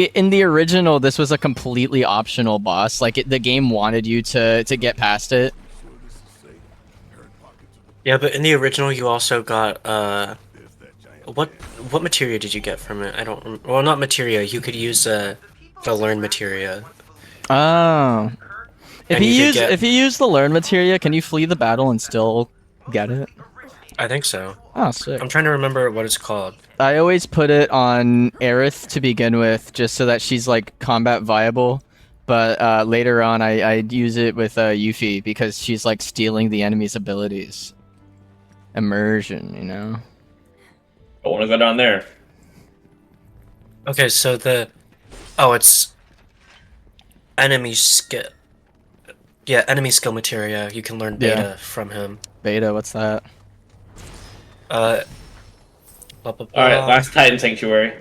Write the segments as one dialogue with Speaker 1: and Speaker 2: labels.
Speaker 1: In the original, this was a completely optional boss. Like the game wanted you to get past it.
Speaker 2: Yeah, but in the original, you also got what materia did you get from it? I don't. Well, not materia. You could use the learn materia.
Speaker 1: Oh.
Speaker 2: And you could get.
Speaker 1: If you use the learn materia, can you flee the battle and still get it?
Speaker 2: I think so.
Speaker 1: Oh, sick.
Speaker 2: I'm trying to remember what it's called.
Speaker 1: I always put it on Aerith to begin with, just so that she's like combat viable. But later on, I'd use it with Yuffie because she's like stealing the enemy's abilities. Immersion, you know.
Speaker 3: I want to go down there.
Speaker 2: Okay, so it's enemy skill. Yeah, enemy skill materia. You can learn beta from him.
Speaker 1: Beta, what's that?
Speaker 2: Blah, blah, blah.
Speaker 3: All right, last Titan Sanctuary.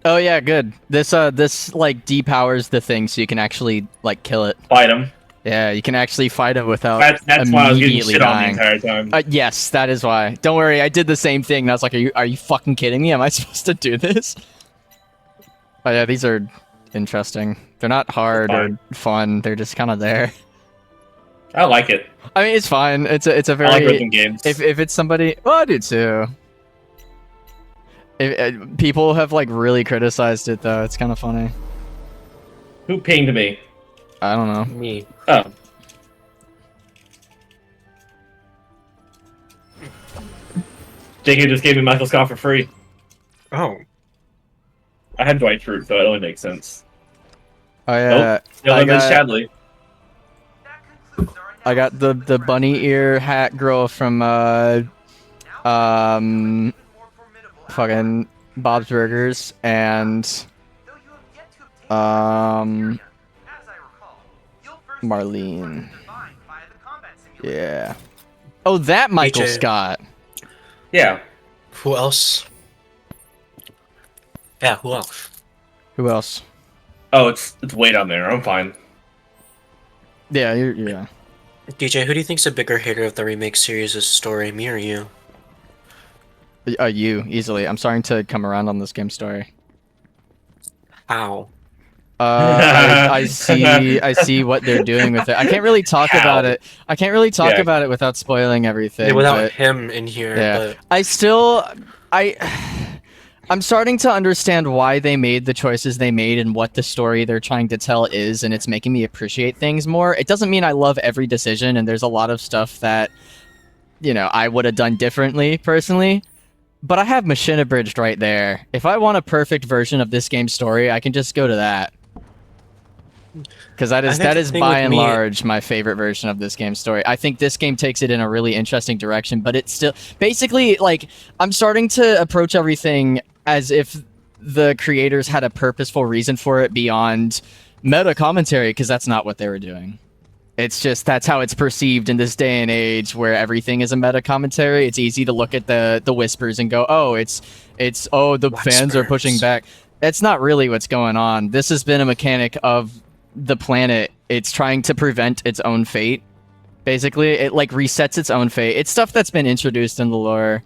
Speaker 1: Oh yeah, good. This like depowers the thing, so you can actually like kill it.
Speaker 3: Fight him.
Speaker 1: Yeah, you can actually fight it without
Speaker 3: That's why I was getting
Speaker 1: immediately
Speaker 3: shit on the
Speaker 1: dying.
Speaker 3: entire time.
Speaker 1: Yes, that is why. Don't worry, I did the same thing. And I was like, are you fucking kidding me? Am I supposed to do this? Oh yeah, these are interesting. They're not hard or fun. They're just kind of there.
Speaker 3: I like it.
Speaker 1: I mean, it's fine. It's a very.
Speaker 3: I like rhythm games.
Speaker 1: If it's somebody, well, I do too. People have like really criticized it though. It's kind of funny.
Speaker 3: Who pinged me?
Speaker 1: I don't know.
Speaker 2: Me.
Speaker 3: Oh. JK just gave me Michael Scott for free.
Speaker 2: Oh.
Speaker 3: I had Dwight Schrute, so it only makes sense.
Speaker 1: Oh yeah.
Speaker 3: Nope. Shadley.
Speaker 1: I got the bunny ear hat girl from fucking Bob's Burgers and Marlene. Yeah. Oh, that Michael
Speaker 2: AJ.
Speaker 1: Scott.
Speaker 3: Yeah.
Speaker 2: Who else? Yeah, who else?
Speaker 1: Who else?
Speaker 3: Oh, it's way down there. I'm fine.
Speaker 1: Yeah, yeah.
Speaker 2: DJ, who do you think's a bigger hater of the remake series' story, me or you?
Speaker 1: You easily. I'm starting to come around on this game story.
Speaker 2: How?
Speaker 1: I see what they're doing with it. I can't really talk about it. I can't really talk about it without spoiling everything.
Speaker 2: Yeah, without
Speaker 1: but,
Speaker 2: him in here.
Speaker 1: Yeah.
Speaker 2: But...
Speaker 1: I'm starting to understand why they made the choices they made and what the story they're trying to tell is, and it's making me appreciate things more. It doesn't mean I love every decision, and there's a lot of stuff that, you know, I would have done differently personally. But I have Machine Abridged right there. If I want a perfect version of this game's story, I can just go to that. Because that is by and large my favorite version of this game's story. I think this game takes it in a really interesting direction, but it's still basically like I'm starting to approach everything as if the creators had a purposeful reason for it beyond meta commentary, because that's not what they were doing. It's just that's how it's perceived in this day and age where everything is a meta commentary. It's easy to look at the whispers and go, oh, it's the fans are pushing back. That's not really what's going on. This has been a mechanic of the planet. It's trying to prevent its own fate. Basically, it like resets its own fate. It's stuff that's been introduced in the lore.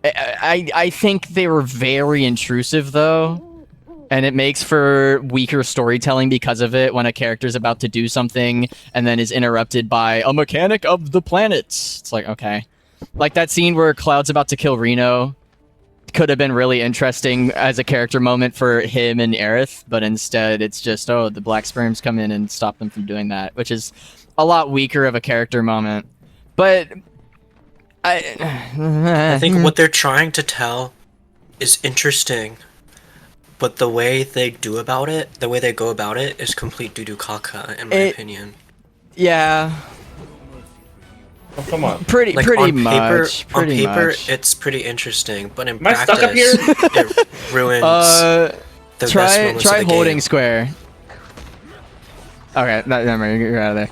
Speaker 1: I think they were very intrusive though, and it makes for weaker storytelling because of it when a character's about to do something and then is interrupted by a mechanic of the planets. It's like, okay. Like that scene where Cloud's about to kill Reno could have been really interesting as a character moment for him and Aerith, but instead it's just, oh, the black sperms come in and stop them from doing that, which is a lot weaker of a character moment. But
Speaker 2: I think what they're trying to tell is interesting, but the way they go about it is complete doo-doo caca, in my opinion.
Speaker 1: Yeah.
Speaker 3: Oh, come on.
Speaker 1: Pretty much.
Speaker 2: On paper, it's pretty interesting, but in
Speaker 3: Am I
Speaker 2: practice,
Speaker 3: stuck up here?
Speaker 2: it ruins the best moments
Speaker 1: try
Speaker 2: of the
Speaker 1: holding
Speaker 2: game.
Speaker 1: square. Okay, never mind, you're out of there.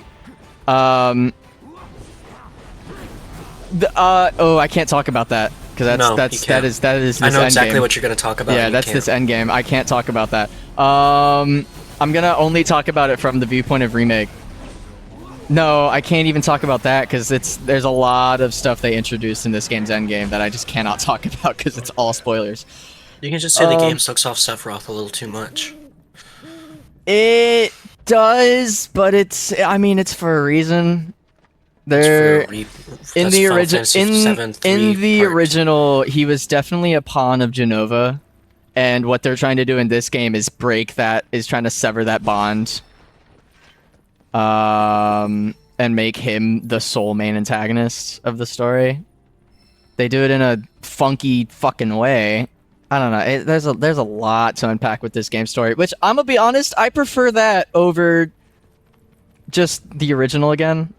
Speaker 1: Oh, I can't talk about that because that is this
Speaker 2: I know
Speaker 1: end
Speaker 2: exactly
Speaker 1: game.
Speaker 2: what you're gonna talk about.
Speaker 1: Yeah, that's this end game. I can't talk about that. I'm gonna only talk about it from the viewpoint of remake. No, I can't even talk about that because there's a lot of stuff they introduced in this game's end game that I just cannot talk about because it's all spoilers.
Speaker 2: You can just say the game sucks off Sephiroth a little too much.
Speaker 1: It does, but I mean, it's for a reason. There, in the original, he was definitely a pawn of Genova, and what they're trying to do in this game is trying to sever that bond, and make him the sole main antagonist of the story. They do it in a funky fucking way. I don't know. There's a lot to unpack with this game story, which I'm gonna be honest, I prefer that over just the original again.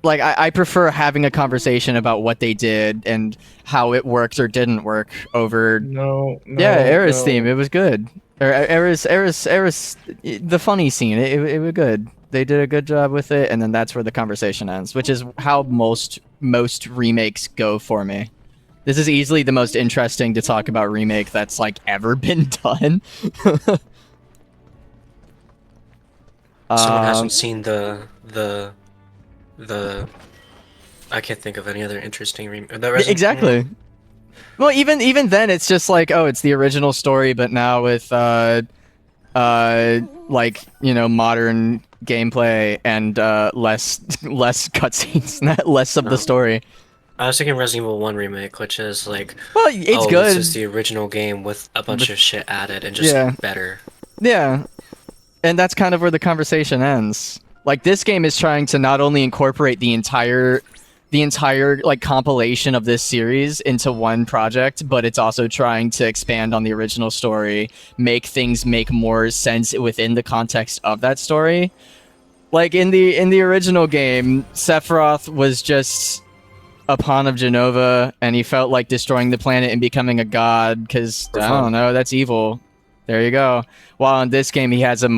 Speaker 1: Like, I prefer having a conversation about what they did and how it worked or didn't work over... Yeah, Era's theme, it was good. Era's, the funny scene, it was good. They did a good job with it, and then that's where the conversation ends, which is how most remakes go for me. This is easily the most interesting to talk about remake that's, like, ever been done.
Speaker 2: Someone hasn't seen the I can't think of any other interesting
Speaker 1: exactly. Well, even then, it's just like, oh, it's the original story, but now with like, you know, modern gameplay and less cutscenes, less of the story.
Speaker 2: I was thinking Resident Evil 1 remake, which is like,
Speaker 1: well, it's good.
Speaker 2: This is the original game with a bunch of shit added and just better.
Speaker 1: Yeah, and that's kind of where the conversation ends. Like, this game is trying to not only incorporate the entire like compilation of this series into one project, but it's also trying to expand on the original story, make things make more sense within the context of that story. Like in the original game, Sephiroth was just a pawn of Genova, and he felt like destroying the planet and becoming a god because I don't know, that's evil. There you go. While in this game, he has a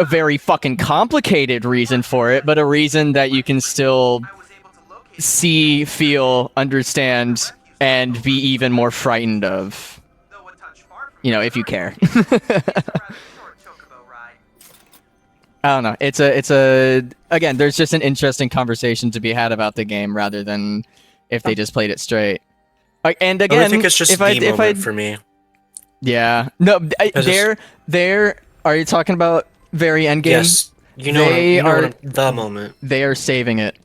Speaker 1: very fucking complicated reason for it, but a reason that you can still see, feel, understand, and be even more frightened of. You know, if you care. I don't know. It's a again, there's just an interesting conversation to be had about the game rather than if they just played it straight. And again,
Speaker 2: I think it's just moment for me.
Speaker 1: Yeah. No, there are you talking about very end game?
Speaker 2: Yes. You know the moment.
Speaker 1: They are saving it.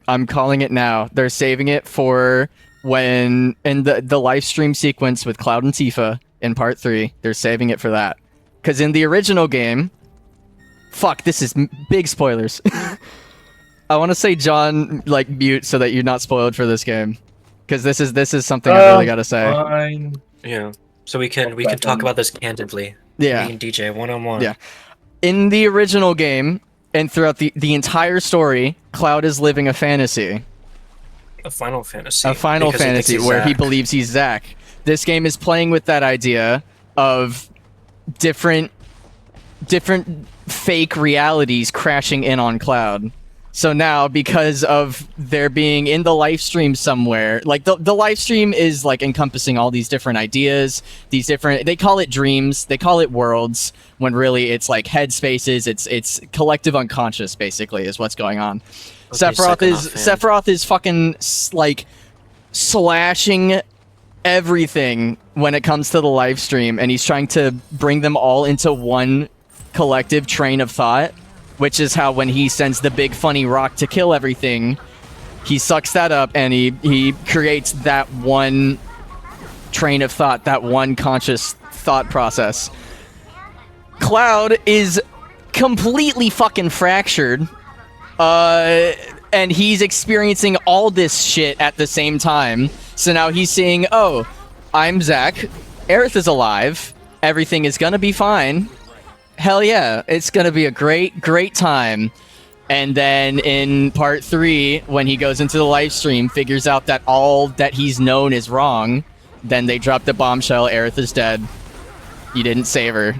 Speaker 1: I'm calling it now. They're saving it for when in the live stream sequence with Cloud and Tifa in part 3. They're saving it for that. Because in the original game, fuck, this is big spoilers. I want to say John, like, mute so that you're not spoiled for this game. Because this is something I really gotta say.
Speaker 3: Fine.
Speaker 2: Yeah. So we can talk about this candidly.
Speaker 1: Yeah.
Speaker 2: Me and DJ one-on-one.
Speaker 1: Yeah. In the original game, and throughout the entire story, Cloud is living a fantasy.
Speaker 2: A Final Fantasy.
Speaker 1: A Final Fantasy where he believes he's Zack. This game is playing with that idea of different fake realities crashing in on Cloud. So now, because of there being in the live stream somewhere, like the live stream is like encompassing all these different ideas, they call it dreams, they call it worlds, when really it's like headspaces, it's collective unconscious basically is what's going on. Okay, Sephiroth is fucking like slashing everything when it comes to the live stream, and he's trying to bring them all into one collective train of thought. Which is how when he sends the big funny rock to kill everything, he sucks that up and he creates that one train of thought, that one conscious thought process. Cloud is completely fucking fractured, and he's experiencing all this shit at the same time. So now he's seeing, oh, I'm Zack, Aerith is alive, everything is gonna be fine. Hell yeah, it's gonna be a great time. And then in part 3, when he goes into the live stream, figures out that all that he's known is wrong, then they drop the bombshell, Aerith is dead. You didn't save her.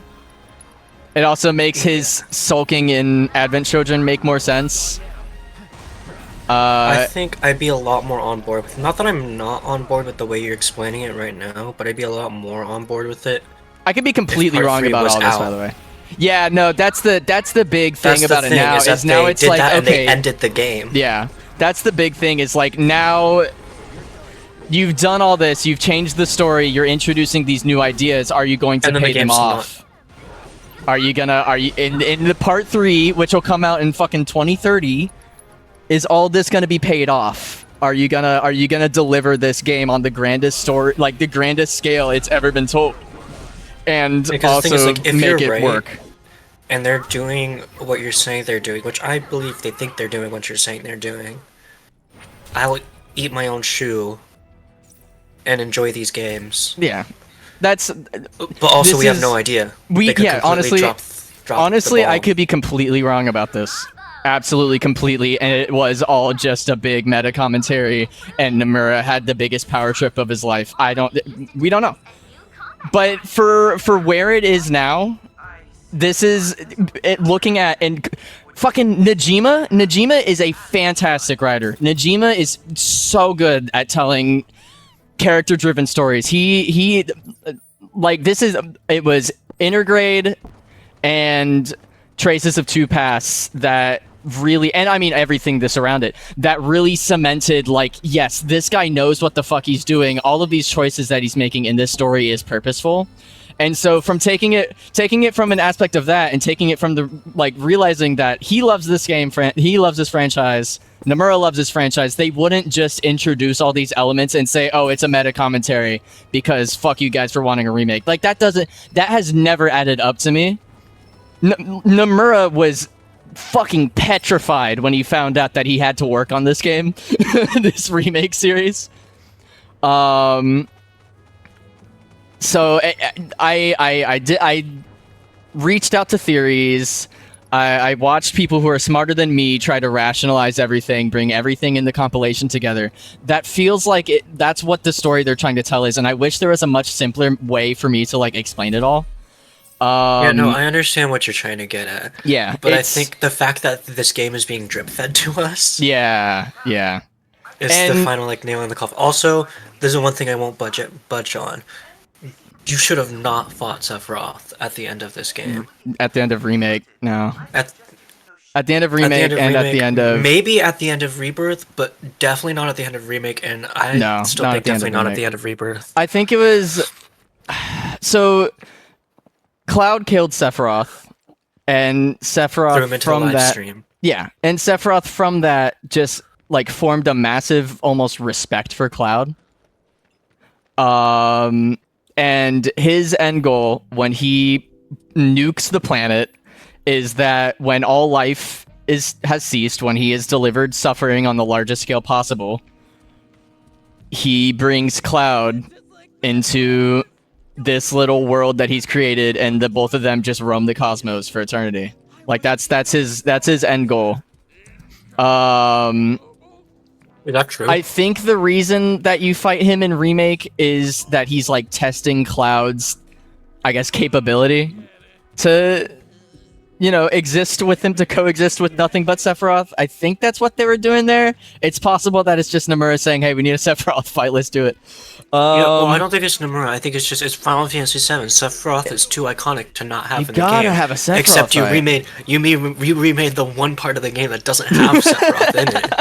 Speaker 1: It also makes his sulking in Advent Children make more sense.
Speaker 2: I think I'd be a lot more on board with, not that I'm not on board with the way you're explaining it right now, but I'd be a lot more on board with it.
Speaker 1: I could be completely wrong about all this, by the way. Yeah, no, that's the big thing about it now. Is now it's like, okay,
Speaker 2: and they ended the game.
Speaker 1: Yeah, that's the big thing. Is like now You've done all this. You've changed the story. You're introducing these new ideas. Are you going to
Speaker 2: And then the
Speaker 1: pay them
Speaker 2: game's
Speaker 1: off? Are you in the part 3, which will come out in fucking 2030? Is all this gonna be paid off? Are you gonna deliver this game on the grandest story, like the grandest scale it's ever been told, and
Speaker 2: Because the thing is,
Speaker 1: also
Speaker 2: like, if
Speaker 1: make
Speaker 2: you're
Speaker 1: it
Speaker 2: right,
Speaker 1: work?
Speaker 2: and they're doing what you're saying they're doing, which I believe they think they're doing what you're saying they're doing, I would eat my own shoe and enjoy these games.
Speaker 1: Yeah, that's.
Speaker 2: But also,
Speaker 1: This
Speaker 2: we have
Speaker 1: is-
Speaker 2: no idea.
Speaker 1: We
Speaker 2: They could
Speaker 1: yeah,
Speaker 2: completely
Speaker 1: honestly,
Speaker 2: drop the
Speaker 1: I
Speaker 2: ball.
Speaker 1: could be completely wrong about this. Absolutely, completely, and it was all just a big meta commentary, and Nomura had the biggest power trip of his life. We don't know. But for where it is now, this is looking at and fucking Najima. Najima is a fantastic writer. Najima is so good at telling character-driven stories. He like this is it was Intergrade and Traces of Two Paths that really, and I mean everything this around it, that really cemented like, yes, this guy knows what the fuck he's doing. All of these choices that he's making in this story is purposeful. And so from taking it from an aspect of that and taking it from the like realizing that he loves this game, he loves this franchise, Nomura loves this franchise, they wouldn't just introduce all these elements and say, oh, it's a meta commentary because fuck you guys for wanting a remake. Like that has never added up to me. Nomura was fucking petrified when he found out that he had to work on this game, this remake series. So I reached out to theories. I watched people who are smarter than me try to rationalize everything, bring everything in the compilation together. That feels like that's what the story they're trying to tell is, and I wish there was a much simpler way for me to like explain it all.
Speaker 2: Yeah, no, I understand what you're trying to get at.
Speaker 1: Yeah,
Speaker 2: but I think the fact that this game is being drip fed to us,
Speaker 1: yeah,
Speaker 2: is the final like nail in the coffin. Also, there's one thing I won't budge on. You should have not fought Sephiroth at the end of this game.
Speaker 1: At the end of remake, no.
Speaker 2: At
Speaker 1: the end of remake and at the end of
Speaker 2: maybe at the end of Rebirth, but definitely not at the end of remake. And I still think definitely not at the end of Rebirth.
Speaker 1: I think it was so. Cloud killed Sephiroth, and Sephiroth
Speaker 2: Threw him into
Speaker 1: from
Speaker 2: the live
Speaker 1: that,
Speaker 2: stream.
Speaker 1: yeah, and Sephiroth from that just like formed a massive, almost respect for Cloud. And his end goal when he nukes the planet is that when all life has ceased, when he has delivered suffering on the largest scale possible, he brings Cloud into this little world that he's created, and the both of them just roam the cosmos for eternity. Like that's his end goal.
Speaker 2: Is that true?
Speaker 1: I think the reason that you fight him in remake is that he's like testing Cloud's, I guess, capability to, exist with him, to coexist with nothing but Sephiroth. I think that's what they were doing there. It's possible that it's just Nomura saying, hey, we need a Sephiroth fight, let's do it.
Speaker 2: Well, I don't think it's Nomura. I think it's Final Fantasy VII. Sephiroth is too iconic to not have in the game.
Speaker 1: You gotta have a Sephiroth
Speaker 2: Except you
Speaker 1: fight.
Speaker 2: you remade the one part of the game that doesn't have Sephiroth in it.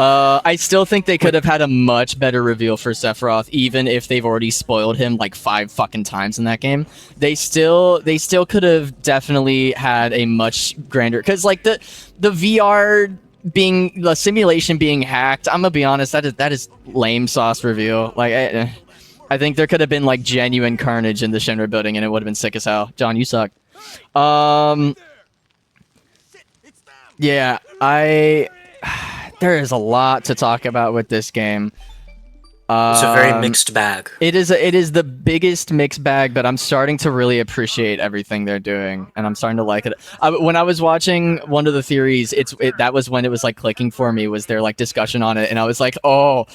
Speaker 1: I still think they could have had a much better reveal for Sephiroth, even if they've already spoiled him like 5 fucking times in that game. They still could have definitely had a much grander, because like the VR being, the simulation being hacked, I'm gonna be honest, that is lame sauce reveal. Like I think there could have been like genuine carnage in the Shinra building, and it would have been sick as hell. John, you suck. Yeah, there is a lot to talk about with this game.
Speaker 2: It's a very mixed bag.
Speaker 1: It is the biggest mixed bag, but I'm starting to really appreciate everything they're doing, and I'm starting to like it. When I was watching one of the theories, that was when it was like clicking for me, was their like discussion on it, and I was like, oh,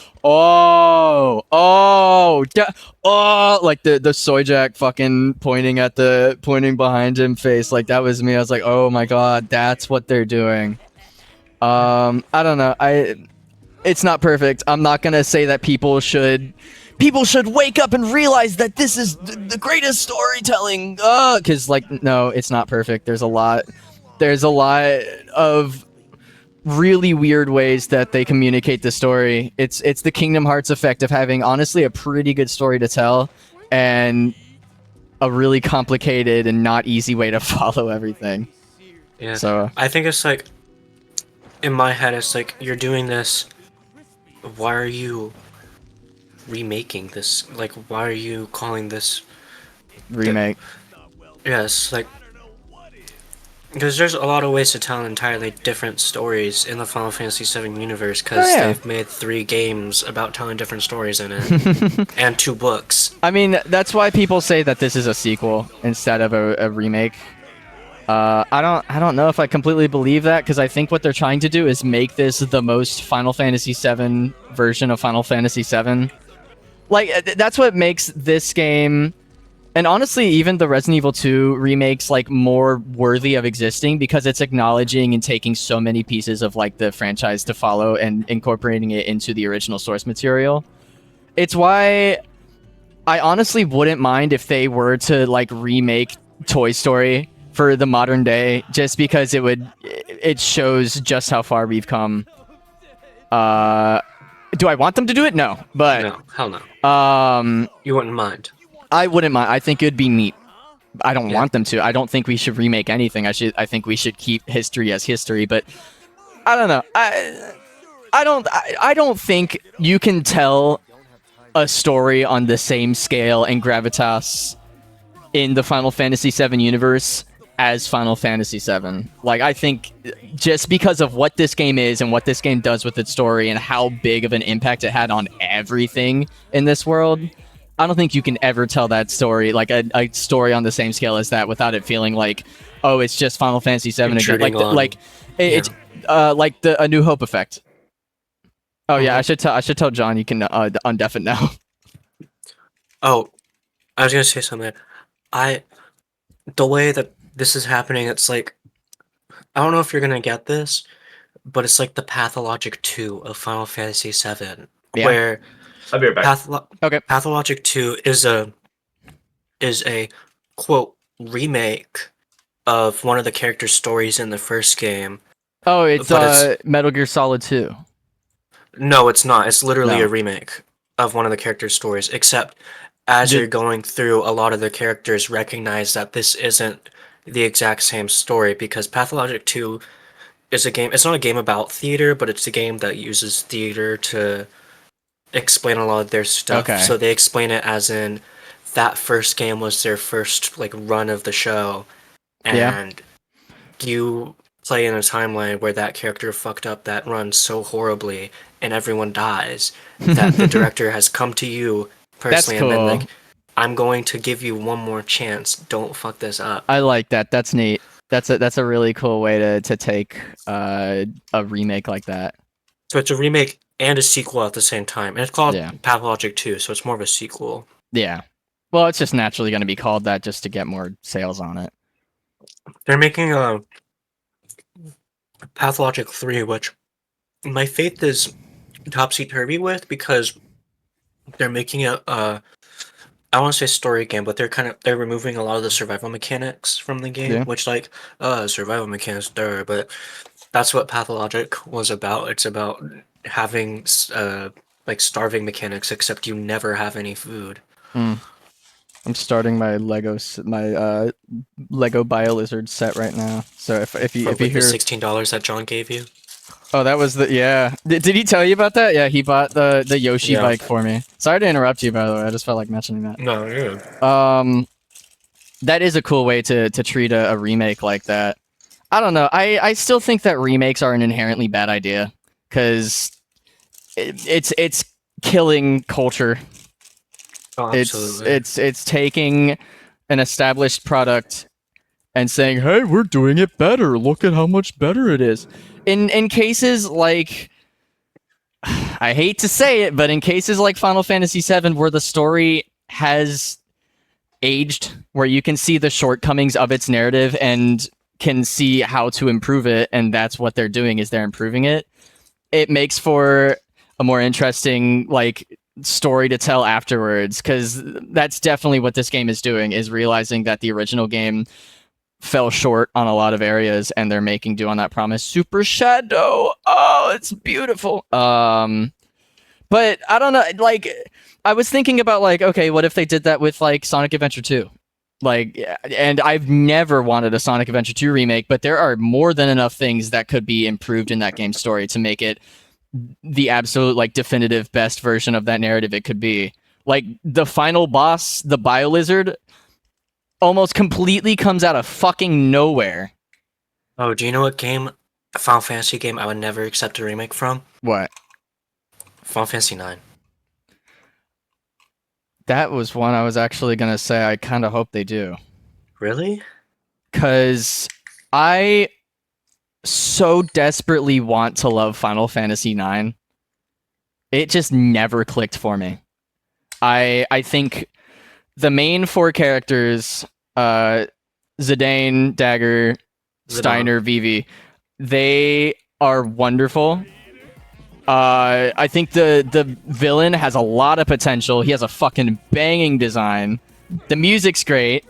Speaker 1: like the Sojak fucking pointing behind him face, like that was me. I was like, oh my god, that's what they're doing. I don't know. It's not perfect. I'm not gonna say that people should wake up and realize that this is the greatest storytelling. Because like, no, it's not perfect. There's a lot of really weird ways that they communicate the story. It's the Kingdom Hearts effect of having honestly a pretty good story to tell and a really complicated and not easy way to follow everything.
Speaker 2: Yeah.
Speaker 1: So
Speaker 2: I think it's like, in my head, it's like, you're doing this. Why are you remaking this? Like, why are you calling this?
Speaker 1: remake.
Speaker 2: Yes, like, because there's a lot of ways to tell entirely different stories in the Final Fantasy VII universe, because
Speaker 1: Oh, yeah.
Speaker 2: they've made 3 games about telling different stories in it, and 2 books.
Speaker 1: I mean, that's why people say that this is a sequel instead of a remake. I don't know if I completely believe that, because I think what they're trying to do is make this the most Final Fantasy VII version of Final Fantasy VII. Like, that's what makes this game, and honestly, even the Resident Evil 2 remakes, like, more worthy of existing, because it's acknowledging and taking so many pieces of, like, the franchise to follow and incorporating it into the original source material. It's why I honestly wouldn't mind if they were to, like, remake Toy Story for the modern day, just because it shows just how far we've come. Do I want them to do it? No, but
Speaker 2: No, hell no. You wouldn't mind.
Speaker 1: I wouldn't mind. I think it'd be neat. I don't
Speaker 2: Yeah.
Speaker 1: want them to. I don't think we should remake anything. I think we should keep history as history. But I don't know. I don't think you can tell a story on the same scale and gravitas in the Final Fantasy VII universe as Final Fantasy VII. Like, I think just because of what this game is and what this game does with its story and how big of an impact it had on everything in this world, I don't think you can ever tell that story, like a story on the same scale as that, without it feeling like, oh, it's just Final Fantasy VII again.
Speaker 2: Intruding on-
Speaker 1: It's like the A New Hope effect. Oh yeah, I should tell John you can undeaf it now.
Speaker 2: Oh, I was gonna say something. The way that this is happening, it's like, I don't know if you're gonna get this, but it's like the Pathologic 2 of Final Fantasy VII,
Speaker 1: Yeah.
Speaker 2: where
Speaker 3: I'll be right back.
Speaker 1: Okay.
Speaker 2: Pathologic 2 is a quote remake of one of the character stories in the first game.
Speaker 1: Oh, it's
Speaker 2: But
Speaker 1: Metal Gear Solid 2.
Speaker 2: No, it's not. It's literally
Speaker 1: No.
Speaker 2: a remake of one of the character stories, except as
Speaker 1: Did-
Speaker 2: you're going through, a lot of the characters recognize that this isn't the exact same story, because Pathologic 2 is a game. It's not a game about theater, but it's a game that uses theater to explain a lot of their stuff.
Speaker 1: Okay.
Speaker 2: So they explain it as in that first game was their first like run of the show,
Speaker 1: Yeah.
Speaker 2: and you play in a timeline where that character fucked up that run so horribly and everyone dies that the director has come to you personally and been
Speaker 1: cool.
Speaker 2: like, I'm going to give you one more chance. Don't fuck this up.
Speaker 1: I like that. That's neat. That's a really cool way to take a remake like that.
Speaker 2: So it's a remake and a sequel at the same time. And it's called
Speaker 1: Yeah.
Speaker 2: Pathologic 2, so it's more of a sequel.
Speaker 1: Yeah. Well, it's just naturally going to be called that just to get more sales on it.
Speaker 2: They're making a Pathologic 3, which my faith is topsy-turvy with, because they're making it I want to say story game, but they're removing a lot of the survival mechanics from the game,
Speaker 1: Yeah.
Speaker 2: which like survival mechanics there, but that's what Pathologic was about. It's about having like starving mechanics, except you never have any food.
Speaker 1: I'm starting my Lego BioLizard set right now. So if you
Speaker 2: For
Speaker 1: if you
Speaker 2: like the
Speaker 1: hear
Speaker 2: $16 that John gave you.
Speaker 1: Oh, that was the yeah. Did he tell you about that? Yeah, he bought the Yoshi
Speaker 2: Yeah.
Speaker 1: bike for me. Sorry to interrupt you, by the way. I just felt like mentioning that.
Speaker 2: No, yeah.
Speaker 1: That is a cool way to treat a remake like that. I don't know. I still think that remakes are an inherently bad idea, because it's killing culture.
Speaker 2: Oh, absolutely.
Speaker 1: It's taking an established product and saying, "Hey, we're doing it better. Look at how much better it is." In cases like, I hate to say it, but in cases like Final Fantasy VII, where the story has aged, where you can see the shortcomings of its narrative and can see how to improve it, and that's what they're doing, is they're improving it. It makes for a more interesting like story to tell afterwards, because that's definitely what this game is doing, is realizing that the original game fell short on a lot of areas, and they're making do on that promise. Super Shadow, oh, it's beautiful. But I don't know, like, I was thinking about, like, okay, what if they did that with, like, Sonic Adventure 2? Like, and I've never wanted a Sonic Adventure 2 remake, but there are more than enough things that could be improved in that game's story to make it the absolute, like, definitive best version of that narrative it could be. Like, the final boss, the Biolizard, almost completely comes out of fucking nowhere.
Speaker 2: Oh, do you know what game, a Final Fantasy game, I would never accept a remake from?
Speaker 1: What?
Speaker 2: Final Fantasy 9.
Speaker 1: That was one I was actually gonna say I kind of hope they do.
Speaker 2: Really?
Speaker 1: Because I so desperately want to love Final Fantasy 9. It just never clicked for me. I think the main 4 characters, Zidane, Dagger, Steiner, Vivi, they are wonderful. I think the villain has a lot of potential. He has a fucking banging design. The music's great.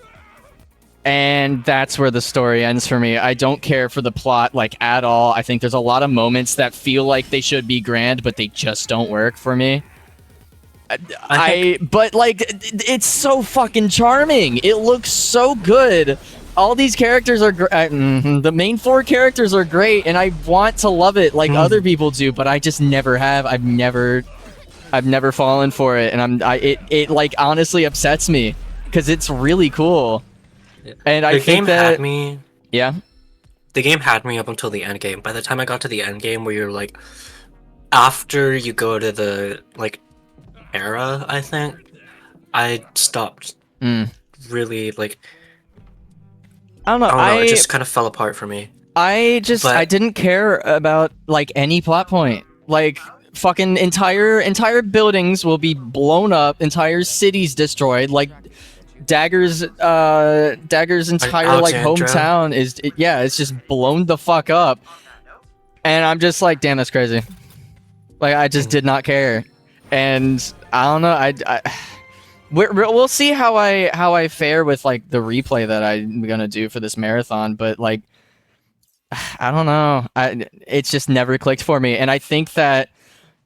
Speaker 1: And that's where the story ends for me. I don't care for the plot, like, at all. I think there's a lot of moments that feel like they should be grand, but they just don't work for me. But, like, it's so fucking charming. It looks so good. All these characters are the main 4 characters are great, and I want to love it like other people do, but I just never have. I've never fallen for it, and it like honestly upsets me because it's really cool. And I think that
Speaker 2: had me.
Speaker 1: Yeah.
Speaker 2: The game had me up until the end game. By the time I got to the end game, where you're like, after you go to the like era, I think I stopped really like.
Speaker 1: I don't know.
Speaker 2: It just kind of fell apart for me.
Speaker 1: I didn't care about like any plot point. Like fucking entire buildings will be blown up, entire cities destroyed. Like Dagger's entire like hometown is it's just blown the fuck up. And I'm just like, damn, that's crazy. Like I just did not care. And I don't know. We'll see how I fare with like the replay that I'm gonna do for this marathon, but like I don't know, it's just never clicked for me, and I think that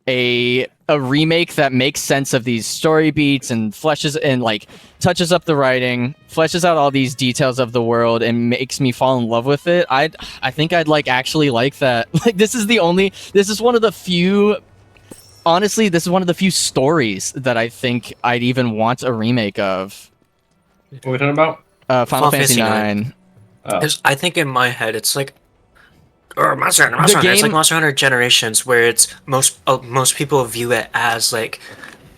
Speaker 1: a remake that makes sense of these story beats and fleshes and like touches up the writing, fleshes out all these details of the world, and makes me fall in love with it. I think I'd like actually like that. Like this is one of the few. Honestly, this is one of the few stories that I think I'd even want a remake of.
Speaker 3: What are we talking about?
Speaker 1: Final Fantasy 9.
Speaker 2: I think in my head it's like, or Monster Hunter. It's like Monster Hunter Generations, where it's most people view it as like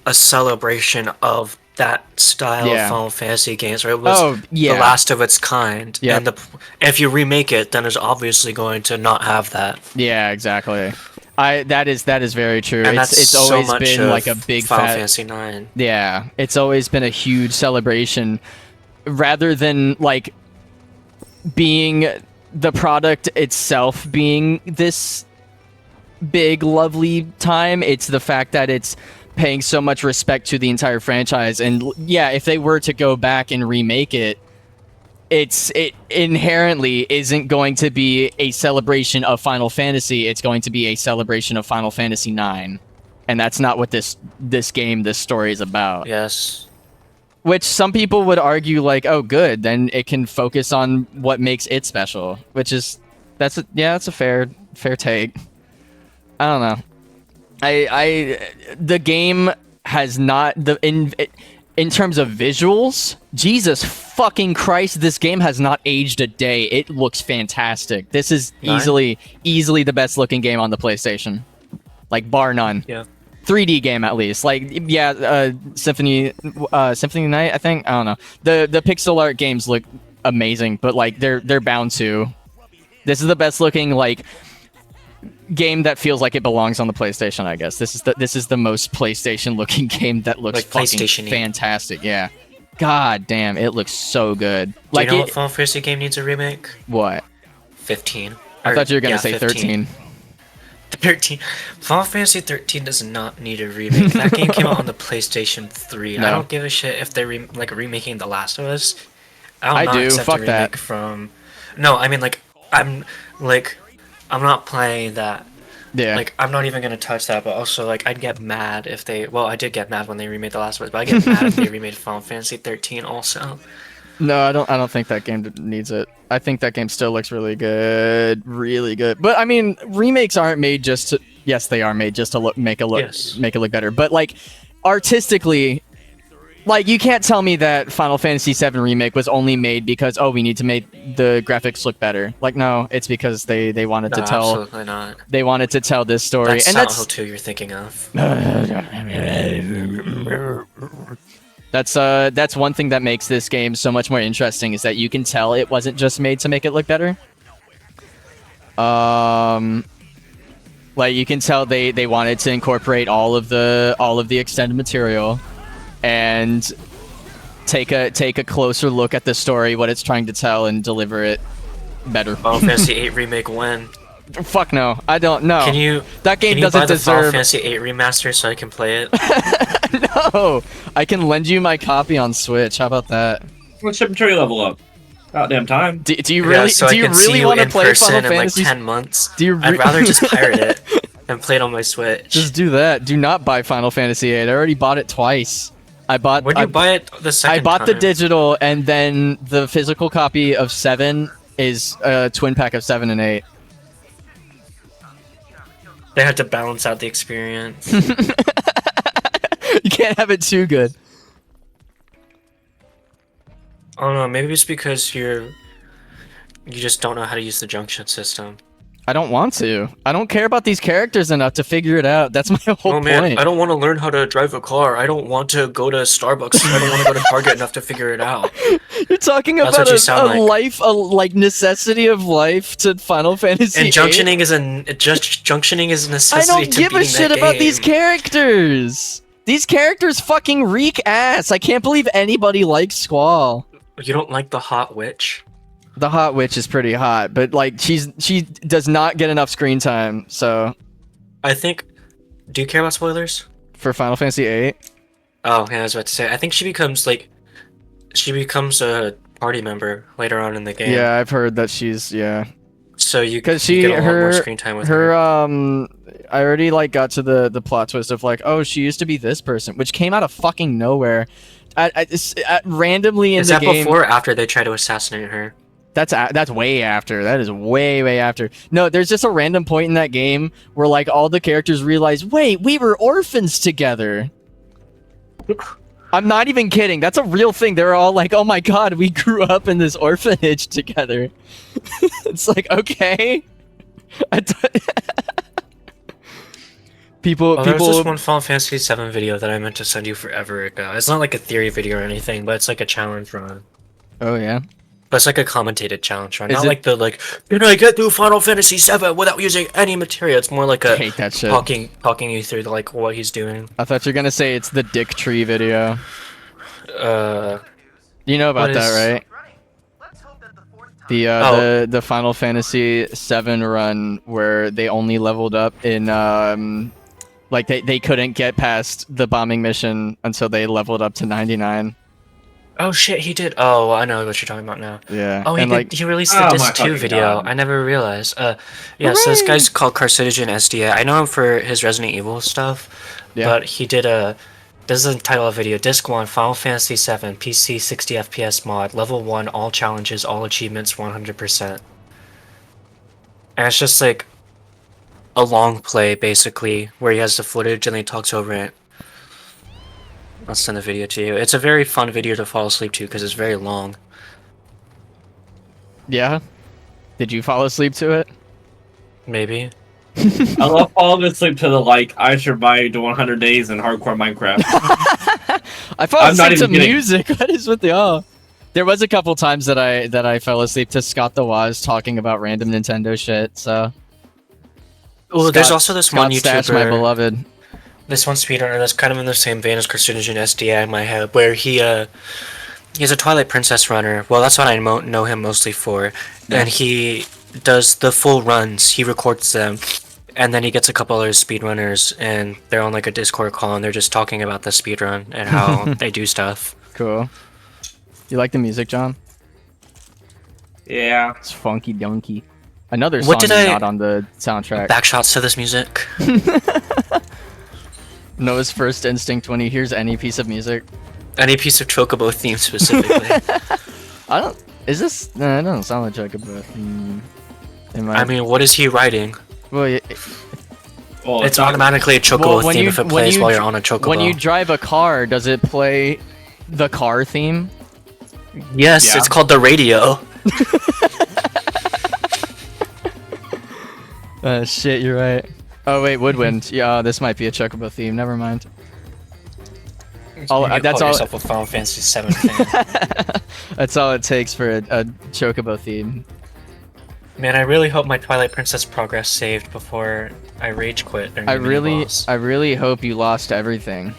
Speaker 2: a celebration of that style of Final Fantasy games, where it was the last of its kind. Yeah. And if you remake it, then it's obviously going to not have that.
Speaker 1: Yeah, exactly. That is very true.
Speaker 2: And
Speaker 1: it's always
Speaker 2: so
Speaker 1: been like a big
Speaker 2: Final Fantasy 9.
Speaker 1: Yeah, it's always been a huge celebration, rather than like being the product itself being this big lovely time. It's the fact that it's paying so much respect to the entire franchise. And yeah, if they were to go back and remake it, it inherently isn't going to be a celebration of Final Fantasy. It's going to be a celebration of Final Fantasy 9, and that's not what this story is about.
Speaker 2: Yes.
Speaker 1: Which some people would argue, like, oh, good, then it can focus on what makes it special. Which is that's a fair take. I don't know. The game has not in terms of visuals, Jesus fucking Christ, this game has not aged a day. It looks fantastic. This is easily the best looking game on the PlayStation. Like, bar none.
Speaker 2: Yeah.
Speaker 1: 3D game, at least. Like, Symphony Night, I think? I don't know. The pixel art games look amazing, but, like, they're bound to. This is the best looking, like, game that feels like it belongs on the PlayStation, I guess. This is the most PlayStation looking game that looks like fucking fantastic. Yeah. God damn, it looks so good.
Speaker 2: Do you know what Final Fantasy game needs a remake?
Speaker 1: What?
Speaker 2: 15.
Speaker 1: I thought you were gonna say 13.
Speaker 2: 13. Final Fantasy 13 does not need a remake. That game came out on the PlayStation 3. No. I don't give a shit if they're remaking The Last of Us. I'll
Speaker 1: I
Speaker 2: not
Speaker 1: do.
Speaker 2: accept
Speaker 1: Fuck
Speaker 2: a
Speaker 1: that.
Speaker 2: remake from. No, I mean I'm like I'm not playing that.
Speaker 1: Yeah.
Speaker 2: Like I'm not even gonna touch that. But also like I'd get mad if they. Well, I did get mad when they remade The Last of Us, but I get mad if they remade Final Fantasy 13 also.
Speaker 1: No, I don't think that game needs it. I think that game still looks really good, really good. But I mean, remakes aren't made just to. Yes, they are made just to make it look better. But like, artistically, like you can't tell me that Final Fantasy VII remake was only made because we need to make the graphics look better. Like, no, it's because they wanted to tell.
Speaker 2: Absolutely not.
Speaker 1: They wanted to tell this story,
Speaker 2: That's
Speaker 1: and
Speaker 2: Silent
Speaker 1: that's
Speaker 2: Hill 2 you're thinking of.
Speaker 1: That's one thing that makes this game so much more interesting is that you can tell it wasn't just made to make it look better. Like you can tell they wanted to incorporate all of the extended material and take a closer look at the story, what it's trying to tell, and deliver it better.
Speaker 2: Final Fantasy 8 remake when?
Speaker 1: Fuck no, I don't know.
Speaker 2: Can you?
Speaker 1: That game
Speaker 2: Can you
Speaker 1: doesn't
Speaker 2: buy the Final
Speaker 1: deserve.
Speaker 2: Fantasy 8 remaster so I can play it?
Speaker 1: No, I can lend you my copy on Switch. How about that?
Speaker 3: Let's ship material level up. Goddamn time.
Speaker 1: Do you
Speaker 2: Yeah,
Speaker 1: really
Speaker 2: so
Speaker 1: do
Speaker 2: I
Speaker 1: you
Speaker 2: can see
Speaker 1: really
Speaker 2: you
Speaker 1: want to
Speaker 2: in
Speaker 1: play
Speaker 2: person
Speaker 1: Final
Speaker 2: in like
Speaker 1: Fantasy?
Speaker 2: 10 months.
Speaker 1: Do you
Speaker 2: I'd rather just pirate it and play it on my Switch.
Speaker 1: Just do that. Do not buy Final Fantasy VIII. I already bought it twice.
Speaker 2: Where'd you buy it the second
Speaker 1: I bought
Speaker 2: time?
Speaker 1: the digital, and then the physical copy of 7 is a twin pack of 7 and 8.
Speaker 2: They had to balance out the experience.
Speaker 1: You can't have it too good.
Speaker 2: I don't know, maybe it's because you just don't know how to use the junction system.
Speaker 1: I don't want to. I don't care about these characters enough to figure it out. That's my whole
Speaker 2: Oh man,
Speaker 1: point.
Speaker 2: I don't want to learn how to drive a car. I don't want to go to Starbucks. I don't want to go to Target enough to figure it out.
Speaker 1: You're talking
Speaker 2: That's
Speaker 1: about
Speaker 2: what you sound like.
Speaker 1: life, a necessity of life to Final Fantasy
Speaker 2: And
Speaker 1: VIII?
Speaker 2: junctioning is a
Speaker 1: I
Speaker 2: necessity
Speaker 1: don't
Speaker 2: to
Speaker 1: give a
Speaker 2: beating
Speaker 1: shit
Speaker 2: that
Speaker 1: about
Speaker 2: game.
Speaker 1: these characters. These characters fucking reek ass. I can't believe anybody likes Squall.
Speaker 2: You don't like the hot witch?
Speaker 1: The hot witch is pretty hot, but like she does not get enough screen time. So
Speaker 2: I think. Do you care about spoilers?
Speaker 1: for Final Fantasy VIII,
Speaker 2: Oh, yeah, I was about to say. I think she becomes a party member later on in the game.
Speaker 1: yeah, I've heard that she's
Speaker 2: So you
Speaker 1: because
Speaker 2: you
Speaker 1: she
Speaker 2: get a lot more
Speaker 1: her
Speaker 2: screen time with her.
Speaker 1: I already like got to the plot twist of like, oh, she used to be this person, which came out of fucking nowhere. Randomly in
Speaker 2: Is
Speaker 1: the
Speaker 2: that
Speaker 1: game.
Speaker 2: before or after they try to assassinate her?
Speaker 1: That's way after. That is way after. No, there's just a random point in that game where like all the characters realize, wait, we were orphans together. I'm not even kidding. That's a real thing. They're all like, oh my god, we grew up in this orphanage together. It's like, okay. People.
Speaker 2: There was this one Final Fantasy VII video that I meant to send you forever ago. It's not like a theory video or anything, but it's like a challenge run.
Speaker 1: Oh yeah.
Speaker 2: But it's like a commentated challenge run.
Speaker 1: Is
Speaker 2: Not
Speaker 1: it-
Speaker 2: like the can I get through Final Fantasy VII without using any material? It's more like
Speaker 1: I
Speaker 2: a
Speaker 1: hate that shit.
Speaker 2: talking you through like what he's doing.
Speaker 1: I thought you were gonna say it's the Dick Tree video. You know about
Speaker 2: What
Speaker 1: that,
Speaker 2: is-
Speaker 1: right? The Final Fantasy VII run where they only leveled up in like they couldn't get past the bombing mission until they leveled up to 99.
Speaker 2: Oh shit, he did. Oh, I know what you're talking about now.
Speaker 1: Yeah.
Speaker 2: Oh,
Speaker 1: and
Speaker 2: he released the
Speaker 3: Oh my
Speaker 2: Disc 2
Speaker 3: fucking
Speaker 2: video.
Speaker 3: God.
Speaker 2: I never realized. Yeah, so this guy's called Carcinogen SDA. I know him for his Resident Evil stuff,
Speaker 1: Yeah.
Speaker 2: but he did this is the title of the video. Disc 1, Final Fantasy VII, PC 60 FPS mod, level 1, all challenges, all achievements, 100%. And it's just like a long play, basically, where he has the footage and he talks over it. I'll send the video to you. It's a very fun video to fall asleep to because it's very long.
Speaker 1: Yeah. Did you fall asleep to it?
Speaker 2: Maybe.
Speaker 3: I love falling asleep to the I survived 100 days in hardcore Minecraft.
Speaker 1: I fall
Speaker 3: I'm not
Speaker 1: asleep to
Speaker 3: even kidding.
Speaker 1: music. What is with y'all? There was a couple times that I fell asleep to Scott the Waz talking about random Nintendo shit. So.
Speaker 2: Well, there's
Speaker 1: Scott-
Speaker 2: also this one
Speaker 1: Scott Stash, my
Speaker 2: YouTuber,
Speaker 1: beloved.
Speaker 2: this one speedrunner that's kind of in the same vein as Carcinogen SDI in my head, where he's a Twilight Princess runner. Well, that's what I know him mostly for.
Speaker 1: Yeah.
Speaker 2: And he does the full runs. He records them, and then he gets a couple other speedrunners, and they're on like a Discord call, and they're just talking about the speedrun and how they do stuff.
Speaker 1: Cool. You like the music, John?
Speaker 3: Yeah.
Speaker 1: It's funky donkey. Another
Speaker 2: What
Speaker 1: song
Speaker 2: did I-
Speaker 1: not on the soundtrack.
Speaker 2: Backshots to this music.
Speaker 1: Noah's first instinct when he hears any piece of music.
Speaker 2: Any piece of Chocobo theme specifically.
Speaker 1: I don't. Is this? No, it doesn't sound like Chocobo.
Speaker 2: I mean, what is he writing?
Speaker 1: Well,
Speaker 3: Well,
Speaker 2: It's automatically a Chocobo theme if it plays while you're on a Chocobo.
Speaker 1: when you drive a car, does it play the car theme?
Speaker 2: Yes,
Speaker 3: Yeah.
Speaker 2: it's called the radio.
Speaker 1: Shit, you're right. Oh wait, Woodwind. Yeah, this might be a Chocobo theme. Never mind. That's all.
Speaker 2: Yourself a Final Fantasy 7 fan.
Speaker 1: That's all it takes for a Chocobo theme.
Speaker 2: Man, I really hope my Twilight Princess progress saved before I rage quit. during
Speaker 1: I
Speaker 2: the mini
Speaker 1: really,
Speaker 2: boss.
Speaker 1: I really hope you lost everything.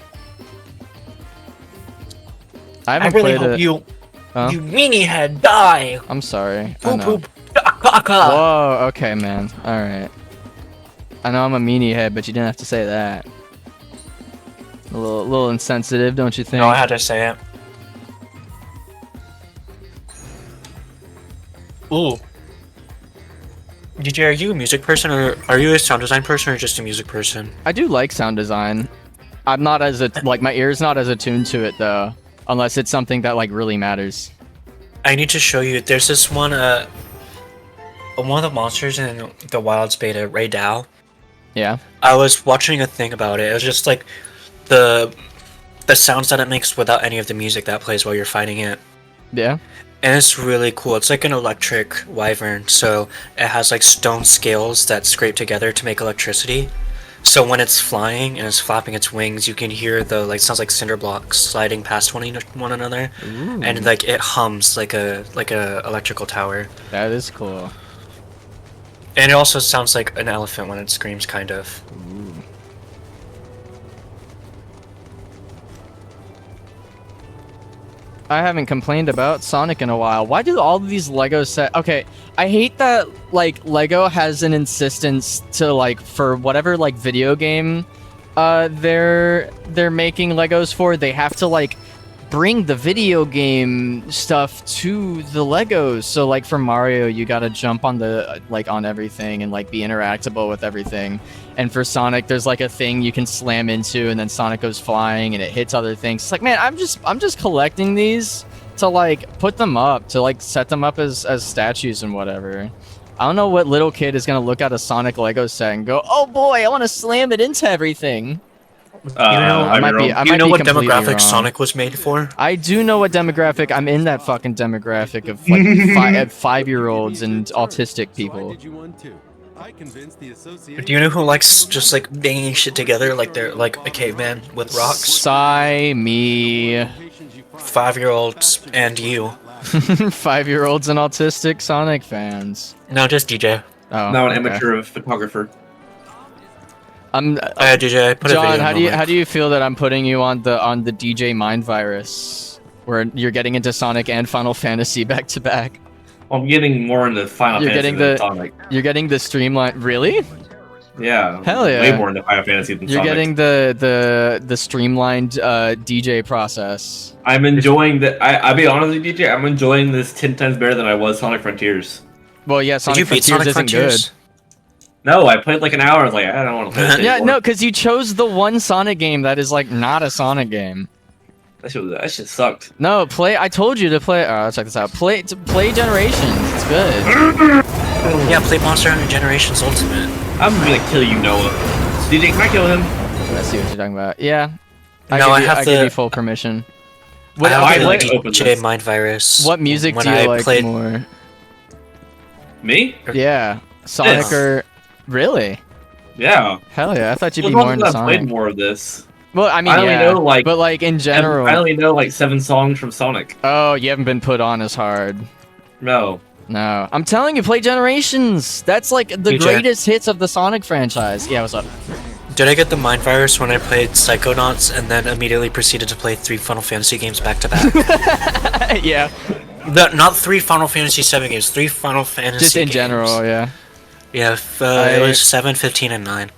Speaker 1: I
Speaker 2: I
Speaker 1: haven't
Speaker 2: really
Speaker 1: played
Speaker 2: hope
Speaker 1: it.
Speaker 2: you,
Speaker 1: Huh?
Speaker 2: you meanie head die.
Speaker 1: I'm sorry. I
Speaker 2: Poop
Speaker 1: know.
Speaker 2: poop. Kaka.
Speaker 1: Whoa, okay, man. Alright. I know I'm a meanie head, but you didn't have to say that. A little insensitive, don't you think?
Speaker 2: No, I had to say it. Ooh. DJ, are you a music person, or are you a sound design person, or just a music person?
Speaker 1: I do like sound design. I'm not as my ear's not as attuned to it though, unless it's something that like really matters.
Speaker 2: I need to show you. There's this one of the monsters in the Wilds beta, Ray Dow.
Speaker 1: Yeah.
Speaker 2: I was watching a thing about it. It was just like the sounds that it makes without any of the music that plays while you're fighting it.
Speaker 1: Yeah.
Speaker 2: And it's really cool. It's like an electric wyvern, so it has like stone scales that scrape together to make electricity. So when it's flying and it's flapping its wings, you can hear the like sounds like cinder blocks sliding past one another,
Speaker 1: Ooh,
Speaker 2: and like it hums like a electrical tower.
Speaker 1: that is cool.
Speaker 2: And it also sounds like an elephant when it screams, kind of.
Speaker 1: Ooh. I haven't complained about Sonic in a while. Why do all of these Lego set? Okay, I hate that like Lego has an insistence to like for whatever like video game they're making Legos for, they have to like bring the video game stuff to the Legos. So like for Mario, you gotta jump on the like on everything and like be interactable with everything. And for Sonic, there's like a thing you can slam into, and then Sonic goes flying and it hits other things. It's like, man, I'm just collecting these to like put them up, to like set them up as statues and whatever. I don't know what little kid is gonna look at a Sonic Lego set and go, "Oh boy, I want to slam it into everything." I might be
Speaker 2: what
Speaker 1: completely
Speaker 2: demographic
Speaker 1: wrong.
Speaker 2: Sonic was made for?
Speaker 1: I do know what demographic. I'm in that fucking demographic of like 5-year-olds and autistic people.
Speaker 2: Do you know who likes just like banging shit together like they're like a caveman with rocks?
Speaker 1: Sigh me.
Speaker 2: 5-year-olds and you.
Speaker 1: 5-year-olds and autistic Sonic fans.
Speaker 2: No, just DJ.
Speaker 1: Oh,
Speaker 3: Now an
Speaker 1: okay.
Speaker 3: amateur photographer.
Speaker 2: DJ, put a
Speaker 1: John,
Speaker 2: video
Speaker 1: how do you feel that I'm putting you on the DJ mind virus, where you're getting into Sonic and Final Fantasy back to back?
Speaker 3: I'm getting more into Final
Speaker 1: You're
Speaker 3: Fantasy
Speaker 1: getting
Speaker 3: than
Speaker 1: the-
Speaker 3: Sonic.
Speaker 1: You're getting the streamline. Really?
Speaker 3: Yeah.
Speaker 1: Hell yeah.
Speaker 3: Way more into Final Fantasy than
Speaker 1: You're
Speaker 3: Sonic.
Speaker 1: getting the streamlined DJ process.
Speaker 3: I'm enjoying the. I'll be honest with you, DJ. I'm enjoying this 10 times better than I was Sonic Frontiers.
Speaker 1: Well, yeah,
Speaker 2: Did
Speaker 1: Sonic
Speaker 2: you beat
Speaker 1: Frontiers
Speaker 2: Sonic
Speaker 1: isn't
Speaker 2: Frontiers?
Speaker 3: No, I played like an hour. I was like, I don't want to play this
Speaker 1: good. Yeah,
Speaker 3: anymore.
Speaker 1: no, because you chose the one Sonic game that is like not a Sonic game.
Speaker 3: That shit sucked.
Speaker 1: No, play. I told you to play. Check this out. Play Generations. It's good.
Speaker 2: Yeah, play Monster Hunter Generations Ultimate.
Speaker 3: I'm gonna kill you, Noah. DJ, can I kill him?
Speaker 1: I see what you're talking about. Yeah.
Speaker 2: No, I have
Speaker 1: give
Speaker 2: the-
Speaker 1: you full permission.
Speaker 2: I have
Speaker 3: I
Speaker 2: the
Speaker 3: like to open
Speaker 2: DJ
Speaker 3: this.
Speaker 2: Mind Virus.
Speaker 1: What music
Speaker 2: when
Speaker 1: do you
Speaker 2: I
Speaker 1: like
Speaker 2: played,
Speaker 1: more?
Speaker 3: Me?
Speaker 1: Yeah, Sonic
Speaker 3: This.
Speaker 1: or really?
Speaker 3: Yeah.
Speaker 1: Hell yeah! I thought you'd
Speaker 3: Well,
Speaker 1: be more
Speaker 3: once
Speaker 1: into
Speaker 3: I played
Speaker 1: Sonic.
Speaker 3: more of this.
Speaker 1: Well, I mean,
Speaker 3: I only
Speaker 1: yeah,
Speaker 3: know, like,
Speaker 1: but like in general.
Speaker 3: I only know like 7 songs from Sonic.
Speaker 1: Oh, you haven't been put on as hard.
Speaker 3: No.
Speaker 1: No, I'm telling you, play Generations. That's like the
Speaker 2: DJ.
Speaker 1: greatest hits of the Sonic franchise. Yeah, what's up?
Speaker 2: Did I get the Mind Virus when I played Psychonauts and then immediately proceeded to play 3 Final Fantasy games back to back?
Speaker 1: Yeah,
Speaker 2: Not 3 Final Fantasy 7 games, 3 Final Fantasy
Speaker 1: just in
Speaker 2: games.
Speaker 1: general, yeah.
Speaker 2: Yeah, it was 7, 15, and 9.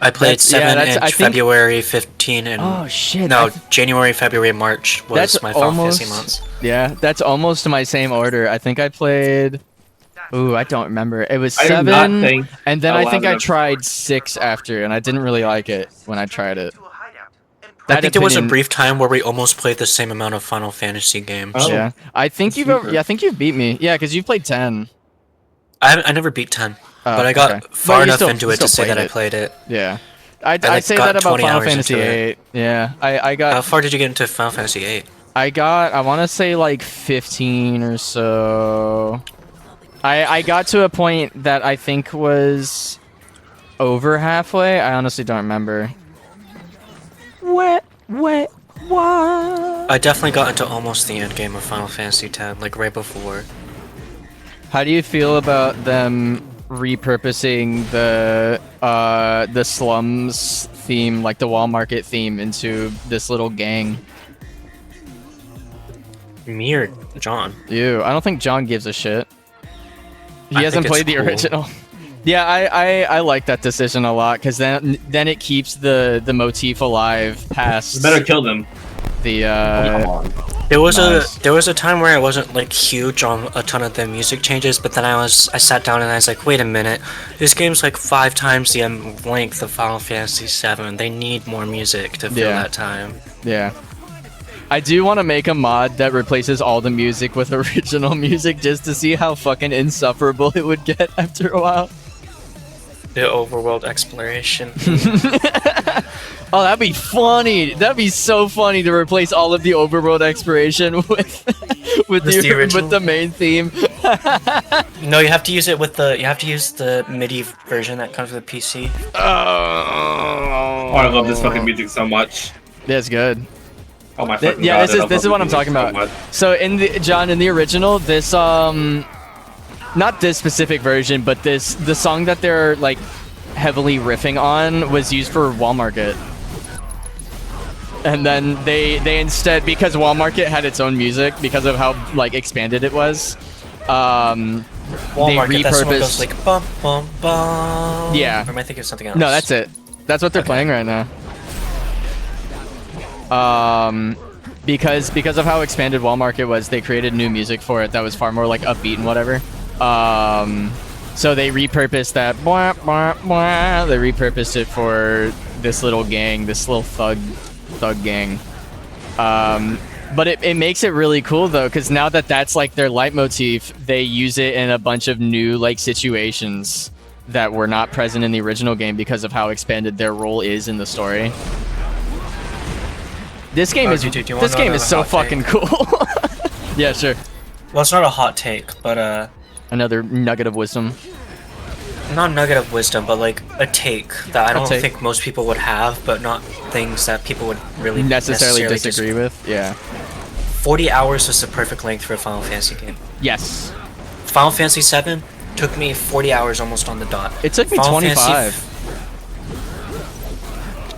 Speaker 2: I played 7
Speaker 1: I
Speaker 2: in
Speaker 1: think.
Speaker 2: February, 15 and
Speaker 1: Oh shit!
Speaker 2: no, January, February, March
Speaker 1: That's
Speaker 2: was my Final Fantasy
Speaker 1: almost.
Speaker 2: months.
Speaker 1: Yeah, that's almost my same order. I think I played. Ooh, I don't remember. It was
Speaker 3: I do not
Speaker 1: 7,
Speaker 3: think
Speaker 1: and then
Speaker 3: I
Speaker 1: I
Speaker 3: will
Speaker 1: think
Speaker 3: have
Speaker 1: I
Speaker 3: enough
Speaker 1: tried
Speaker 3: support.
Speaker 1: 6 after, and I didn't really like it when I tried it.
Speaker 2: I
Speaker 1: That
Speaker 2: think there was a
Speaker 1: opinion,
Speaker 2: brief time where we almost played the same amount of Final Fantasy games.
Speaker 3: Oh.
Speaker 1: yeah. I think
Speaker 3: That's super.
Speaker 1: yeah, I think you've beat me. Yeah, because you've played 10.
Speaker 2: I never beat 10,
Speaker 1: Oh,
Speaker 2: but I
Speaker 1: okay.
Speaker 2: got
Speaker 1: But
Speaker 2: far enough into
Speaker 1: you
Speaker 2: it to
Speaker 1: still
Speaker 2: say that
Speaker 1: played
Speaker 2: I
Speaker 1: it.
Speaker 2: played it.
Speaker 1: Yeah.
Speaker 2: I
Speaker 1: I'd say that
Speaker 2: got
Speaker 1: about
Speaker 2: 20
Speaker 1: Final
Speaker 2: hours
Speaker 1: Fantasy
Speaker 2: into it.
Speaker 1: 8. Yeah. I
Speaker 2: How
Speaker 1: got
Speaker 2: far did you get into Final Fantasy 8?
Speaker 1: I want to say like 15 or so. I got to a point that I think was over halfway. I honestly don't remember. What? What?
Speaker 2: I definitely got into almost the end game of Final Fantasy 10, like right before.
Speaker 1: How do you feel about them repurposing the slums theme, like the wall market theme, into this little gang?
Speaker 2: Me or John?
Speaker 1: Ew, I don't think John gives a shit. He
Speaker 2: I
Speaker 1: hasn't
Speaker 2: think it's
Speaker 1: played the
Speaker 2: cool.
Speaker 1: original. Yeah, I like that decision a lot because then it keeps the motif alive past
Speaker 3: You better kill them.
Speaker 1: the
Speaker 3: Come on.
Speaker 2: There was
Speaker 1: Nice.
Speaker 2: there was a time where I wasn't like huge on a ton of the music changes, but then I sat down and I was like, wait a minute, this game's like 5 times the length of Final Fantasy 7. They need more music to fill
Speaker 1: Yeah.
Speaker 2: that time.
Speaker 1: Yeah. I do want to make a mod that replaces all the music with original music just to see how fucking insufferable it would get after a while.
Speaker 2: The overworld exploration.
Speaker 1: Oh, that'd be funny. That'd be so funny to replace all of the overworld exploration with
Speaker 2: With the original?
Speaker 1: with the main theme.
Speaker 2: No, you have to use it with the MIDI version that comes with the PC.
Speaker 3: Oh, I love this fucking music so much.
Speaker 1: That's good.
Speaker 3: Oh my fucking
Speaker 1: Yeah,
Speaker 3: god.
Speaker 1: this
Speaker 3: I love
Speaker 1: is what I'm
Speaker 3: music
Speaker 1: talking
Speaker 3: so
Speaker 1: about.
Speaker 3: much.
Speaker 1: So in the original, this not this specific version, but the song that they're like heavily riffing on was used for Wall Market. And then they instead, because Wall Market had its own music because of how like expanded it was, they
Speaker 2: Walmart, that song
Speaker 1: repurposed.
Speaker 2: goes like bum bum bum.
Speaker 1: Yeah.
Speaker 2: Or am I thinking of something else?
Speaker 1: No, that's it. That's what they're playing right now. Because of how expanded Wall Market was, they created new music for it that was far more like upbeat and whatever. So they repurposed that. They repurposed it for this little gang, this little thug gang. But it makes it really cool though, because now that that's like their leitmotif, they use it in a bunch of new like situations that were not present in the original game because of how expanded their role is in the story. This game is
Speaker 2: do you wanna
Speaker 1: this
Speaker 2: know
Speaker 1: game
Speaker 2: another
Speaker 1: is so
Speaker 2: hot
Speaker 1: fucking
Speaker 2: take?
Speaker 1: cool. Yeah, sure.
Speaker 2: Well, it's not a hot take, but
Speaker 1: Another nugget of wisdom.
Speaker 2: not nugget of wisdom, but like a take that I don't
Speaker 1: take.
Speaker 2: think most people would have, but not things that people would really
Speaker 1: Necessarily
Speaker 2: dis-
Speaker 1: disagree with. Yeah.
Speaker 2: 40 hours is the perfect length for a Final Fantasy game.
Speaker 1: Yes.
Speaker 2: Final Fantasy 7 took me 40 hours almost on the dot.
Speaker 1: It took me
Speaker 2: Final
Speaker 1: 25.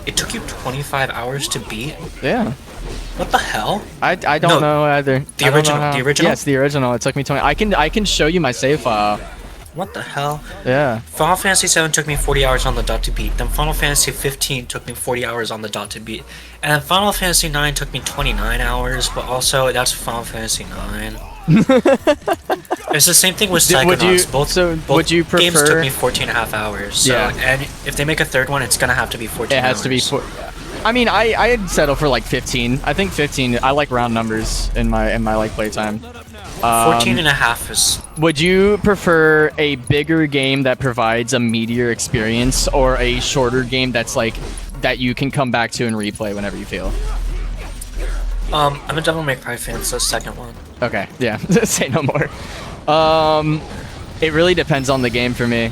Speaker 2: It took you 25 hours to beat?
Speaker 1: Yeah.
Speaker 2: What the hell?
Speaker 1: I don't
Speaker 2: No,
Speaker 1: know either.
Speaker 2: the
Speaker 1: I don't know
Speaker 2: original-
Speaker 1: how-
Speaker 2: the original?
Speaker 1: Yes, the original. It took me 20. I can show you my save file.
Speaker 2: What the hell?
Speaker 1: Yeah.
Speaker 2: Final Fantasy 7 took me 40 hours on the dot to beat. Then Final Fantasy 15 took me 40 hours on the dot to beat. And then Final Fantasy 9 took me 29 hours, but also that's Final Fantasy 9. It's the same thing with
Speaker 1: Would you-
Speaker 2: Psychonauts. Both,
Speaker 1: so
Speaker 2: both
Speaker 1: would you
Speaker 2: games
Speaker 1: prefer-
Speaker 2: took me 14 and a half hours. So,
Speaker 1: Yeah.
Speaker 2: and if they make a third one, it's gonna have to be 14
Speaker 1: It has
Speaker 2: hours.
Speaker 1: to be. I mean, I'd settle for like 15. I think 15. I like round numbers in my like playtime.
Speaker 2: 14 and a half is...
Speaker 1: Would you prefer a bigger game that provides a meatier experience, or a shorter game that's like that you can come back to and replay whenever you feel?
Speaker 2: I'm a Devil May Cry fan, so second one.
Speaker 1: Okay, yeah. Say no more. It really depends on the game for me.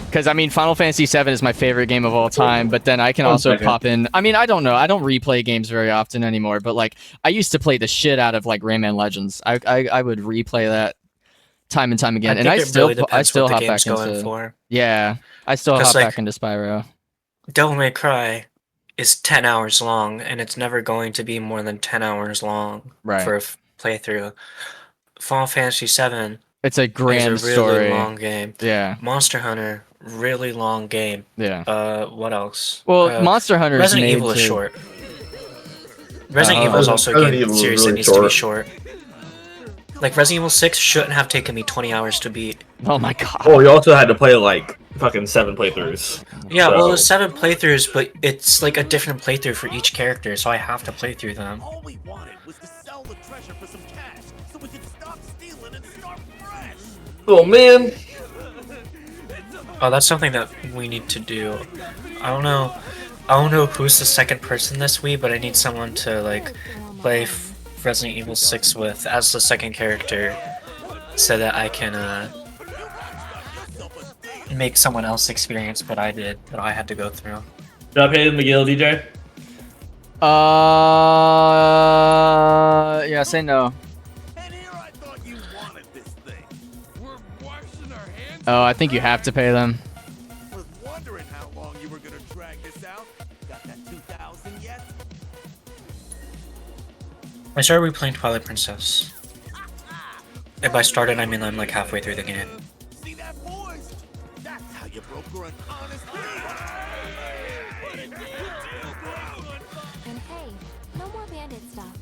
Speaker 1: Because, I mean, Final Fantasy VII is my favorite game of all time, but then I can
Speaker 3: One
Speaker 1: also
Speaker 3: second.
Speaker 1: pop in... I mean, I don't know. I don't replay games very often anymore, but, like, I used to play the shit out of, like, Rayman Legends. I would replay that time and time again, and I
Speaker 2: think it
Speaker 1: still
Speaker 2: really
Speaker 1: I
Speaker 2: depends
Speaker 1: still
Speaker 2: what the
Speaker 1: hop
Speaker 2: game's
Speaker 1: back
Speaker 2: going
Speaker 1: into...
Speaker 2: for.
Speaker 1: Yeah, I still
Speaker 2: 'Cause,
Speaker 1: hop
Speaker 2: like,
Speaker 1: back into Spyro.
Speaker 2: Devil May Cry is 10 hours long, and it's never going to be more than 10 hours long
Speaker 1: Right.
Speaker 2: for a playthrough. Final Fantasy VII
Speaker 1: It's a grand
Speaker 2: is a really
Speaker 1: story.
Speaker 2: long game.
Speaker 1: Yeah.
Speaker 2: Monster Hunter really long game.
Speaker 1: Yeah.
Speaker 2: What else?
Speaker 1: Well, Monster Hunter is
Speaker 2: Resident
Speaker 1: made
Speaker 2: Evil is
Speaker 1: to.
Speaker 2: short. Resident Evil is also a
Speaker 4: Resident
Speaker 2: game
Speaker 4: Evil is
Speaker 2: series
Speaker 4: really
Speaker 2: that needs to be short. Like Resident Evil 6 shouldn't have taken me 20 hours to beat.
Speaker 1: Oh my god.
Speaker 3: Oh, you also had to play like fucking 7 playthroughs.
Speaker 2: Yeah,
Speaker 3: So-
Speaker 2: well, it's 7 playthroughs, but it's like a different playthrough for each character, so I have to play through them.
Speaker 5: All we wanted was to sell the treasure for some cash, so we could stop stealing and start fresh.
Speaker 3: Oh man.
Speaker 2: Oh, that's something that we need to do. I don't know. I don't know who's the second person this week, but I need someone to like play Resident Evil 6 with as the second character, so that I can make someone else experience what I did, that I had to go through.
Speaker 3: Did I pay the McGill, DJ?
Speaker 1: Yeah, say no.
Speaker 5: And here I thought you wanted this thing. We're washing our hands.
Speaker 1: Oh, I think you have to pay them.
Speaker 5: Was wondering how long you were gonna drag this out. Got that 2,000 yet?
Speaker 2: I started replaying Twilight Princess. And by started, I mean I'm like halfway through the game.
Speaker 5: See that, boys? That's how you broker an honest deal.
Speaker 6: And hey, no more bandit stuff.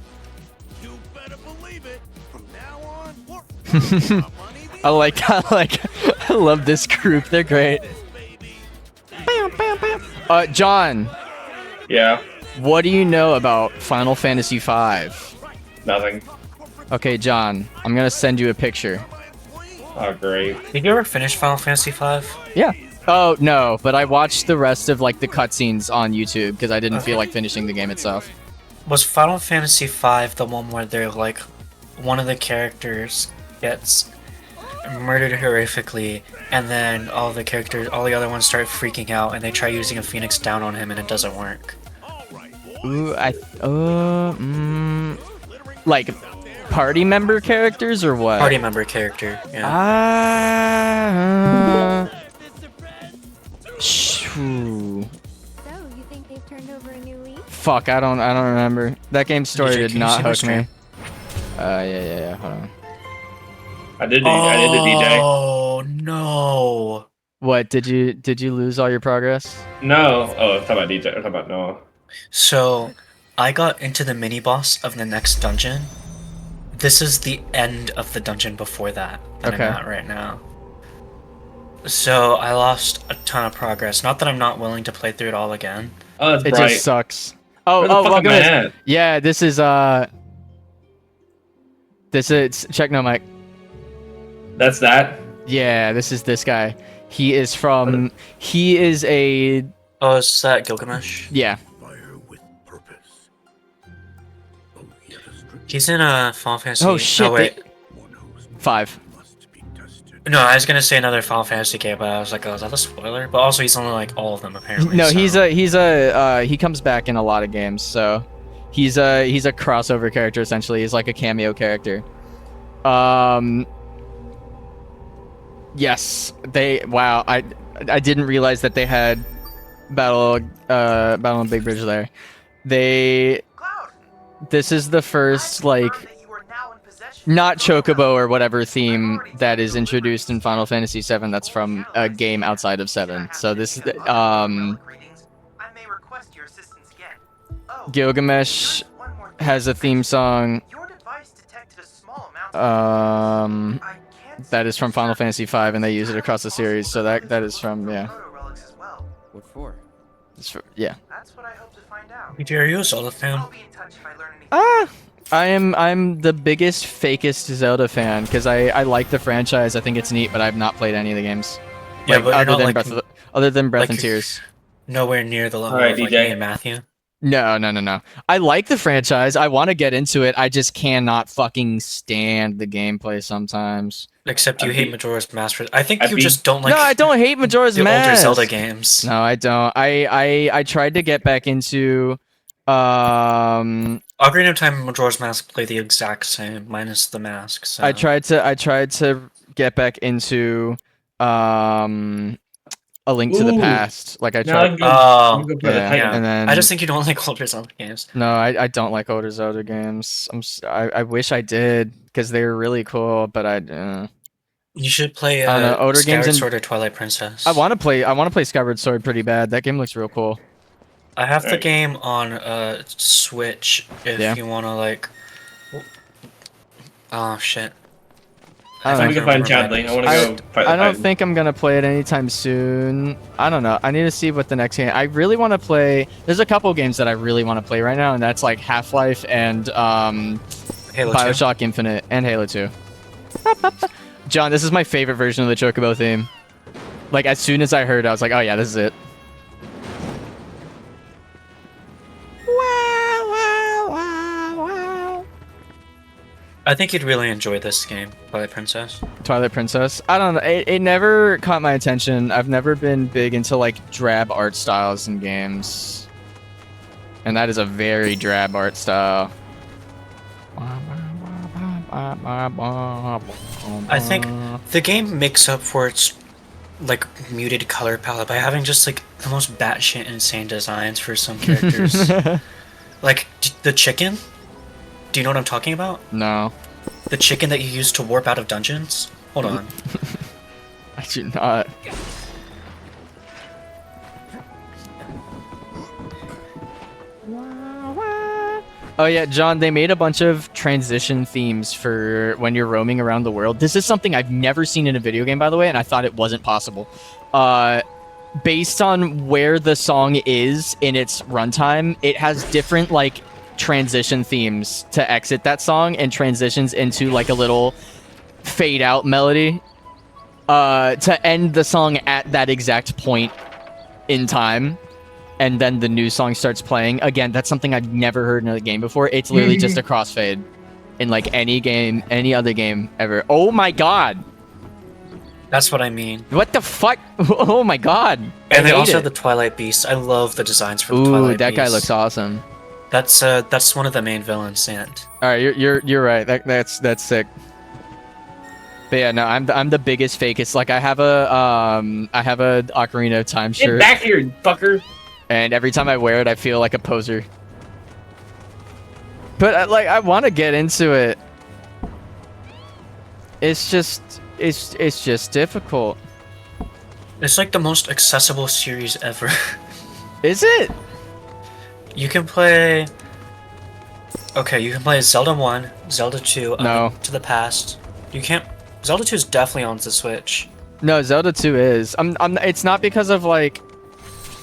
Speaker 5: You better believe it. From now on, we're money
Speaker 1: I love this group. They're great.
Speaker 5: baby.
Speaker 1: John,
Speaker 3: Yeah.
Speaker 1: what do you know about Final Fantasy V?
Speaker 3: Nothing.
Speaker 1: Okay, John, I'm gonna send you a picture.
Speaker 3: Oh great.
Speaker 2: Did you ever finish Final Fantasy V?
Speaker 1: Yeah. Oh no, but I watched the rest of like the cutscenes on YouTube because I didn't feel
Speaker 2: Okay.
Speaker 1: like finishing the game itself.
Speaker 2: Was Final Fantasy V the one where they're like, one of the characters gets murdered horrifically, and then all the other ones start freaking out, and they try using a Phoenix down on him, and it doesn't work?
Speaker 1: Ooh, like party member characters or what?
Speaker 2: Party member character, yeah.
Speaker 1: Shoo.
Speaker 6: So, you think they've turned over a new leaf?
Speaker 1: Fuck, I don't remember. That game's story
Speaker 2: DJ,
Speaker 1: did
Speaker 2: can you
Speaker 1: not
Speaker 2: see my
Speaker 1: hook
Speaker 2: stream?
Speaker 1: me. Yeah. Hold on.
Speaker 3: I did the DJ.
Speaker 2: Oh no!
Speaker 1: What did you lose all your progress?
Speaker 3: No. Oh, talk about DJ. Talk about Noah.
Speaker 2: So, I got into the mini boss of the next dungeon. This is the end of the dungeon before that
Speaker 1: Okay.
Speaker 2: I'm at right now. So I lost a ton of progress. Not that I'm not willing to play through it all again.
Speaker 3: Oh, that's
Speaker 1: It
Speaker 3: bright.
Speaker 1: just sucks.
Speaker 3: Where the fuck
Speaker 1: welcome
Speaker 3: am I
Speaker 1: in.
Speaker 3: at?
Speaker 1: Yeah, this is check no mic.
Speaker 3: That's that.
Speaker 1: Yeah, this is this guy. He is from. He is a.
Speaker 2: Oh, is that Gilgamesh?
Speaker 1: Yeah.
Speaker 5: Fire with purpose. Only a strict
Speaker 2: He's in Final Fantasy.
Speaker 1: Oh shit.
Speaker 2: Oh, wait.
Speaker 5: one whose
Speaker 1: 5.
Speaker 5: must be tested.
Speaker 2: No, I was gonna say another Final Fantasy game, but I was like, oh, is that a spoiler? But also, he's only like all of them apparently.
Speaker 1: No,
Speaker 2: so-
Speaker 1: he comes back in a lot of games. So, he's a crossover character essentially. He's like a cameo character. Yes, wow. I didn't realize that they had Battle on Big Bridge there. This is the first like not Chocobo or whatever theme that is introduced in Final Fantasy VII that's from a game outside of 7. So this is Gilgamesh has a theme song that is from Final Fantasy V, and they use it across the series. So that is from
Speaker 7: What for?
Speaker 1: it's for, yeah.
Speaker 8: That's what I hope to find out.
Speaker 2: BJ, are you a Zelda fan?
Speaker 8: I'll be in touch if I learn anything.
Speaker 1: I'm the biggest fakest Zelda fan because I like the franchise. I think it's neat, but I've not played any of the games.
Speaker 2: Yeah,
Speaker 1: Like,
Speaker 2: but you're
Speaker 1: other
Speaker 2: not
Speaker 1: than
Speaker 2: like
Speaker 1: Breath
Speaker 2: like
Speaker 1: and
Speaker 2: you're-
Speaker 1: Tears.
Speaker 2: nowhere near the level
Speaker 3: Alright,
Speaker 2: of like
Speaker 3: DJ.
Speaker 2: me and Matthew.
Speaker 1: No. I like the franchise. I want to get into it. I just cannot fucking stand the gameplay sometimes.
Speaker 2: Except you
Speaker 3: I
Speaker 2: hate
Speaker 3: beat-
Speaker 2: Majora's Mask. I think
Speaker 3: I
Speaker 2: you
Speaker 3: beat-
Speaker 2: just don't like
Speaker 1: no, I don't hate Majora's
Speaker 2: the older
Speaker 1: Mask.
Speaker 2: Zelda games.
Speaker 1: No, I don't. I tried to get back into
Speaker 2: Ocarina of Time and Majora's Mask play the exact same, minus the mask. So.
Speaker 1: I tried to get back into A Link to the
Speaker 3: Ooh.
Speaker 1: Past. Like I
Speaker 3: Now I
Speaker 1: tried.
Speaker 3: can go,
Speaker 2: Oh,
Speaker 3: go play the
Speaker 1: yeah,
Speaker 3: Titan.
Speaker 1: and then
Speaker 2: I just think you don't like older Zelda games.
Speaker 1: no, I don't like older Zelda games. I wish I did because they were really cool, but
Speaker 2: You should play
Speaker 1: I don't know, older games
Speaker 2: Skyward
Speaker 1: and-
Speaker 2: Sword or Twilight Princess.
Speaker 1: I want to play Skyward Sword pretty bad. That game looks real cool.
Speaker 2: I have the
Speaker 3: Alright.
Speaker 2: game on Switch if
Speaker 1: Yeah.
Speaker 2: you want to like. Oh shit.
Speaker 1: I
Speaker 3: So
Speaker 1: don't
Speaker 3: we
Speaker 1: know.
Speaker 3: can find Chadley. I want to go fight the
Speaker 1: I don't
Speaker 3: Titan.
Speaker 1: think I'm gonna play it anytime soon. I don't know. I need to see what the next game. I really want to play. There's a couple games that I really want to play right now, and that's like Half-Life and
Speaker 2: Halo 2.
Speaker 1: Bioshock Infinite and Halo 2. John, this is my favorite version of the Chocobo theme. Like as soon as I heard it, I was like, oh yeah, this is it.
Speaker 2: I think you'd really enjoy this game, Twilight Princess.
Speaker 1: Twilight Princess. I don't know. It never caught my attention. I've never been big into like drab art styles in games. And that is a very drab art style.
Speaker 2: I think the game makes up for its like muted color palette by having just like the most batshit insane designs for some characters. Like the chicken. Do you know what I'm talking about?
Speaker 1: No,
Speaker 2: The chicken that you use to warp out of dungeons? Hold on.
Speaker 1: I do not. Oh yeah, John, they made a bunch of transition themes for when you're roaming around the world. This is something I've never seen in a video game, by the way, and I thought it wasn't possible. Based on where the song is in its runtime, it has different like transition themes to exit that song and transitions into like a little fade out melody to end the song at that exact point in time, and then the new song starts playing. Again, that's something I've never heard in a game before. It's literally just a crossfade in like any game, any other game ever. Oh my god,
Speaker 2: That's what I mean.
Speaker 1: what the fuck? Oh my god. I
Speaker 2: And they
Speaker 1: hate
Speaker 2: also
Speaker 1: it.
Speaker 2: have the Twilight Beast. I love the designs for the
Speaker 1: Ooh,
Speaker 2: Twilight
Speaker 1: that guy
Speaker 2: Beast.
Speaker 1: looks awesome.
Speaker 2: That's one of the main villains, and
Speaker 1: All right, you're right. That's sick. But yeah, no, I'm the biggest fakest. Like I have a Ocarina of Time
Speaker 3: Get
Speaker 1: shirt,
Speaker 3: back here, you fucker!
Speaker 1: and every time I wear it, I feel like a poser. But I want to get into it. It's just difficult.
Speaker 2: it's like the most accessible series ever.
Speaker 1: Is it?
Speaker 2: You can play. Okay, you can play Zelda 1, Zelda 2,
Speaker 1: No.
Speaker 2: To the Past. You can't. Zelda 2 is definitely on the Switch.
Speaker 1: No, Zelda 2 is. It's not because of like.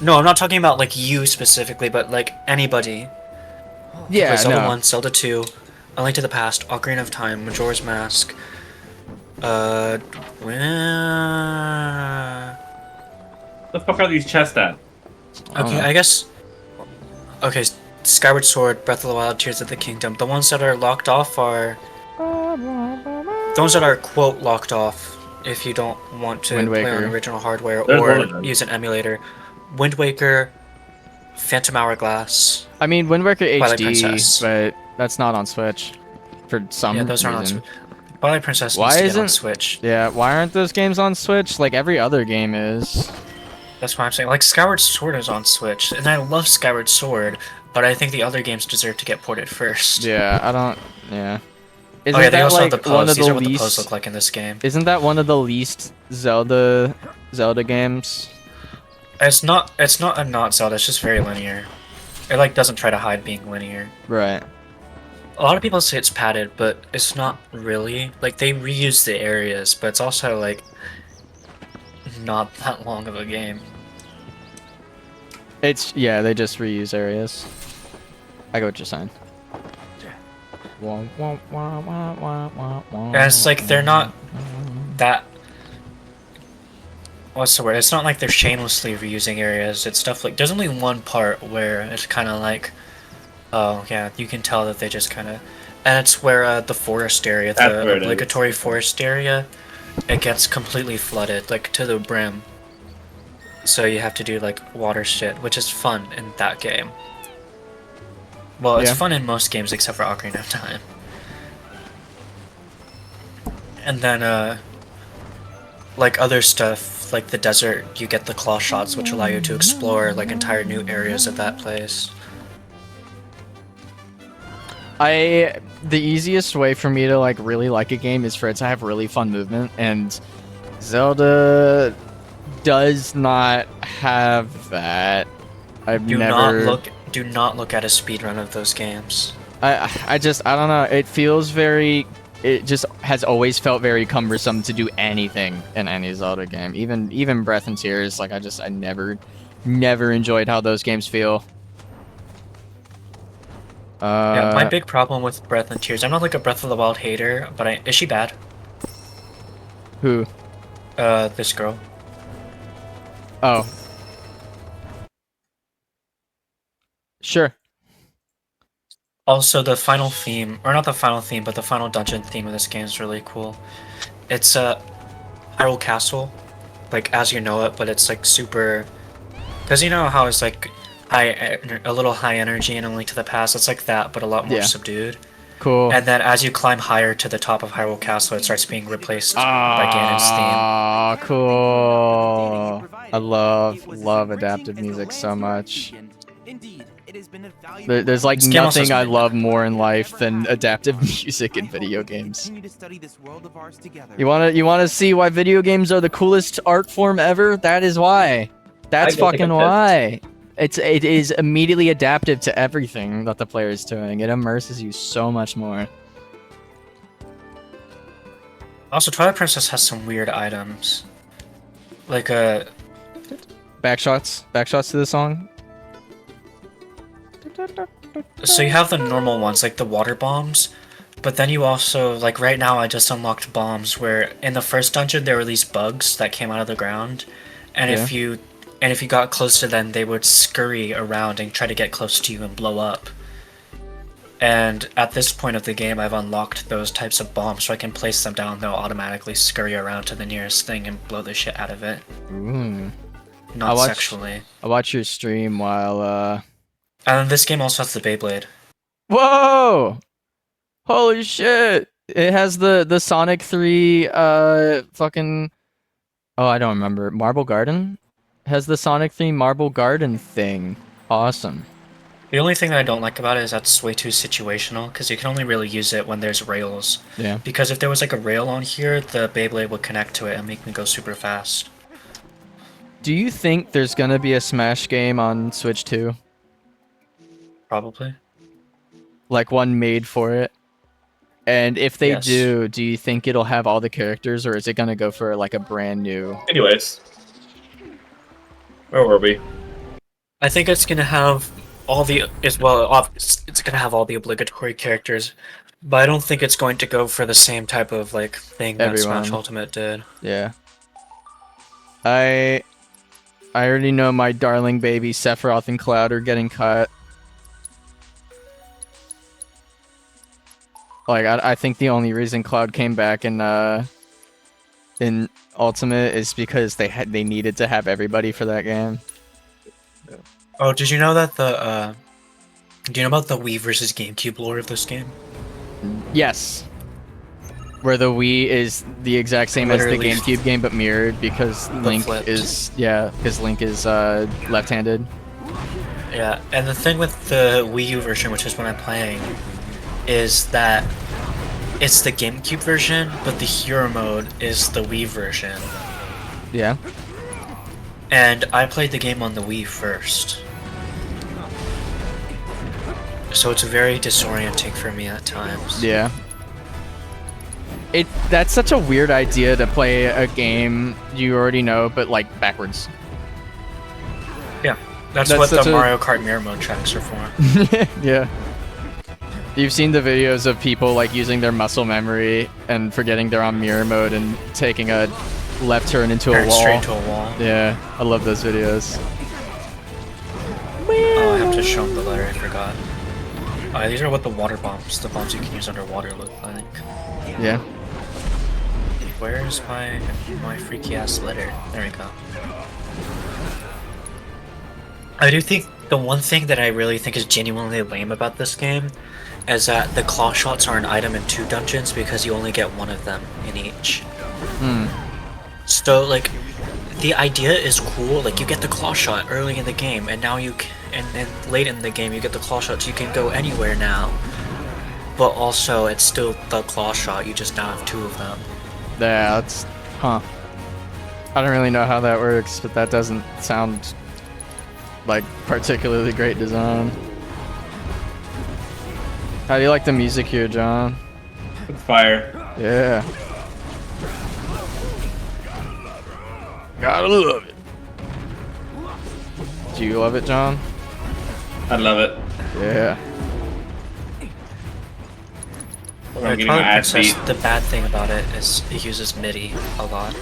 Speaker 2: No, I'm not talking about like you specifically, but like anybody.
Speaker 1: Yeah,
Speaker 2: Play Zelda
Speaker 1: no.
Speaker 2: 1, Zelda 2, A Link to the Past, Ocarina of Time, Majora's Mask.
Speaker 3: The fuck are these chests at?
Speaker 2: Okay, I guess. Okay, Skyward Sword, Breath of the Wild, Tears of the Kingdom. The ones that are locked off are. The ones that are quote locked off if you don't want to
Speaker 1: Wind
Speaker 2: play on
Speaker 1: Waker.
Speaker 2: original hardware
Speaker 3: There's one of
Speaker 2: or
Speaker 3: them.
Speaker 2: use an emulator. Wind Waker, Phantom Hourglass.
Speaker 1: I mean, Wind Waker
Speaker 2: Twilight
Speaker 1: HD,
Speaker 2: Princess.
Speaker 1: but that's not on Switch for some
Speaker 2: Yeah, those aren't on
Speaker 1: reason.
Speaker 2: Switch. Twilight Princess
Speaker 1: Why
Speaker 2: needs to get on
Speaker 1: isn't-
Speaker 2: Switch.
Speaker 1: Yeah, why aren't those games on Switch? Like every other game is.
Speaker 2: That's why I'm saying. Like Skyward Sword is on Switch, and I love Skyward Sword, but I think the other games deserve to get ported first.
Speaker 1: Yeah, I don't. Yeah. Isn't
Speaker 2: Oh yeah, they
Speaker 1: that
Speaker 2: also
Speaker 1: like
Speaker 2: have the
Speaker 1: one
Speaker 2: pose.
Speaker 1: of
Speaker 2: These
Speaker 1: the
Speaker 2: are what the pose
Speaker 1: least?
Speaker 2: look like in this game.
Speaker 1: Isn't that one of the least Zelda games?
Speaker 2: It's not a not Zelda. It's just very linear. It like doesn't try to hide being linear.
Speaker 1: Right.
Speaker 2: A lot of people say it's padded, but it's not really. Like they reuse the areas, but it's also like not that long of a game.
Speaker 1: It's yeah, they just reuse areas. I get what you're saying.
Speaker 2: And it's like they're not that. What's the word? It's not like they're shamelessly reusing areas. It's stuff like there's only one part where it's kind of like, oh yeah, you can tell that they just kind of, and it's where the forest area,
Speaker 3: That's
Speaker 2: the
Speaker 3: where it is.
Speaker 2: obligatory forest area, it gets completely flooded, like to the brim. So you have to do like water shit, which is fun in that game. Well, it's
Speaker 1: Yeah.
Speaker 2: fun in most games except for Ocarina of Time. And then, like other stuff, like the desert, you get the claw shots, which allow you to explore like entire new areas of that place.
Speaker 1: The easiest way for me to like really like a game is for it to have really fun movement, and Zelda does not have that. I've
Speaker 2: Do
Speaker 1: never.
Speaker 2: not look at a speedrun of those games.
Speaker 1: I don't know. It feels very. It just has always felt very cumbersome to do anything in any Zelda game. Even Breath and Tears. Like I never enjoyed how those games feel.
Speaker 2: Yeah, my big problem with Breath and Tears. I'm not like a Breath of the Wild hater, but is she bad?
Speaker 1: Who?
Speaker 2: This girl.
Speaker 1: Oh. Sure.
Speaker 2: Also, the final theme, or not the final theme, but the final dungeon theme of this game is really cool. It's Hyrule Castle, like as you know it, but it's like super. Because you know how it's like a little high energy in A Link to the Past. It's like that, but a lot more
Speaker 1: Yeah.
Speaker 2: subdued.
Speaker 1: Cool.
Speaker 2: And then as you climb higher to the top of Hyrule Castle, it starts being replaced by Ganon's theme.
Speaker 1: Ah, cool. I love adaptive music so much.
Speaker 5: Indeed, it has been a valuable.
Speaker 1: There's like
Speaker 2: This game also
Speaker 1: nothing I
Speaker 2: has-
Speaker 1: love more in life than adaptive music in video games.
Speaker 5: Continue to study this world of ours together.
Speaker 1: You wanna see why video games are the coolest art form ever? That is why. That's
Speaker 3: I don't think
Speaker 1: fucking
Speaker 3: I'm
Speaker 1: why. It is immediately adaptive to everything that the player is doing. It immerses you so much more.
Speaker 2: Also, Twilight Princess has some weird items. Like
Speaker 1: Backshots to the song.
Speaker 2: so you have the normal ones, like the water bombs, but then you also, like right now I just unlocked bombs where in the first dungeon there were these bugs that came out of the ground, and if you got close to them, they would scurry around and try to get close to you and blow up. And at this point of the game, I've unlocked those types of bombs, so I can place them down, they'll automatically scurry around to the nearest thing and blow the shit out of it.
Speaker 1: Ooh.
Speaker 2: Not
Speaker 1: watch-
Speaker 2: sexually.
Speaker 1: I watch your stream while
Speaker 2: And this game also has the Beyblade.
Speaker 1: Whoa! Holy shit! It has the Sonic 3 fucking oh, I don't remember. Marble Garden? It has the Sonic 3 Marble Garden thing. Awesome.
Speaker 2: The only thing that I don't like about it is that's way too situational, because you can only really use it when there's rails.
Speaker 1: Yeah.
Speaker 2: Because if there was like a rail on here, the Beyblade would connect to it and make me go super fast.
Speaker 1: Do you think there's gonna be a Smash game on Switch 2?
Speaker 2: Probably.
Speaker 1: Like one made for it? And if they
Speaker 2: Yes.
Speaker 1: do you think it'll have all the characters, or is it gonna go for like a brand new?
Speaker 3: Anyways, where were we?
Speaker 2: I think it's gonna have all the it's gonna have all the obligatory characters, but I don't think it's going to go for the same type of like thing that Smash
Speaker 1: Everyone.
Speaker 2: Ultimate did.
Speaker 1: Yeah. I already know my darling baby Sephiroth and Cloud are getting cut. Like I think the only reason Cloud came back in Ultimate is because they needed to have everybody for that game.
Speaker 2: Oh, did you know that do you know about the Wii versus GameCube lore of this game?
Speaker 1: Yes. Where the Wii is the exact same as the
Speaker 2: Literally.
Speaker 1: GameCube game but mirrored because Link
Speaker 2: flipped.
Speaker 1: is left-handed.
Speaker 2: Yeah, and the thing with the Wii U version, which is what I'm playing, is that it's the GameCube version, but the hero mode is the Wii version.
Speaker 1: Yeah.
Speaker 2: And I played the game on the Wii first. So it's very disorienting for me at times.
Speaker 1: Yeah. That's such a weird idea to play a game you already know, but like backwards.
Speaker 2: Yeah, that's
Speaker 1: That's
Speaker 2: what the
Speaker 1: such a-
Speaker 2: Mario Kart mirror mode tracks are for.
Speaker 1: Yeah. You've seen the videos of people like using their muscle memory and forgetting they're on mirror mode and taking a left turn into a
Speaker 2: Turn
Speaker 1: wall.
Speaker 2: straight into a wall.
Speaker 1: Yeah, I love those videos.
Speaker 2: Oh, I have to show them the letter, I forgot. These are what the water bombs, the bombs you can use underwater look like.
Speaker 1: Yeah.
Speaker 2: Where's my freaky ass letter? There we go. I do think the one thing that I really think is genuinely lame about this game is that the claw shots are an item in 2 dungeons because you only get one of them in each.
Speaker 1: Hmm.
Speaker 2: So like, the idea is cool. Like you get the claw shot early in the game, and now and late in the game you get the claw shot, so you can go anywhere now. but also it's still the claw shot. You just now have 2 of them.
Speaker 1: Yeah, that's huh. I don't really know how that works, but that doesn't sound like particularly great design. How do you like the music here, John?
Speaker 3: It's fire.
Speaker 1: Yeah. Gotta love it. Do you love it, John?
Speaker 3: I love it.
Speaker 1: Yeah.
Speaker 3: I'm
Speaker 2: Yeah,
Speaker 3: getting my
Speaker 2: Twilight
Speaker 3: ass
Speaker 2: Princess,
Speaker 3: beat.
Speaker 2: the bad thing about it is it uses MIDI a lot.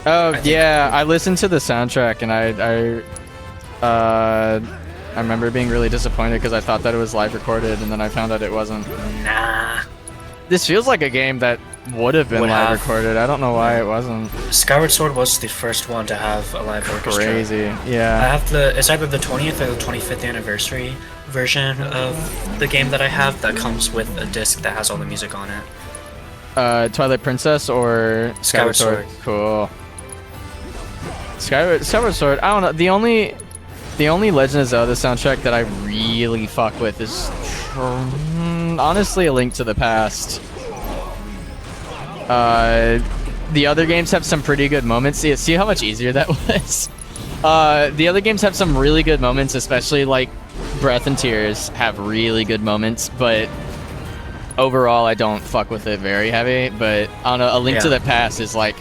Speaker 1: Oh
Speaker 2: think-
Speaker 1: yeah, I listened to the soundtrack and I remember being really disappointed because I thought that it was live recorded and then I found out it wasn't.
Speaker 2: Nah.
Speaker 1: This feels like a game that would have been
Speaker 2: Would
Speaker 1: live
Speaker 2: have.
Speaker 1: recorded. I don't know why it wasn't.
Speaker 2: Skyward Sword was the first one to have a live orchestra.
Speaker 1: Crazy.
Speaker 2: I
Speaker 1: Yeah.
Speaker 2: have it's either the 20th or the 25th anniversary version of the game that I have that comes with a disc that has all the music on it.
Speaker 1: Twilight Princess or
Speaker 2: Skyward Sword.
Speaker 1: Cool. Skyward Sword. I don't know. The only Legend of Zelda soundtrack that I really fuck with is honestly A Link to the Past. The other games have some pretty good moments. See how much easier that was? The other games have some really good moments, especially like Breath and Tears have really good moments, but overall I don't fuck with it very heavy. But I don't know, A Link to
Speaker 2: Yeah.
Speaker 1: the Past is like,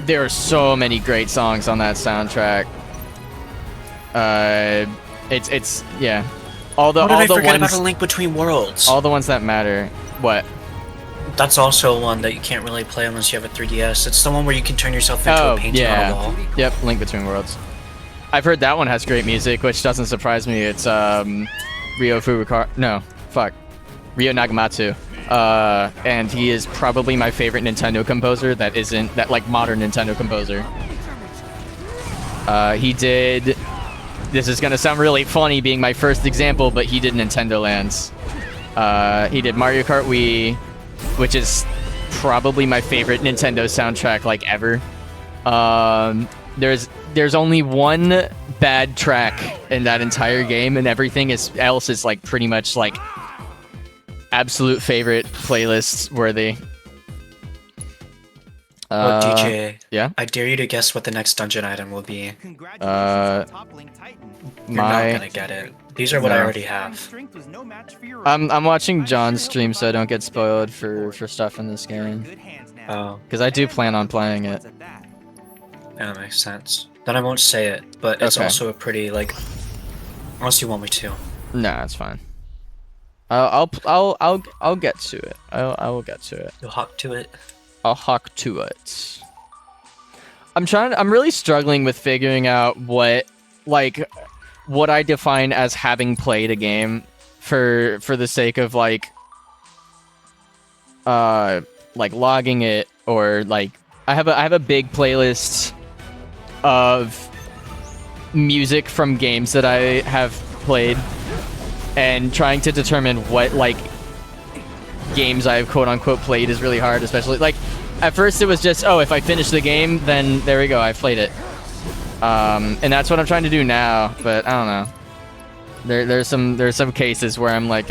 Speaker 1: there are so many great songs on that soundtrack. It's yeah.
Speaker 2: How did I forget
Speaker 1: ones,
Speaker 2: about A Link Between Worlds?
Speaker 1: all the ones that matter. What?
Speaker 2: That's also one that you can't really play unless you have a 3DS. It's the one where you can turn yourself into a painting on a wall.
Speaker 1: Yep, Link Between Worlds. I've heard that one has great music, which doesn't surprise me. It's Ryo Nagamatsu. And he is probably my favorite Nintendo composer that isn't that like modern Nintendo composer. He did, this is gonna sound really funny being my first example, but he did Nintendo Lands. He did Mario Kart Wii, which is probably my favorite Nintendo soundtrack like ever. There's only one bad track in that entire game, and everything else is like pretty much like absolute favorite playlist worthy.
Speaker 2: Well, DJ,
Speaker 1: yeah?
Speaker 2: I dare you to guess what the next dungeon item will be.
Speaker 5: Congratulations on toppling Titan.
Speaker 2: You're not gonna get it. These are what I
Speaker 1: No.
Speaker 2: already have.
Speaker 5: Strength was no match for your
Speaker 1: I'm watching John's stream so I don't get spoiled for stuff in this
Speaker 5: You're in
Speaker 1: game.
Speaker 5: good hands now.
Speaker 2: Oh,
Speaker 1: Because I do plan on playing it.
Speaker 5: At that.
Speaker 2: yeah, that makes sense. Then I won't say it, but it's
Speaker 1: Okay.
Speaker 2: also a pretty, like... Unless you want me to.
Speaker 1: Nah, it's fine. I'll get to it. I will get to it.
Speaker 2: You'll hop to it.
Speaker 1: I'll hawk to it. I'm really struggling with figuring out what I define as having played a game for the sake of like logging it, or like I have a big playlist of music from games that I have played, and trying to determine what like games I've quote unquote played is really hard, especially like at first it was just, oh, if I finish the game, then there we go, I played it. And that's what I'm trying to do now, but I don't know. There's some cases where I'm like,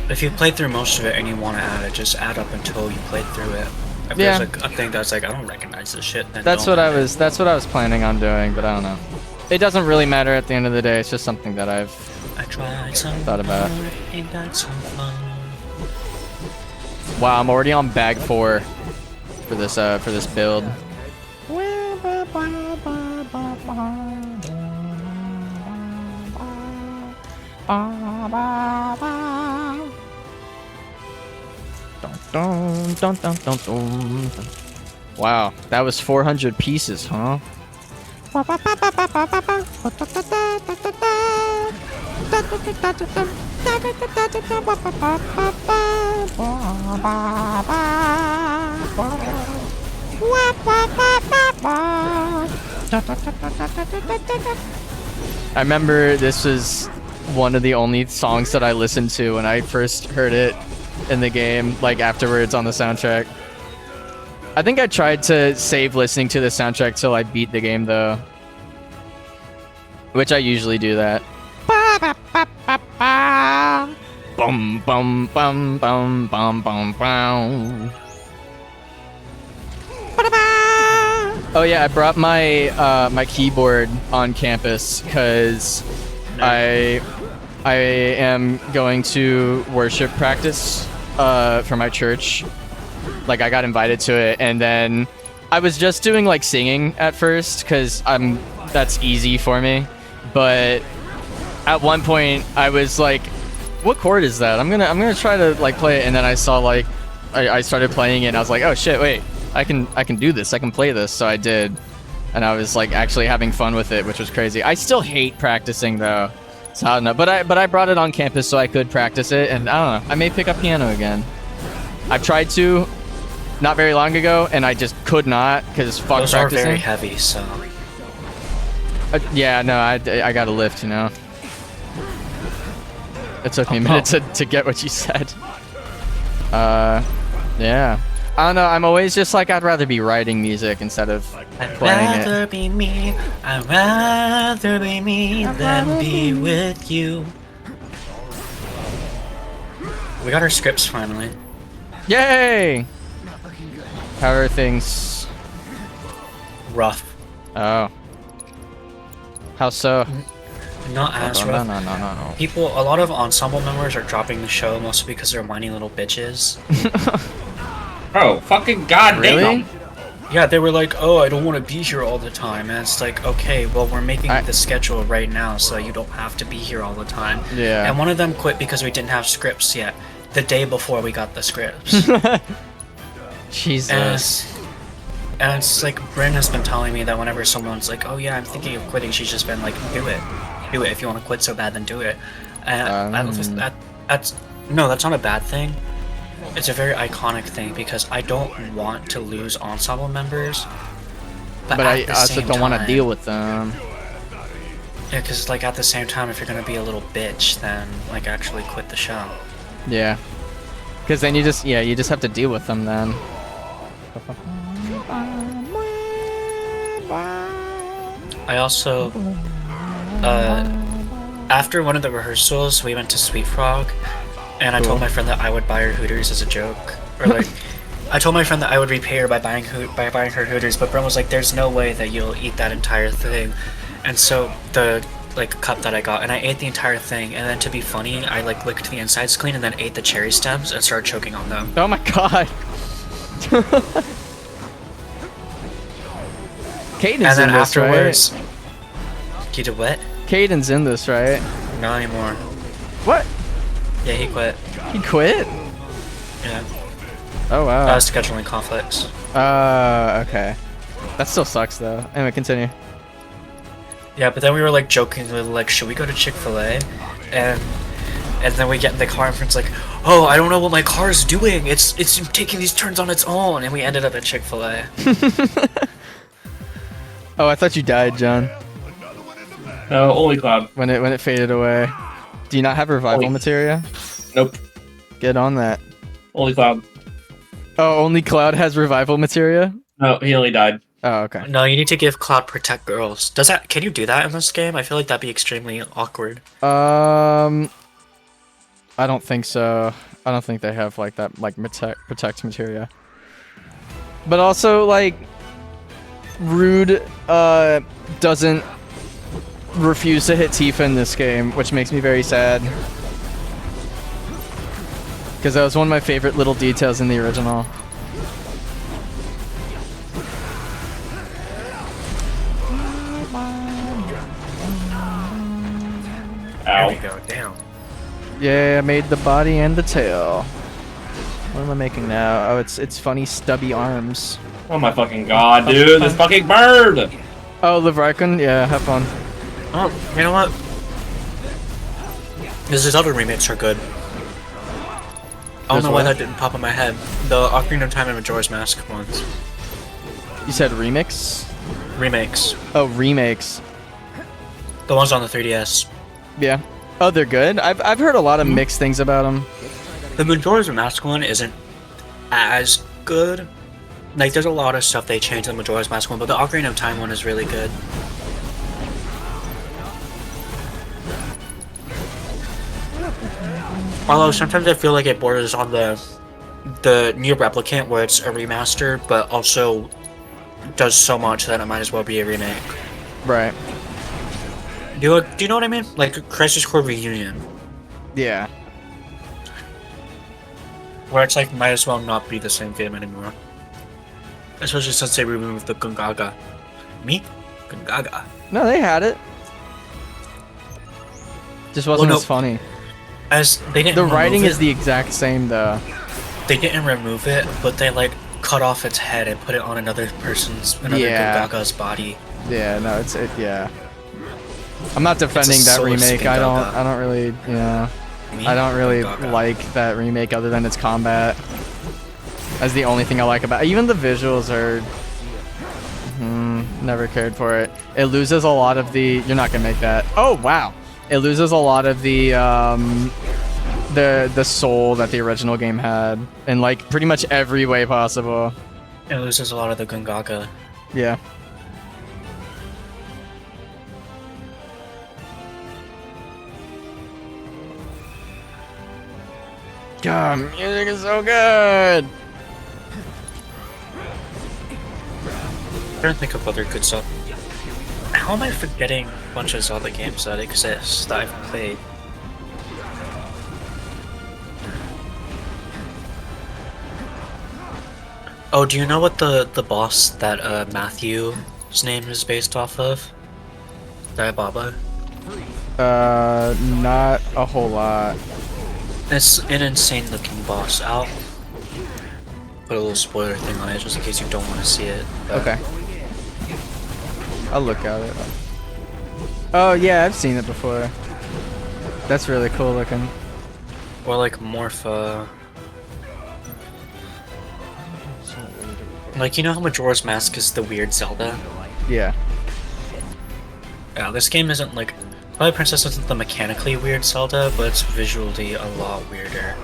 Speaker 2: If you played through most of it and you want to add it, just add up until you played through it. If
Speaker 1: Yeah.
Speaker 2: there's like a thing that's like, I don't recognize this shit, then
Speaker 1: that's
Speaker 2: don't
Speaker 1: what I
Speaker 2: add it.
Speaker 1: was planning on doing, but I don't know. It doesn't really matter at the end of the day. It's just something that I've
Speaker 2: I tried some
Speaker 1: thought about.
Speaker 2: ain't that some fun?
Speaker 1: Wow, I'm already on bag 4 for this build. Wow, that was 400 pieces, huh? I remember this was one of the only songs that I listened to when I first heard it in the game, like afterwards on the soundtrack. I think I tried to save listening to the soundtrack till I beat the game though, which I usually do that. Bum bum bum bum bum bum bum. Oh yeah, I brought my my keyboard on campus because I am going to worship practice for my church. Like I got invited to it, and then I was just doing like singing at first because that's easy for me. But at one point I was like, what chord is that? I'm gonna try to like play it, and then I saw like I started playing it, and I was like, oh shit, wait, I can do this, I can play this. So I did, and I was like actually having fun with it, which was crazy. I still hate practicing though, so I don't know. But I brought it on campus so I could practice it, and I don't know, I may pick up piano again. I've tried to not very long ago, and I just could not because fuck
Speaker 2: Those
Speaker 1: practicing.
Speaker 2: are very heavy, so
Speaker 1: Yeah, no, I got a lift, you know. It took me a minute to get what you said. Yeah. I don't know, I'm always just like, I'd rather be writing music instead of playing it.
Speaker 2: be me. I'd rather be me than be with you. We got our scripts finally.
Speaker 1: Yay! How are things?
Speaker 2: Rough.
Speaker 1: Oh. How so?
Speaker 2: Not as
Speaker 1: No,
Speaker 2: rough.
Speaker 1: no.
Speaker 2: People, a lot of ensemble members are dropping the show mostly because they're whiny little bitches.
Speaker 3: Bro, fucking goddamn.
Speaker 1: Really?
Speaker 2: Yeah, they were like, oh, I don't want to be here all the time. And it's like, okay, well, we're making the schedule right now, so you don't have to be here all the time.
Speaker 1: Yeah.
Speaker 2: And one of them quit because we didn't have scripts yet, the day before we got the scripts.
Speaker 1: Jesus.
Speaker 2: And it's like, Bryn has been telling me that whenever someone's like, oh yeah, I'm thinking of quitting, she's just been like, do it. Do it. If you want to quit so bad, then do it. And I don't think that's not a bad thing. It's a very iconic thing because I don't want to lose ensemble members. But
Speaker 1: I also don't want to deal with them.
Speaker 2: Yeah, because like at the same time, if you're gonna be a little bitch, then like actually quit the show.
Speaker 1: Yeah. Because then you just have to deal with them then.
Speaker 2: I also, after one of the rehearsals, we went to Sweet Frog, and I told my friend that I would buy her Hooters as a joke, or like, I told my friend that I would repay her by buying her Hooters, but Brent was like, "There's no way that you'll eat that entire thing," and so the like cup that I got, and I ate the entire thing, and then to be funny, I like licked the insides clean, and then ate the cherry stems and started choking on them.
Speaker 1: Oh my god. Caden's
Speaker 2: And then
Speaker 1: in this,
Speaker 2: afterwards,
Speaker 1: right?
Speaker 2: you did what?
Speaker 1: Caden's in this, right?
Speaker 2: Not anymore.
Speaker 1: What?
Speaker 2: Yeah, he quit.
Speaker 1: He quit?
Speaker 2: Yeah,
Speaker 1: Oh wow.
Speaker 2: that was scheduling conflicts.
Speaker 1: Okay. That still sucks though. Anyway, continue.
Speaker 2: Yeah, but then we were like joking, we were like, should we go to Chick-fil-A? And then we get in the car and friend's like, oh, I don't know what my car is doing. It's taking these turns on its own. And we ended up at Chick-fil-A.
Speaker 1: Oh, I thought you died, John.
Speaker 3: No, only Cloud.
Speaker 1: When it faded away. Do you not have revival
Speaker 3: Only-
Speaker 1: materia?
Speaker 3: Nope.
Speaker 1: Get on that.
Speaker 3: Only Cloud.
Speaker 1: Oh, only Cloud has revival materia?
Speaker 3: No, he only died.
Speaker 1: Oh, okay.
Speaker 2: No, you need to give Cloud Protect Girls. Can you do that in this game? I feel like that'd be extremely awkward.
Speaker 1: I don't think so. I don't think they have like that, like protect materia. But also, like, Rude doesn't refuse to hit Tifa in this game, which makes me very sad. Because that was one of my favorite little details in the original.
Speaker 2: There
Speaker 3: Ow.
Speaker 2: we go, down.
Speaker 1: Yeah, I made the body and the tail. What am I making now? Oh, it's funny stubby arms.
Speaker 3: Oh my fucking god, dude. This fucking bird!
Speaker 1: Oh, Levrikon? Yeah, have fun.
Speaker 2: Oh, you know what? His other remakes are good. I don't know why that didn't pop in my head. The Ocarina of Time and Majora's Mask ones.
Speaker 1: You said remix?
Speaker 2: Remakes.
Speaker 1: Oh, remakes.
Speaker 2: The ones on the 3DS.
Speaker 1: Yeah. Oh, they're good? I've heard a lot of mixed things about them.
Speaker 2: The Majora's Mask one isn't as good. Like, there's a lot of stuff they changed in the Majora's Mask one, but the Ocarina of Time one is really good. Although sometimes I feel like it borders on the New Replicant, where it's a remaster, but also does so much that it might as well be a remake.
Speaker 1: Right.
Speaker 2: Do you know what I mean? Like Crisis Core Reunion,
Speaker 1: Yeah.
Speaker 2: where it's like might as well not be the same game anymore. Especially since they removed the Gungaga. Gungaga.
Speaker 1: No, they had it. Just wasn't
Speaker 2: Well, no.
Speaker 1: as funny.
Speaker 2: As they didn't.
Speaker 1: The
Speaker 2: remove
Speaker 1: writing
Speaker 2: it,
Speaker 1: is the exact same though.
Speaker 2: They didn't remove it, but they like cut off its head and put it on another
Speaker 1: Yeah.
Speaker 2: Gungaga's body.
Speaker 1: Yeah, no, yeah. I'm not defending that
Speaker 2: soulless
Speaker 1: remake. I don't really, I don't really
Speaker 2: Gungaga.
Speaker 1: like that remake other than its combat. That's the only thing I like about it. Even the visuals are never cared for it. It loses a lot of the you're not gonna make that. Oh wow. It loses a lot of the soul that the original game had in like pretty much every way possible.
Speaker 2: It loses a lot of the Gungaga.
Speaker 1: Yeah. God, music is so good.
Speaker 2: I'm trying to think of other good stuff. How am I forgetting a bunch of Zelda games that exist that I've played? Oh, do you know what the boss that Matthew's name is based off of? Diababa?
Speaker 1: Not a whole lot.
Speaker 2: It's an insane looking boss. I'll put a little spoiler thing on it just in case you don't want to see it. but-
Speaker 1: Okay. I'll look at it. Oh yeah, I've seen it before. That's really cool looking.
Speaker 2: Or like Morpha. Like, you know how Majora's Mask is the weird Zelda?
Speaker 1: Yeah.
Speaker 2: Yeah, this game isn't like... Twilight Princess isn't the mechanically weird Zelda, but it's visually a lot weirder.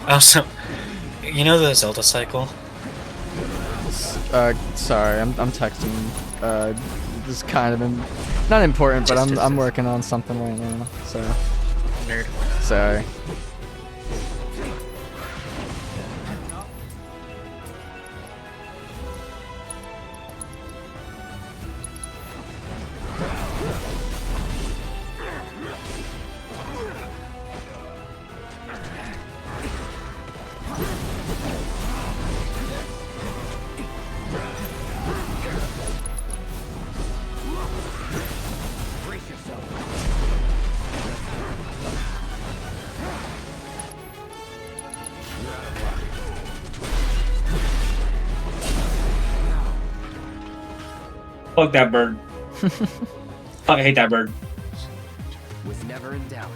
Speaker 2: Also, you know the Zelda cycle?
Speaker 1: Sorry, I'm texting. This is kind of not important, but I'm working on something right now. So
Speaker 2: Nerd.
Speaker 1: sorry.
Speaker 3: Fuck that bird. Fuck, I hate that bird.
Speaker 7: Was never in doubt.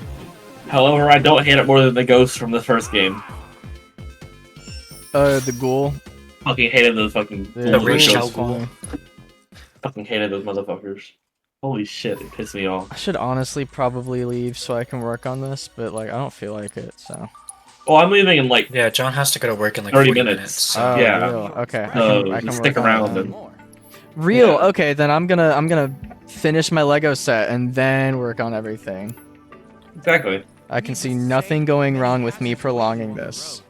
Speaker 3: However, I don't hate it more than the ghost from the first game.
Speaker 1: The ghoul.
Speaker 3: Fucking hated those fucking...
Speaker 1: Yeah,
Speaker 2: The
Speaker 1: ghoul
Speaker 2: Ra's
Speaker 1: is
Speaker 2: al
Speaker 1: funny.
Speaker 3: Fucking hated those motherfuckers. Holy shit, it pissed me off.
Speaker 1: I should honestly probably leave so I can work on this, but like I don't feel like it. So.
Speaker 3: Oh, I'm leaving in like
Speaker 2: Yeah, John has to go to work in like
Speaker 3: 30
Speaker 2: 40
Speaker 3: minutes.
Speaker 2: so-
Speaker 1: Oh,
Speaker 3: yeah.
Speaker 1: real. Okay. I can
Speaker 3: stick
Speaker 1: work on
Speaker 3: around
Speaker 1: that.
Speaker 3: and...
Speaker 1: Real.
Speaker 3: Yeah.
Speaker 1: Okay, then I'm gonna finish my Lego set and then work on everything.
Speaker 3: Exactly.
Speaker 1: I can see nothing going wrong with me prolonging this.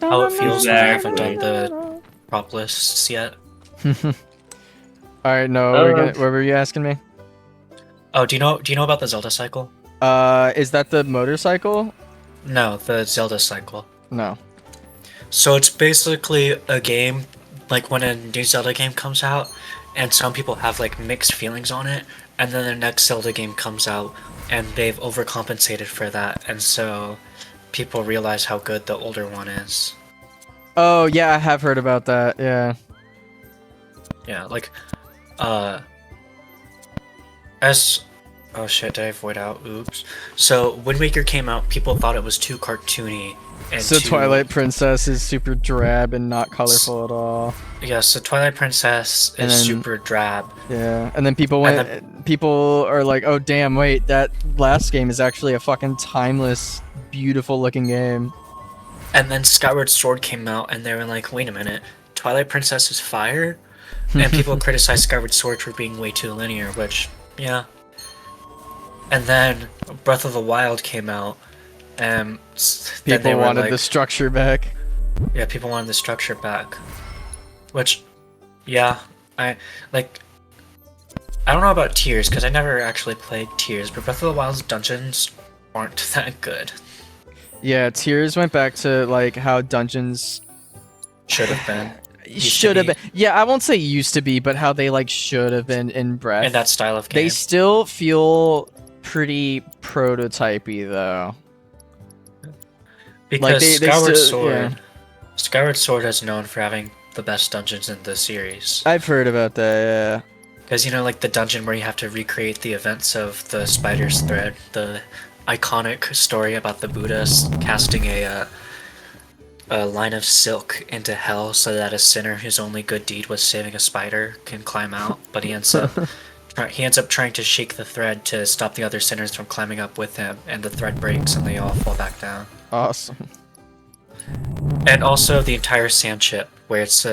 Speaker 2: How it feels when I haven't done
Speaker 3: Exactly.
Speaker 2: the prop lists yet.
Speaker 1: All right, no, what were you asking me?
Speaker 2: Oh, do you know about the Zelda cycle?
Speaker 1: Is that the motorcycle?
Speaker 2: No, the Zelda cycle.
Speaker 1: No.
Speaker 2: So it's basically a game, like when a new Zelda game comes out, and some people have like mixed feelings on it, and then the next Zelda game comes out, and they've overcompensated for that, and so people realize how good the older one is.
Speaker 1: Oh yeah, I have heard about that. Yeah.
Speaker 2: Yeah, like, as... Oh shit, did I void out? Oops. So, Wind Waker came out, people thought it was too cartoony. And
Speaker 1: So
Speaker 2: too...
Speaker 1: Twilight Princess is super drab and not colorful at all.
Speaker 2: Yeah, so Twilight Princess
Speaker 1: And
Speaker 2: is
Speaker 1: then-
Speaker 2: super drab.
Speaker 1: Yeah, and then people went. People are like, "Oh damn, wait, that last game is actually a fucking timeless, beautiful looking game."
Speaker 2: And then Skyward Sword came out, and they were like, wait a minute, Twilight Princess is fire, and people criticize Skyward Sword for being way too linear, which, yeah. And then Breath of the Wild came out, and then they
Speaker 1: People
Speaker 2: were
Speaker 1: wanted
Speaker 2: like,
Speaker 1: the structure back.
Speaker 2: yeah, people wanted the structure back. Which, yeah, I don't know about Tears, because I never actually played Tears, but Breath of the Wild's dungeons aren't that good.
Speaker 1: Yeah, Tears went back to like how dungeons
Speaker 2: Should have been.
Speaker 1: should have been. Yeah, I won't say used to be, but how they like should have been in Breath.
Speaker 2: In that style of game.
Speaker 1: They still feel pretty prototypey though.
Speaker 2: Because
Speaker 1: like, they
Speaker 2: Skyward
Speaker 1: still-
Speaker 2: Sword,
Speaker 1: yeah.
Speaker 2: Skyward Sword is known for having the best dungeons in the series.
Speaker 1: I've heard about that.
Speaker 2: Because, you know, like the dungeon where you have to recreate the events of the spider's thread, the iconic story about the Buddha casting a line of silk into hell so that a sinner whose only good deed was saving a spider can climb out, but he ends up trying to shake the thread to stop the other sinners from climbing up with him, and the thread breaks and they all fall back down.
Speaker 1: Yeah, awesome.
Speaker 2: And also the entire sand chip, where it's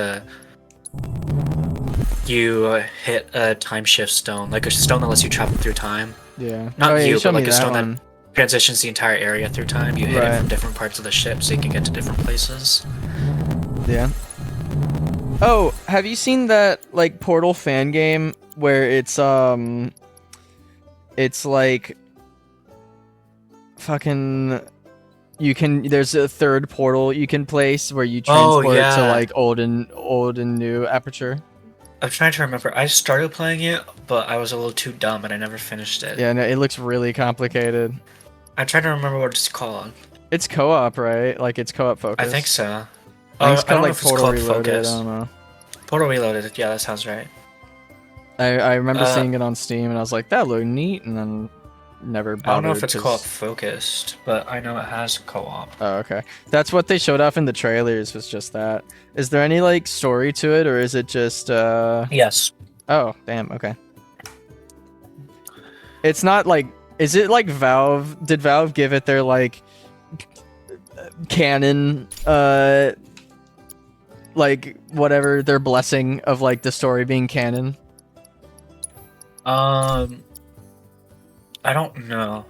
Speaker 2: you hit a time shift stone, like a stone that lets you travel through time.
Speaker 1: Yeah.
Speaker 2: Not
Speaker 1: oh, yeah,
Speaker 2: you,
Speaker 1: showed
Speaker 2: but like
Speaker 1: me
Speaker 2: a stone
Speaker 1: one.
Speaker 2: that transitions the entire area through time. You hit it
Speaker 1: Right.
Speaker 2: from different parts of the ship so you can get to different places.
Speaker 1: Yeah. Oh, have you seen that like Portal fan game where it's like fucking there's a third portal you can place where you transport to
Speaker 2: yeah.
Speaker 1: like old and new aperture.
Speaker 2: I'm trying to remember. I started playing it, but I was a little too dumb and I never finished it.
Speaker 1: Yeah, no, it looks really complicated.
Speaker 2: I'm trying to remember what it's called.
Speaker 1: It's co-op, right? Like it's co-op focused.
Speaker 2: I think so.
Speaker 1: I think it's
Speaker 2: I
Speaker 1: called
Speaker 2: don't know
Speaker 1: like
Speaker 2: if it's
Speaker 1: Portal
Speaker 2: called
Speaker 1: Reloaded.
Speaker 2: Focus.
Speaker 1: I don't know.
Speaker 2: Portal Reloaded. Yeah, that sounds right.
Speaker 1: I remember
Speaker 2: Uh,
Speaker 1: seeing it on Steam and I was like, that looked neat, and then never bothered.
Speaker 2: I don't know if it's
Speaker 1: 'cause-
Speaker 2: called Focused, but I know it has co-op.
Speaker 1: Oh, okay. That's what they showed off in the trailers, was just that. Is there any like story to it, or is it just
Speaker 2: Yes.
Speaker 1: Oh, damn, okay. It's not like, is it like Valve? Did Valve give it their like canon like whatever, their blessing of like the story being canon?
Speaker 2: I don't know.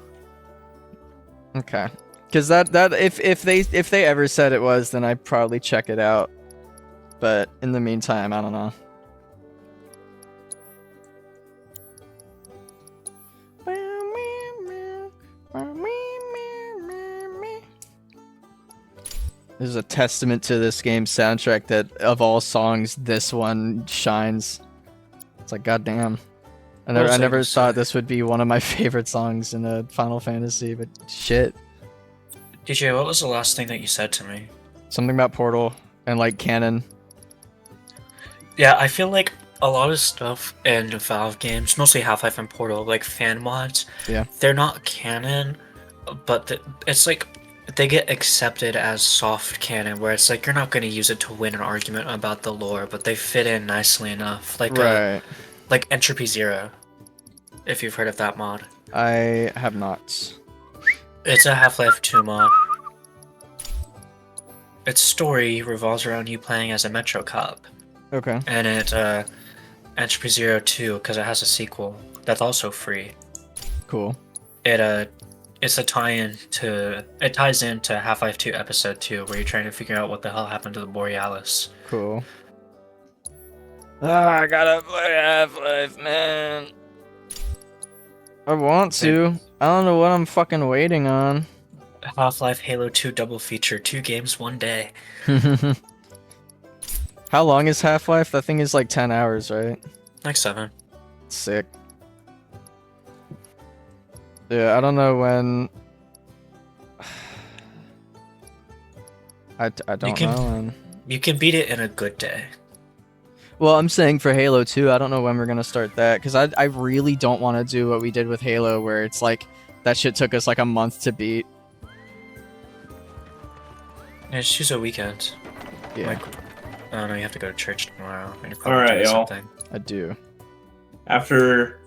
Speaker 1: Okay. Cuz that if they ever said it was, then I'd probably check it out. But in the meantime, I don't know. This is a testament to this game's soundtrack that of all songs, this one shines. It's like, goddamn. I never thought this would be one of my favorite songs in a Final Fantasy, but shit.
Speaker 2: DJ, what was the last thing that you said to me?
Speaker 1: Something about Portal and like canon.
Speaker 2: Yeah, I feel like a lot of stuff in Valve games, mostly Half-Life and Portal, like fan mods,
Speaker 1: Yeah.
Speaker 2: they're not canon, but it's like they get accepted as soft canon, where it's like you're not going to use it to win an argument about the lore, but they fit in nicely enough. Like
Speaker 1: Right.
Speaker 2: like Entropy Zero, if you've heard of that mod.
Speaker 1: I have not.
Speaker 2: It's a Half-Life 2 mod. Its story revolves around you playing as a Metro cop.
Speaker 1: Okay.
Speaker 2: And it Entropy Zero 2, because it has a sequel that's also free.
Speaker 1: Cool.
Speaker 2: It's a tie-in to it ties into Half-Life 2 Episode 2, where you're trying to figure out what the hell happened to the Borealis.
Speaker 1: Cool. Ah, I gotta play Half-Life, man. I want to. I don't know what I'm fucking waiting on.
Speaker 2: Half-Life Halo 2 double feature, 2 games, 1 day.
Speaker 1: How long is Half-Life? That thing is like 10 hours, right?
Speaker 2: Like 7.
Speaker 1: Sick. Yeah, I don't know when. I don't
Speaker 2: can-
Speaker 1: know when.
Speaker 2: You can beat it in a good day.
Speaker 1: Well, I'm saying for Halo 2, I don't know when we're gonna start that, because I really don't want to do what we did with Halo, where it's like that shit took us like a month to beat.
Speaker 2: Yeah, just use a weekend.
Speaker 1: Yeah,
Speaker 2: Like, I don't know, you have to go to church tomorrow. And you're probably
Speaker 3: Alright,
Speaker 2: doing
Speaker 3: y'all.
Speaker 2: something.
Speaker 1: I do.
Speaker 3: After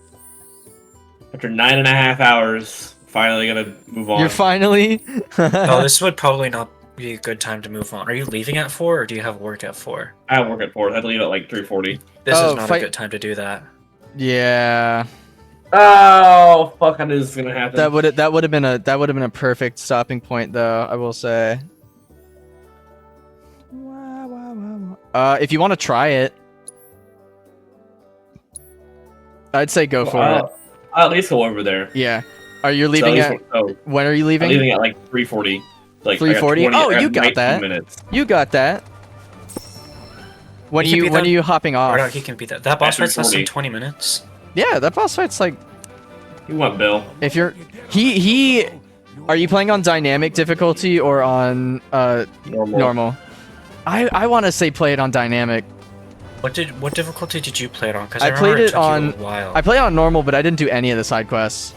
Speaker 3: 9.5 hours, finally gonna move on.
Speaker 1: You're finally.
Speaker 2: Oh, this would probably not be a good time to move on. Are you leaving at 4 or do you have work at 4?
Speaker 3: I work at 4. I had to leave at like 3:40.
Speaker 2: This
Speaker 1: Oh,
Speaker 2: is not a good time to do that.
Speaker 1: Yeah,
Speaker 3: Oh fuck! I knew this was gonna happen.
Speaker 1: that would have been a perfect stopping point, though. I will say. If you want to try it, I'd say go for it.
Speaker 3: I'll at least go over there.
Speaker 1: Yeah. Are you leaving when are you
Speaker 3: I'm
Speaker 1: leaving?
Speaker 3: leaving at like 3:40. Like
Speaker 1: 3:40? Oh, you got
Speaker 3: 19
Speaker 1: that.
Speaker 3: Minutes.
Speaker 1: You got that. When
Speaker 2: He can beat
Speaker 1: are
Speaker 2: that-
Speaker 1: you hopping
Speaker 2: Or
Speaker 1: off?
Speaker 2: no, he can beat that. That boss
Speaker 3: At
Speaker 2: fight's less than
Speaker 3: 3:40.
Speaker 2: 20 minutes.
Speaker 1: Yeah, that boss fight's like
Speaker 3: You want Bill?
Speaker 1: if you're he. Are you playing on dynamic difficulty or on normal? I want to say play it on dynamic.
Speaker 2: What difficulty did you play it on? Because
Speaker 1: I played it
Speaker 2: took you
Speaker 1: on.
Speaker 2: a while.
Speaker 1: I played on normal, but I didn't do any of the side quests.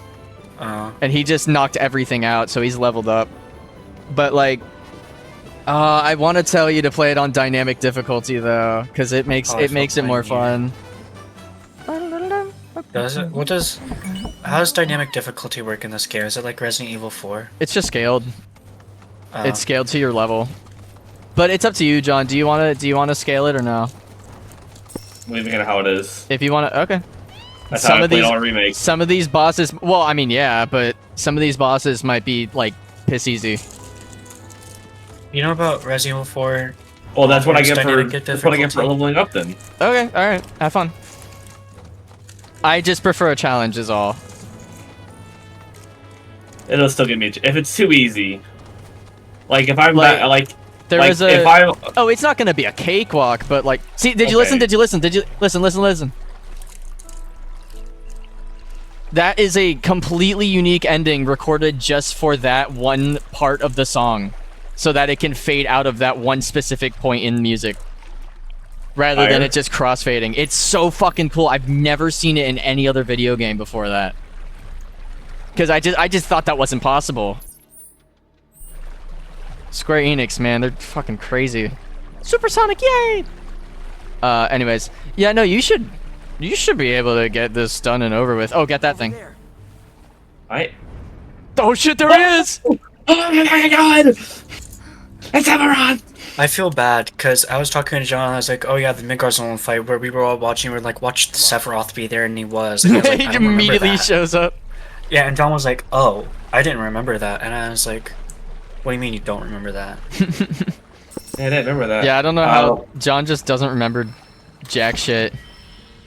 Speaker 1: And he just knocked everything out, so he's leveled up. But like, I want to tell you to play it on dynamic difficulty though, because it makes it more fun.
Speaker 2: Does it? How does dynamic difficulty work in this game? Is it like Resident Evil 4?
Speaker 1: It's just scaled. It's scaled to your level. But it's up to you, John. Do you wanna scale it or no?
Speaker 3: I'm leaving it how it is.
Speaker 1: If you wanna, okay.
Speaker 3: That's how I played all remakes.
Speaker 1: Some of these bosses, well, I mean, yeah, but some of these bosses might be like piss easy.
Speaker 2: You know about Resident Evil 4?
Speaker 3: Well, that's what I get for
Speaker 2: Dynamic difficulty?
Speaker 3: leveling up then.
Speaker 1: Okay, all right, have fun. I just prefer a challenge, is all.
Speaker 3: It'll still give me if it's too easy. Like if I'm
Speaker 1: Like,
Speaker 3: like
Speaker 1: There
Speaker 3: like,
Speaker 1: is a.
Speaker 3: if I
Speaker 1: Oh, it's not gonna be a cakewalk, but like, see, did you listen?
Speaker 3: Okay.
Speaker 1: Did you listen? Did you listen? That is a completely unique ending recorded just for that one part of the song, so that it can fade out of that one specific point in music, rather than
Speaker 3: Fire.
Speaker 1: it just crossfading. It's so fucking cool. I've never seen it in any other video game before that. Because I just thought that wasn't possible. Square Enix, man, they're fucking crazy. Supersonic, yay! Anyways, yeah, no, you should be able to get this done and over with. Oh, get that thing. Oh shit, there it is!
Speaker 3: Oh my god! It's Emerald!
Speaker 2: I feel bad because I was talking to John and I was like, oh yeah, the Midgard's fight where we were all watching, we were like, watch Sephiroth be there, and he was. And I was like,
Speaker 1: He
Speaker 2: I don't remember
Speaker 1: immediately
Speaker 2: that.
Speaker 1: shows up.
Speaker 2: Yeah, and John was like, oh, I didn't remember that. And I was like, what do you mean you don't remember that?
Speaker 3: Yeah, I didn't remember that.
Speaker 1: Yeah, I don't know how John just doesn't remember jack shit.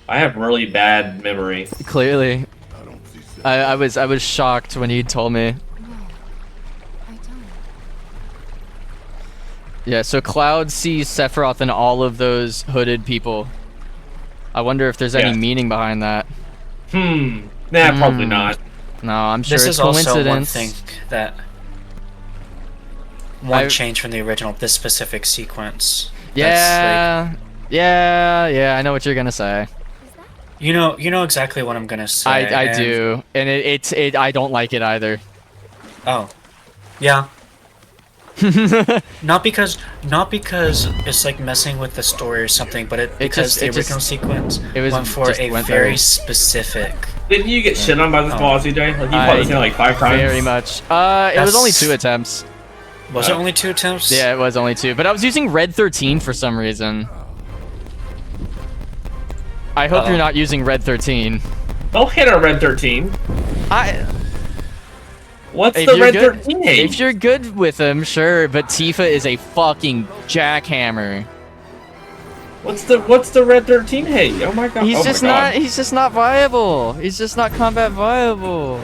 Speaker 3: I have really bad memory.
Speaker 1: Clearly. I was shocked when he told me.
Speaker 6: I don't.
Speaker 1: Yeah, so Cloud sees Sephiroth and all of those hooded people. I wonder if there's any
Speaker 3: Yeah.
Speaker 1: meaning behind that.
Speaker 3: Nah, probably not.
Speaker 1: No, I'm sure
Speaker 2: This
Speaker 1: it's
Speaker 2: is also one
Speaker 1: coincidence.
Speaker 2: thing that change from the original, this specific sequence. That's
Speaker 1: Yeah, I know what you're gonna say.
Speaker 2: you know exactly what I'm gonna say.
Speaker 1: I
Speaker 2: and-
Speaker 1: do, and it I don't like it either.
Speaker 2: Oh, yeah. Not because it's like messing with the story or something, but because the original sequence went for a very specific.
Speaker 3: Didn't you get shit on by this boss, EJ? Like you fought this thing like 5 times.
Speaker 1: Very much. It was only 2 attempts.
Speaker 2: Was it only 2 attempts?
Speaker 1: Yeah, it was only 2, but I was using Red 13 for some reason. I hope you're not using Red 13.
Speaker 3: Don't hit a Red 13. What's
Speaker 1: If
Speaker 3: the
Speaker 1: you're
Speaker 3: Red
Speaker 1: good-
Speaker 3: 13?
Speaker 1: If you're good with him, sure, but Tifa is a fucking jackhammer.
Speaker 3: What's the Red 13 hate? Oh my god.
Speaker 1: He's
Speaker 3: oh
Speaker 1: just
Speaker 3: my god.
Speaker 1: he's just not viable. He's just not combat viable.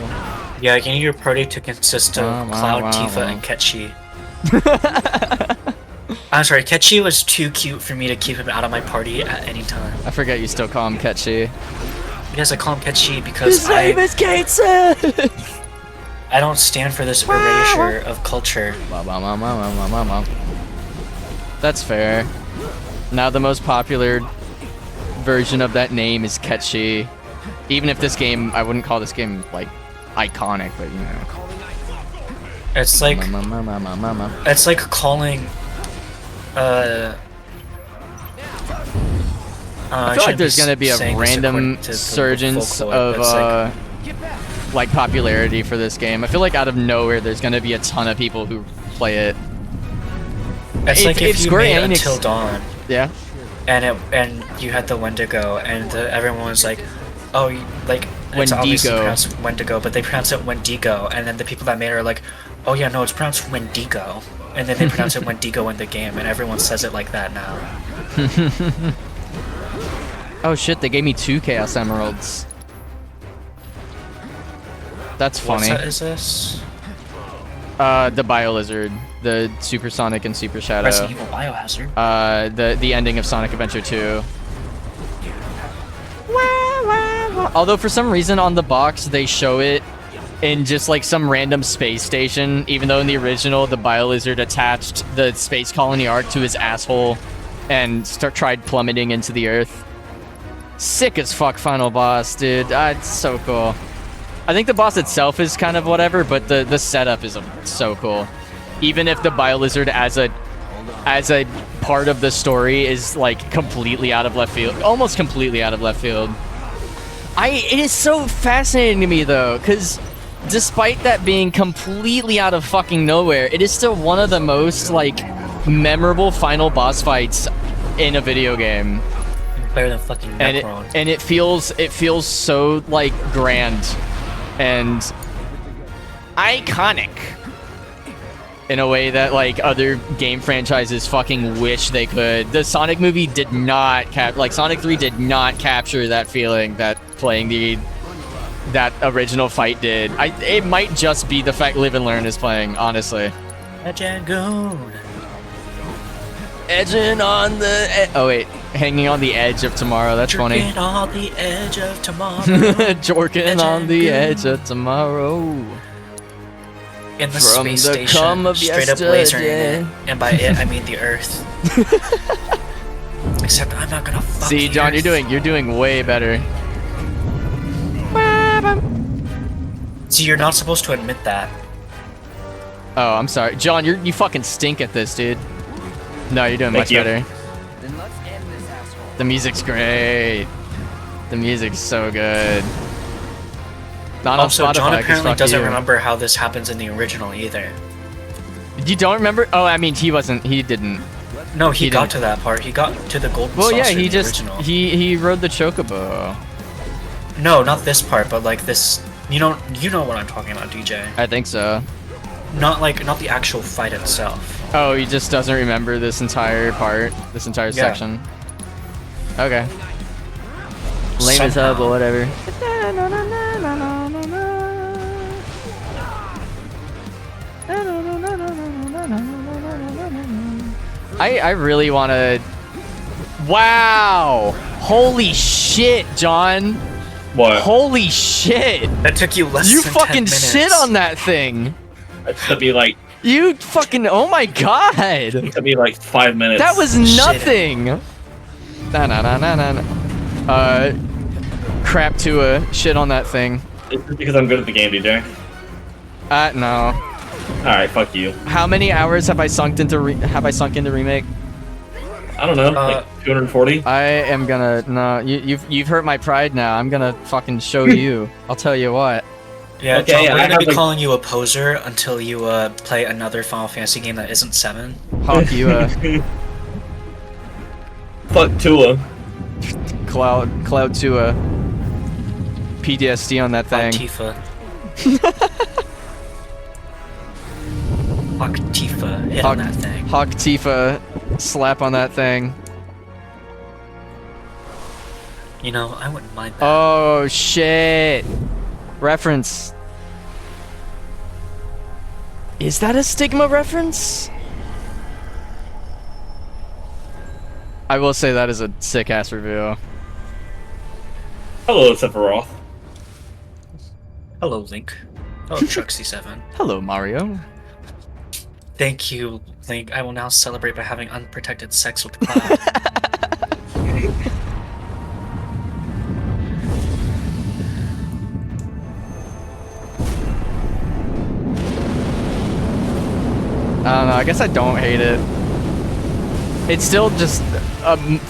Speaker 2: Yeah, you need your party to consist of
Speaker 1: Wow,
Speaker 2: Cloud,
Speaker 1: wow,
Speaker 2: Tifa,
Speaker 1: wow.
Speaker 2: and Ketchi. I'm sorry, Ketchi was too cute for me to keep him out of my party at any time.
Speaker 1: I forget you still call him Ketchi.
Speaker 2: Yes, I call him Ketchi because
Speaker 1: His name is Kateson!
Speaker 2: I don't stand for this erasure of culture.
Speaker 1: That's fair. Now the most popular version of that name is Ketchi. Even if this game, I wouldn't call this game like iconic, but you know.
Speaker 2: It's like it's like calling
Speaker 1: I feel like there's gonna be a random surgence of like popularity for this game. I feel like out of nowhere there's gonna be a ton of people who play it.
Speaker 2: It's like if
Speaker 1: it's
Speaker 2: you
Speaker 1: Square
Speaker 2: made
Speaker 1: Enix.
Speaker 2: Until Dawn,
Speaker 1: Yeah.
Speaker 2: and you had the Wendigo, and everyone was like, oh, like it's obviously
Speaker 1: Wendigo.
Speaker 2: pronounced Wendigo, but they pronounce it Wendigo, and then the people that made it are like, oh yeah, no, it's pronounced Wendigo, and then they pronounce it Wendigo in the game, and everyone says it like that now.
Speaker 1: Oh shit, they gave me 2 Chaos Emeralds. That's
Speaker 2: What
Speaker 1: funny.
Speaker 2: set is this?
Speaker 1: The Bio Lizard, the Supersonic and Super Shadow.
Speaker 2: Resident Evil Biohazard.
Speaker 1: The ending of Sonic Adventure 2. Although for some reason on the box they show it in just like some random space station, even though in the original the Biolizard attached the space colony arc to his asshole and tried plummeting into the earth. Sick as fuck final boss, dude. It's so cool. I think the boss itself is kind of whatever, but the setup is so cool. Even if the Biolizard as a part of the story is like completely out of left field, almost completely out of left field. It is so fascinating to me though, because despite that being completely out of fucking nowhere, it is still one of the most like memorable final boss fights in a video game.
Speaker 2: Better than fucking Necron.
Speaker 1: And it feels so like grand and iconic in a way that like other game franchises fucking wish they could. The Sonic movie did not Sonic 3 did not capture that feeling that playing that original fight did. It might just be the fact Live and Learn is playing, honestly.
Speaker 2: Dragoon.
Speaker 1: Edging on the oh wait, hanging on the edge of tomorrow. That's funny.
Speaker 2: Jerking on the edge of tomorrow.
Speaker 1: Jorking on the edge of tomorrow.
Speaker 2: In the
Speaker 1: From
Speaker 2: space
Speaker 1: the
Speaker 2: station,
Speaker 1: cum of
Speaker 2: straight up lasering
Speaker 1: yesterday.
Speaker 2: it, and by it I mean the Earth. Except I'm not gonna fuck
Speaker 1: See,
Speaker 2: the
Speaker 1: John,
Speaker 2: Earth.
Speaker 1: you're doing way better.
Speaker 2: See, you're not supposed to admit that.
Speaker 1: Oh, I'm sorry, John. You fucking stink at this, dude. No, you're doing much
Speaker 3: you.
Speaker 1: better.
Speaker 7: Then let's end this asshole.
Speaker 1: The music's great. The music's so good. Not
Speaker 2: Also,
Speaker 1: on Spotify.
Speaker 2: John
Speaker 1: 'cause
Speaker 2: apparently
Speaker 1: fuck
Speaker 2: doesn't
Speaker 1: you.
Speaker 2: remember how this happens in the original either.
Speaker 1: You don't remember? Oh, I mean, he didn't.
Speaker 2: No, he got
Speaker 1: didn't.
Speaker 2: to that part. He got to the golden
Speaker 1: Well,
Speaker 2: saucer
Speaker 1: yeah,
Speaker 2: in
Speaker 1: he
Speaker 2: the
Speaker 1: just
Speaker 2: original.
Speaker 1: he rode the chocobo.
Speaker 2: No, not this part, but like this. You know what I'm talking about, DJ.
Speaker 1: I think so.
Speaker 2: Not the actual fight itself.
Speaker 1: Oh, he just doesn't remember this entire part, this entire section. Okay. Lame as hell, but whatever. I really want to. Wow! Holy shit, John!
Speaker 3: What?
Speaker 1: Holy shit!
Speaker 2: That took you less
Speaker 1: You
Speaker 2: than 10
Speaker 1: fucking
Speaker 2: minutes.
Speaker 1: shit on that thing!
Speaker 3: It took me like
Speaker 1: You fucking. Oh my god!
Speaker 3: 5 minutes.
Speaker 1: That was nothing! Na na na na na. Crap to a shit on that thing.
Speaker 3: It's just because I'm good at the game, DJ.
Speaker 1: No.
Speaker 3: Alright, fuck you.
Speaker 1: How many hours have I sunk into remake?
Speaker 3: I don't know, like 240?
Speaker 1: I am gonna no. You've hurt my pride now. I'm gonna fucking show you. I'll tell you what.
Speaker 2: Yeah,
Speaker 3: Okay,
Speaker 2: John, we're
Speaker 3: I
Speaker 2: gonna
Speaker 3: have,
Speaker 2: be
Speaker 3: like-
Speaker 2: calling you a poser until you play another Final Fantasy game that isn't 7.
Speaker 1: Hawk you
Speaker 3: Fuck Tua.
Speaker 1: Cloud to a PTSD on that thing.
Speaker 2: Tifa. Fuck Tifa. Hit on that thing.
Speaker 1: Hawk Tifa slap on that thing.
Speaker 2: You know, I wouldn't mind that.
Speaker 1: Oh shit. Reference. Is that a Stigma reference? I will say that is a sick ass review.
Speaker 3: Hello, Sephiroth.
Speaker 2: Hello, Link. Oh, Truxy7.
Speaker 1: Hello, Mario.
Speaker 2: Thank you, Link. I will now celebrate by having unprotected sex with Cloud.
Speaker 1: I don't know. I guess I don't hate it. It's still just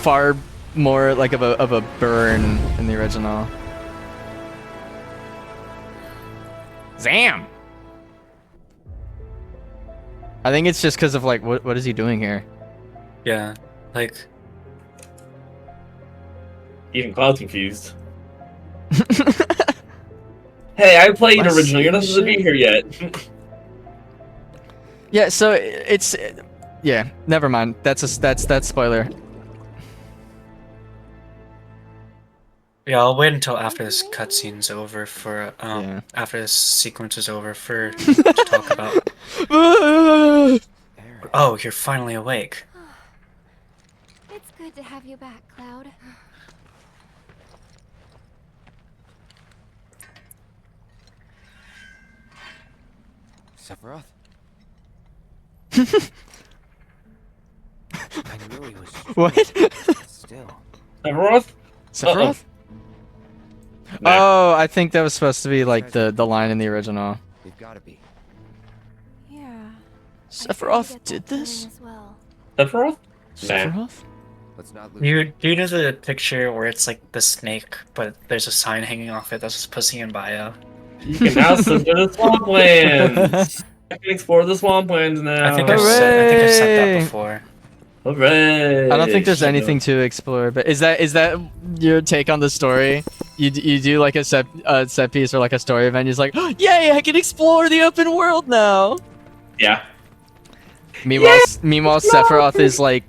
Speaker 1: far more like of a burn in the original. Zam. I think it's just because of like what is he doing here?
Speaker 2: Yeah, like
Speaker 3: Even Cloud's confused. Hey, I played
Speaker 1: Let's
Speaker 3: originally. You're not
Speaker 1: see
Speaker 3: supposed to be
Speaker 1: shit.
Speaker 3: here yet.
Speaker 1: Yeah, so it's yeah. Never mind. That's spoiler.
Speaker 2: yeah, I'll wait until after this cutscene's over for
Speaker 1: Yeah.
Speaker 2: after this sequence is over for to talk about.
Speaker 6: Eric.
Speaker 2: Oh, you're finally awake.
Speaker 6: It's good to have you back, Cloud.
Speaker 7: Sephiroth? I knew he was strong,
Speaker 1: What?
Speaker 7: but still.
Speaker 3: Sephiroth?
Speaker 1: Sephiroth?
Speaker 3: Nah.
Speaker 1: Oh, I think that was supposed to be like the line in the original.
Speaker 7: They've gotta be.
Speaker 6: Yeah.
Speaker 1: Sephiroth did this?
Speaker 6: As well.
Speaker 3: Sephiroth? Nah.
Speaker 1: Sephiroth?
Speaker 7: Let's not lose.
Speaker 2: Do you know the picture where it's like the snake, but there's a sign hanging off it that says "Pussy and Bio"?
Speaker 3: You can now slip to the swamplands. I can explore the swamplands now.
Speaker 2: I think I've said that
Speaker 1: Hooray!
Speaker 2: before.
Speaker 3: Hooray!
Speaker 1: I don't think there's anything to explore, but is that your take on the story? You do like a set piece or like a story event. You're just like, oh, yay! I can explore the open world now.
Speaker 3: Yeah.
Speaker 1: Meanwhile, Sephiroth is like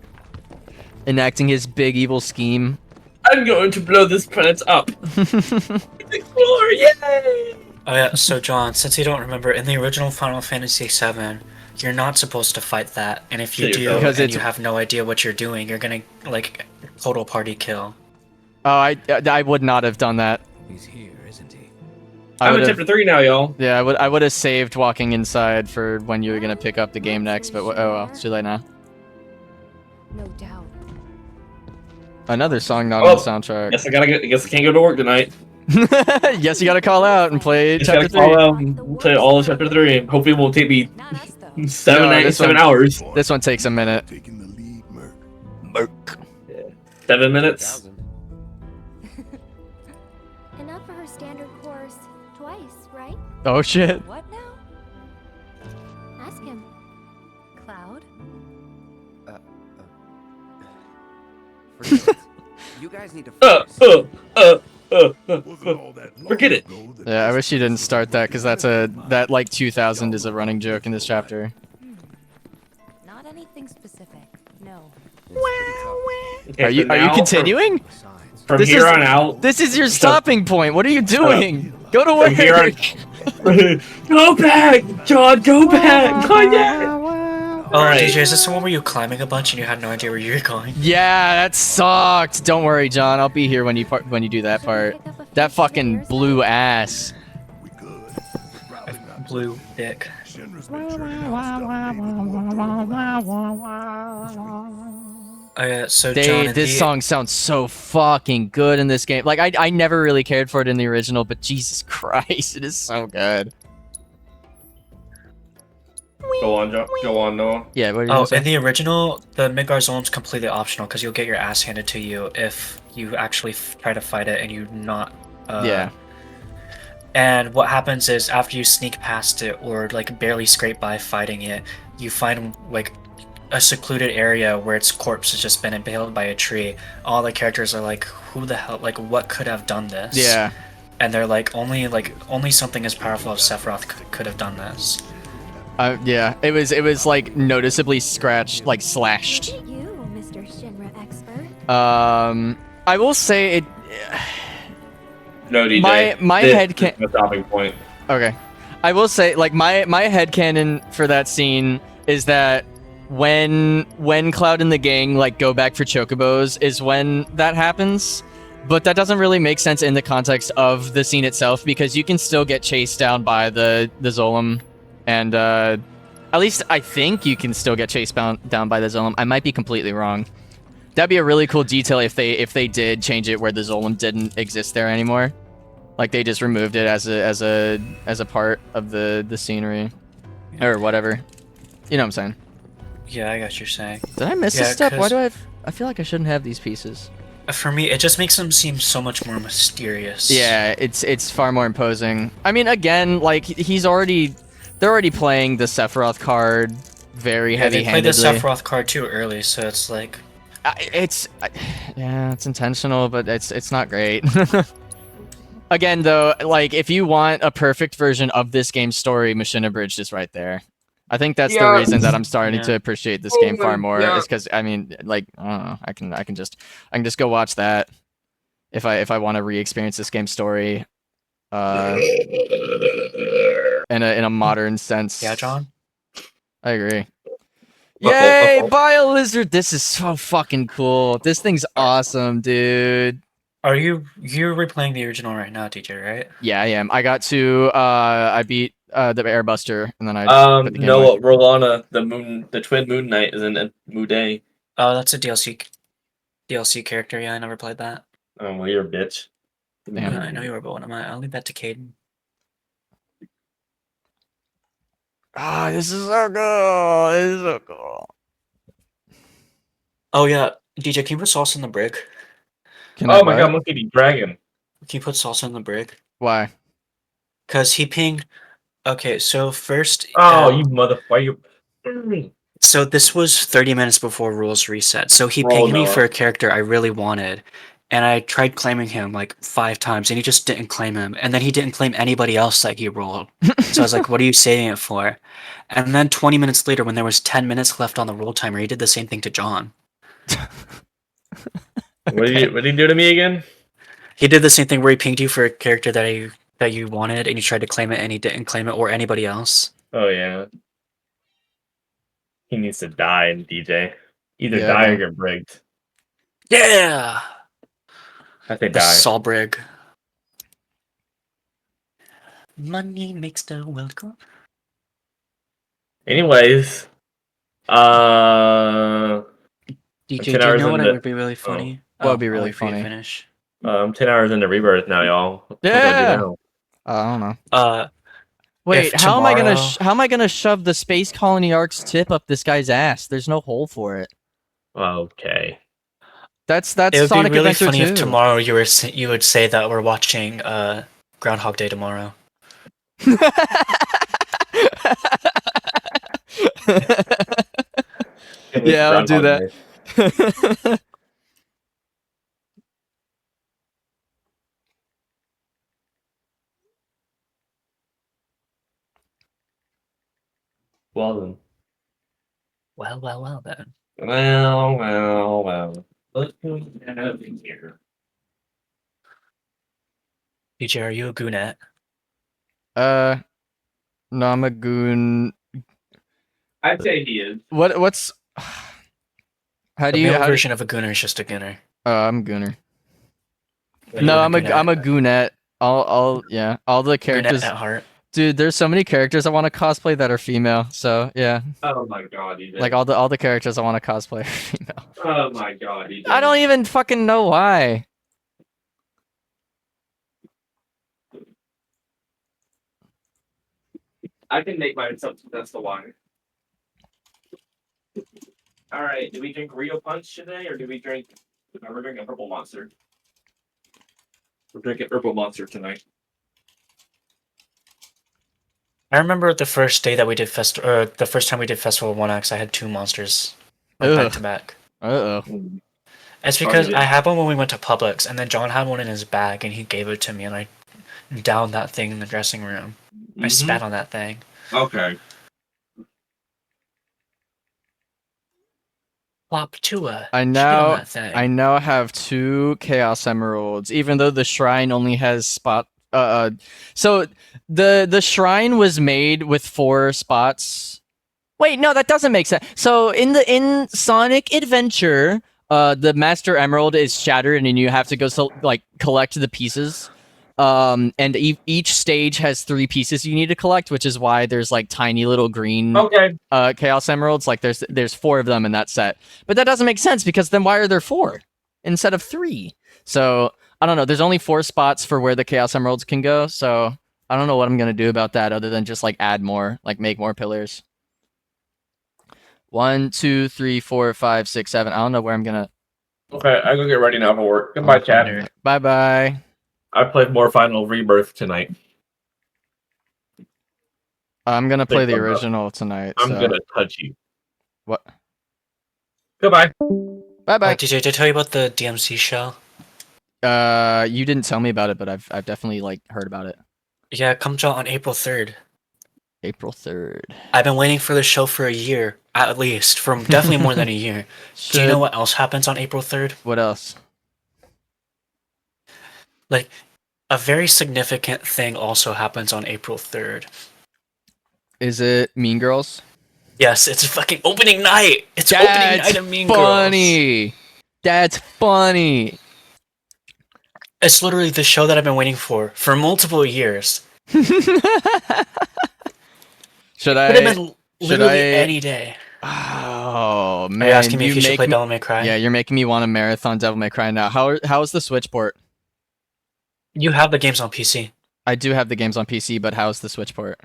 Speaker 1: enacting his big evil scheme.
Speaker 3: I'm going to blow this planet up. Explore! Yay!
Speaker 2: Oh yeah, so John, since you don't remember, in the original Final Fantasy VII, you're not supposed to fight that, and if you
Speaker 3: Kill
Speaker 2: do,
Speaker 3: yourself.
Speaker 1: Because
Speaker 2: and
Speaker 1: it's-
Speaker 2: you have no idea what you're doing, you're gonna like total party kill.
Speaker 1: Oh, I would not have done that.
Speaker 7: He's here, isn't he?
Speaker 1: I
Speaker 3: I'm
Speaker 1: would
Speaker 3: in
Speaker 1: have,
Speaker 3: chapter 3 now, y'all.
Speaker 1: yeah, I would have saved walking inside for when you were gonna pick up the game next. But oh well, it's too late now.
Speaker 6: No doubt.
Speaker 1: Another song not
Speaker 3: Oh.
Speaker 1: on the soundtrack.
Speaker 3: Guess I can't go to work tonight.
Speaker 1: Yes, you gotta call out and play
Speaker 3: Just
Speaker 1: chapter
Speaker 3: gotta call
Speaker 1: 3.
Speaker 3: out and play all of chapter 3. Hopefully it won't take me
Speaker 6: Not us, though.
Speaker 1: this
Speaker 3: 7
Speaker 1: one-
Speaker 3: hours.
Speaker 1: This one takes a minute.
Speaker 5: Taking the lead, Merc.
Speaker 1: Merc.
Speaker 3: 7 minutes.
Speaker 7: 1,000.
Speaker 6: Enough for her standard course twice, right?
Speaker 1: Oh shit.
Speaker 6: What now? Ask him. Cloud?
Speaker 7: Forget it. You guys need to
Speaker 3: Uh,
Speaker 7: focus.
Speaker 5: Wasn't all that long
Speaker 3: Forget it.
Speaker 5: ago that
Speaker 1: Yeah, I
Speaker 5: this
Speaker 1: wish you didn't
Speaker 5: was
Speaker 1: start that because that like 2000 is a running joke in this chapter.
Speaker 6: Not anything specific. No.
Speaker 7: It's pretty tough.
Speaker 3: Okay,
Speaker 1: Are you
Speaker 3: so now
Speaker 1: continuing?
Speaker 7: Besides,
Speaker 3: From
Speaker 1: This
Speaker 3: here
Speaker 1: is-
Speaker 3: on out.
Speaker 1: This is your
Speaker 3: So-
Speaker 1: stopping point. What are you doing? Go to
Speaker 3: From here on.
Speaker 1: work.
Speaker 3: Go back, John. Go back. Kanye.
Speaker 2: Oh,
Speaker 3: Alright.
Speaker 2: DJ, is this the one where you climbing a bunch and you had no idea where you were going?
Speaker 1: Yeah, that sucked. Don't worry, John. I'll be here when you do that part. That fucking blue ass.
Speaker 5: we could.
Speaker 2: Blue dick.
Speaker 5: Shinra's been churning out stuff lately.
Speaker 2: Oh yeah, so John,
Speaker 1: Dude,
Speaker 2: in
Speaker 1: this
Speaker 2: the-
Speaker 1: song sounds so fucking good in this game. Like I never really cared for it in the original, but Jesus Christ, it is so good.
Speaker 3: Go on, Go on, Noah.
Speaker 1: Yeah, what are you
Speaker 2: Oh,
Speaker 1: gonna say?
Speaker 2: in the original, the Midgar Zone's completely optional because you'll get your ass handed to you if you actually try to fight it and you not.
Speaker 1: Yeah.
Speaker 2: And what happens is after you sneak past it or like barely scrape by fighting it, you find like a secluded area where its corpse has just been impaled by a tree. All the characters are like, "Who the hell? Like, what could have done this?"
Speaker 1: Yeah.
Speaker 2: And they're like, only something as powerful as Sephiroth could have done this.
Speaker 1: Yeah. It was like noticeably scratched, like slashed.
Speaker 6: Look at you, Mr. Shinra expert.
Speaker 1: I will say it.
Speaker 3: No, DJ.
Speaker 1: My
Speaker 3: This
Speaker 1: head
Speaker 3: is
Speaker 1: can't-
Speaker 3: my stopping point.
Speaker 1: Okay. I will say, like, my headcanon for that scene is that when Cloud and the gang, like, go back for chocobos is when that happens. But that doesn't really make sense in the context of the scene itself, because you can still get chased down by the Zolom. And, at least I think you can still get chased down by the Zolom. I might be completely wrong. That'd be a really cool detail if they did change it where the Zolom didn't exist there anymore. Like they just removed it as a part of the scenery, or whatever. You know what I'm saying?
Speaker 2: Yeah, I got what you're saying.
Speaker 1: Did I miss a
Speaker 2: Yeah,
Speaker 1: step? Why
Speaker 2: 'cause-
Speaker 1: do I feel like I shouldn't have these pieces.
Speaker 2: For me, it just makes them seem so much more mysterious.
Speaker 1: Yeah, it's far more imposing. I mean, again, like they're already playing the Sephiroth card very
Speaker 2: Yeah, they played the
Speaker 1: heavy-handedly.
Speaker 2: Sephiroth card too early, so it's like
Speaker 1: Yeah, it's intentional, but it's not great. Again, though, like if you want a perfect version of this game's story, Machine Abridged is right there. I think that's the reason that I'm starting to appreciate this game far more. Is because I mean, like, I don't know, I can just go watch that if I want to re-experience this game's story, in a modern sense.
Speaker 2: yeah, John.
Speaker 1: I agree. Yay, BioLizard! This is so fucking cool. This thing's awesome, dude.
Speaker 2: You're replaying the original right now, DJ, right?
Speaker 1: Yeah, I am. I got to I beat the Airbuster, and then I put the game away.
Speaker 3: No, Rolana, the twin Moon Knight is in Muday.
Speaker 2: Oh, that's a DLC character. Yeah, I never played that.
Speaker 3: Oh, well, you're a bitch.
Speaker 1: Damn.
Speaker 2: I know you were, but what am I? I'll leave that to Caden.
Speaker 1: Ah, this is so cool. This is so cool.
Speaker 2: Oh yeah, DJ, can you put salsa in the brig?
Speaker 1: Can I
Speaker 3: Oh my
Speaker 1: what?
Speaker 3: god, Monkey D. Dragon.
Speaker 2: Can you put salsa in the brig?
Speaker 1: Why?
Speaker 2: Cause he pinged. Okay, so first.
Speaker 3: Oh, you motherfucker. You...
Speaker 2: So this was 30 minutes before rules reset. So he
Speaker 3: Roll
Speaker 2: pinged me
Speaker 3: Noah.
Speaker 2: for a character I really wanted, and I tried claiming him like 5 times, and he just didn't claim him. And then he didn't claim anybody else that he rolled. So I was like, "What are you saving it for?" And then 20 minutes later, when there was 10 minutes left on the roll timer, he did the same thing to John.
Speaker 3: What did he do to me again?
Speaker 2: He did the same thing where he pinged you for a character that you wanted, and you tried to claim it, and he didn't claim it, or anybody else.
Speaker 3: Oh yeah. He needs to die, DJ. Either
Speaker 1: Yeah,
Speaker 3: die or
Speaker 1: man.
Speaker 3: get brigged.
Speaker 2: Yeah,
Speaker 3: I say
Speaker 2: the
Speaker 3: die.
Speaker 2: Solbrig. Money makes the world go.
Speaker 3: Anyways,
Speaker 2: DJ,
Speaker 3: 10
Speaker 2: do you
Speaker 3: hours
Speaker 2: know what
Speaker 3: into-
Speaker 2: would be really funny?
Speaker 1: What would be
Speaker 2: I'll
Speaker 1: really
Speaker 2: wait for you to
Speaker 1: funny?
Speaker 2: finish.
Speaker 3: I'm 10 hours into Rebirth now, y'all. What do I
Speaker 1: Yeah.
Speaker 3: do now?
Speaker 1: I don't know. Wait,
Speaker 2: If
Speaker 1: how am I gonna
Speaker 2: tomorrow-
Speaker 1: how am I gonna shove the Space Colony Ark's tip up this guy's ass? There's no hole for it.
Speaker 3: Okay.
Speaker 1: That's
Speaker 2: It would
Speaker 1: Sonic
Speaker 2: be really
Speaker 1: Adventure
Speaker 2: funny
Speaker 1: 2.
Speaker 2: if tomorrow you would say that we're watching Groundhog Day tomorrow.
Speaker 1: Yeah, I'll do that.
Speaker 3: Well then.
Speaker 2: Well then.
Speaker 3: Well. Let's go here.
Speaker 2: DJ, are you a goonette?
Speaker 1: No, I'm a goon.
Speaker 3: I'd say he is.
Speaker 1: What's how
Speaker 2: The
Speaker 1: do you
Speaker 2: male
Speaker 1: how
Speaker 2: version of a gooner is just a gooner.
Speaker 1: I'm gooner.
Speaker 2: You're
Speaker 1: No,
Speaker 2: a
Speaker 1: I'm a goonette. All the characters.
Speaker 2: Goonette at heart.
Speaker 1: Dude, there's so many characters I want to cosplay that are female. So yeah,
Speaker 3: Oh my god, DJ.
Speaker 1: like all the characters I want to cosplay are female.
Speaker 3: Oh my god, DJ.
Speaker 1: I don't even fucking know why.
Speaker 3: I can make myself. That's the one. All right. Do we drink Rio Punch today, or do we drink? We're drinking Purple Monster. We're drinking Purple Monster tonight.
Speaker 2: I remember the first day that we did the first time we did Festival of One Axe, I had 2 monsters like, back
Speaker 1: Ugh.
Speaker 2: to back.
Speaker 1: Uh oh.
Speaker 2: It's
Speaker 3: Sorry,
Speaker 2: because
Speaker 3: dude.
Speaker 2: I had one when we went to Publix, and then John had one in his bag, and he gave it to me, and I downed that thing in the dressing room. I spat on that thing.
Speaker 3: Okay.
Speaker 2: Plop Tua.
Speaker 1: I
Speaker 2: shit on
Speaker 1: now
Speaker 2: that thing.
Speaker 1: I now have 2 Chaos Emeralds, even though the shrine only has spot. So the shrine was made with 4 spots. Wait, no, that doesn't make sense. So in Sonic Adventure, the Master Emerald is shattered, and you have to go collect the pieces. And each stage has 3 pieces you need to collect, which is why there's like tiny little green
Speaker 3: Okay.
Speaker 1: Chaos Emeralds. Like there's 4 of them in that set. But that doesn't make sense because then why are there 4 instead of 3? So I don't know. There's only 4 spots for where the Chaos Emeralds can go. So I don't know what I'm gonna do about that other than just like add more, like make more pillars. 1, 2, 3, 4, 5, 6, 7. I don't know where I'm gonna.
Speaker 3: Okay, I go get ready now for work. Goodbye, chat.
Speaker 1: Bye bye.
Speaker 3: I played more Final Rebirth tonight.
Speaker 1: I'm gonna play the
Speaker 3: I'm not-
Speaker 1: original tonight.
Speaker 3: I'm
Speaker 1: so.
Speaker 3: gonna touch you.
Speaker 1: What?
Speaker 3: Goodbye.
Speaker 1: Bye bye.
Speaker 2: DJ, did I tell you about the DMC show?
Speaker 1: You didn't tell me about it, but I've definitely like heard about it.
Speaker 2: Yeah, it comes out on April 3rd.
Speaker 1: April 3rd.
Speaker 2: I've been waiting for the show for a year, at least, for definitely more than a year. Do you know what else happens on April 3rd?
Speaker 1: What else?
Speaker 2: Like, a very significant thing also happens on April 3rd.
Speaker 1: Is it Mean Girls?
Speaker 2: Yes, it's fucking opening night! It's opening night of Mean Girls!
Speaker 1: Funny! That's funny!
Speaker 2: It's literally the show that I've been waiting for multiple years.
Speaker 1: Should
Speaker 2: Could have
Speaker 1: I?
Speaker 2: been literally any day.
Speaker 1: Oh man!
Speaker 2: Are you asking me if you should
Speaker 1: make
Speaker 2: play
Speaker 1: me-
Speaker 2: Devil May Cry?
Speaker 1: Yeah, you're making me want to marathon Devil May Cry now. How's the Switch port?
Speaker 2: You have the games on PC.
Speaker 1: I do have the games on PC, but how's the Switch port?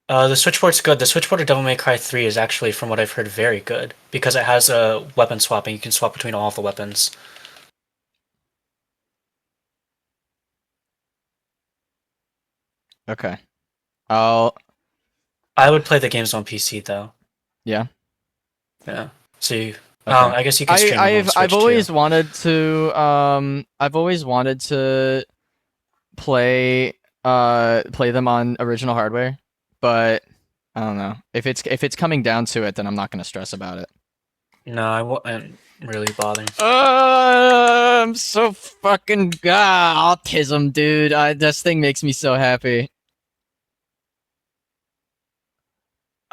Speaker 2: The Switch port's good. The Switch port of Devil May Cry 3 is actually, from what I've heard, very good. Because it has a weapon swapping. You can swap between all of the weapons.
Speaker 1: Okay.
Speaker 2: I would play the games on PC, though.
Speaker 1: Yeah.
Speaker 2: Yeah. So you...
Speaker 1: Okay.
Speaker 2: I guess you can stream them on Switch,
Speaker 1: I've always
Speaker 2: too.
Speaker 1: wanted to play them on original hardware, but I don't know. If it's coming down to it, then I'm not gonna stress about it.
Speaker 2: No, I wouldn't really bother.
Speaker 1: I'm so fucking autism, dude. This thing makes me so happy.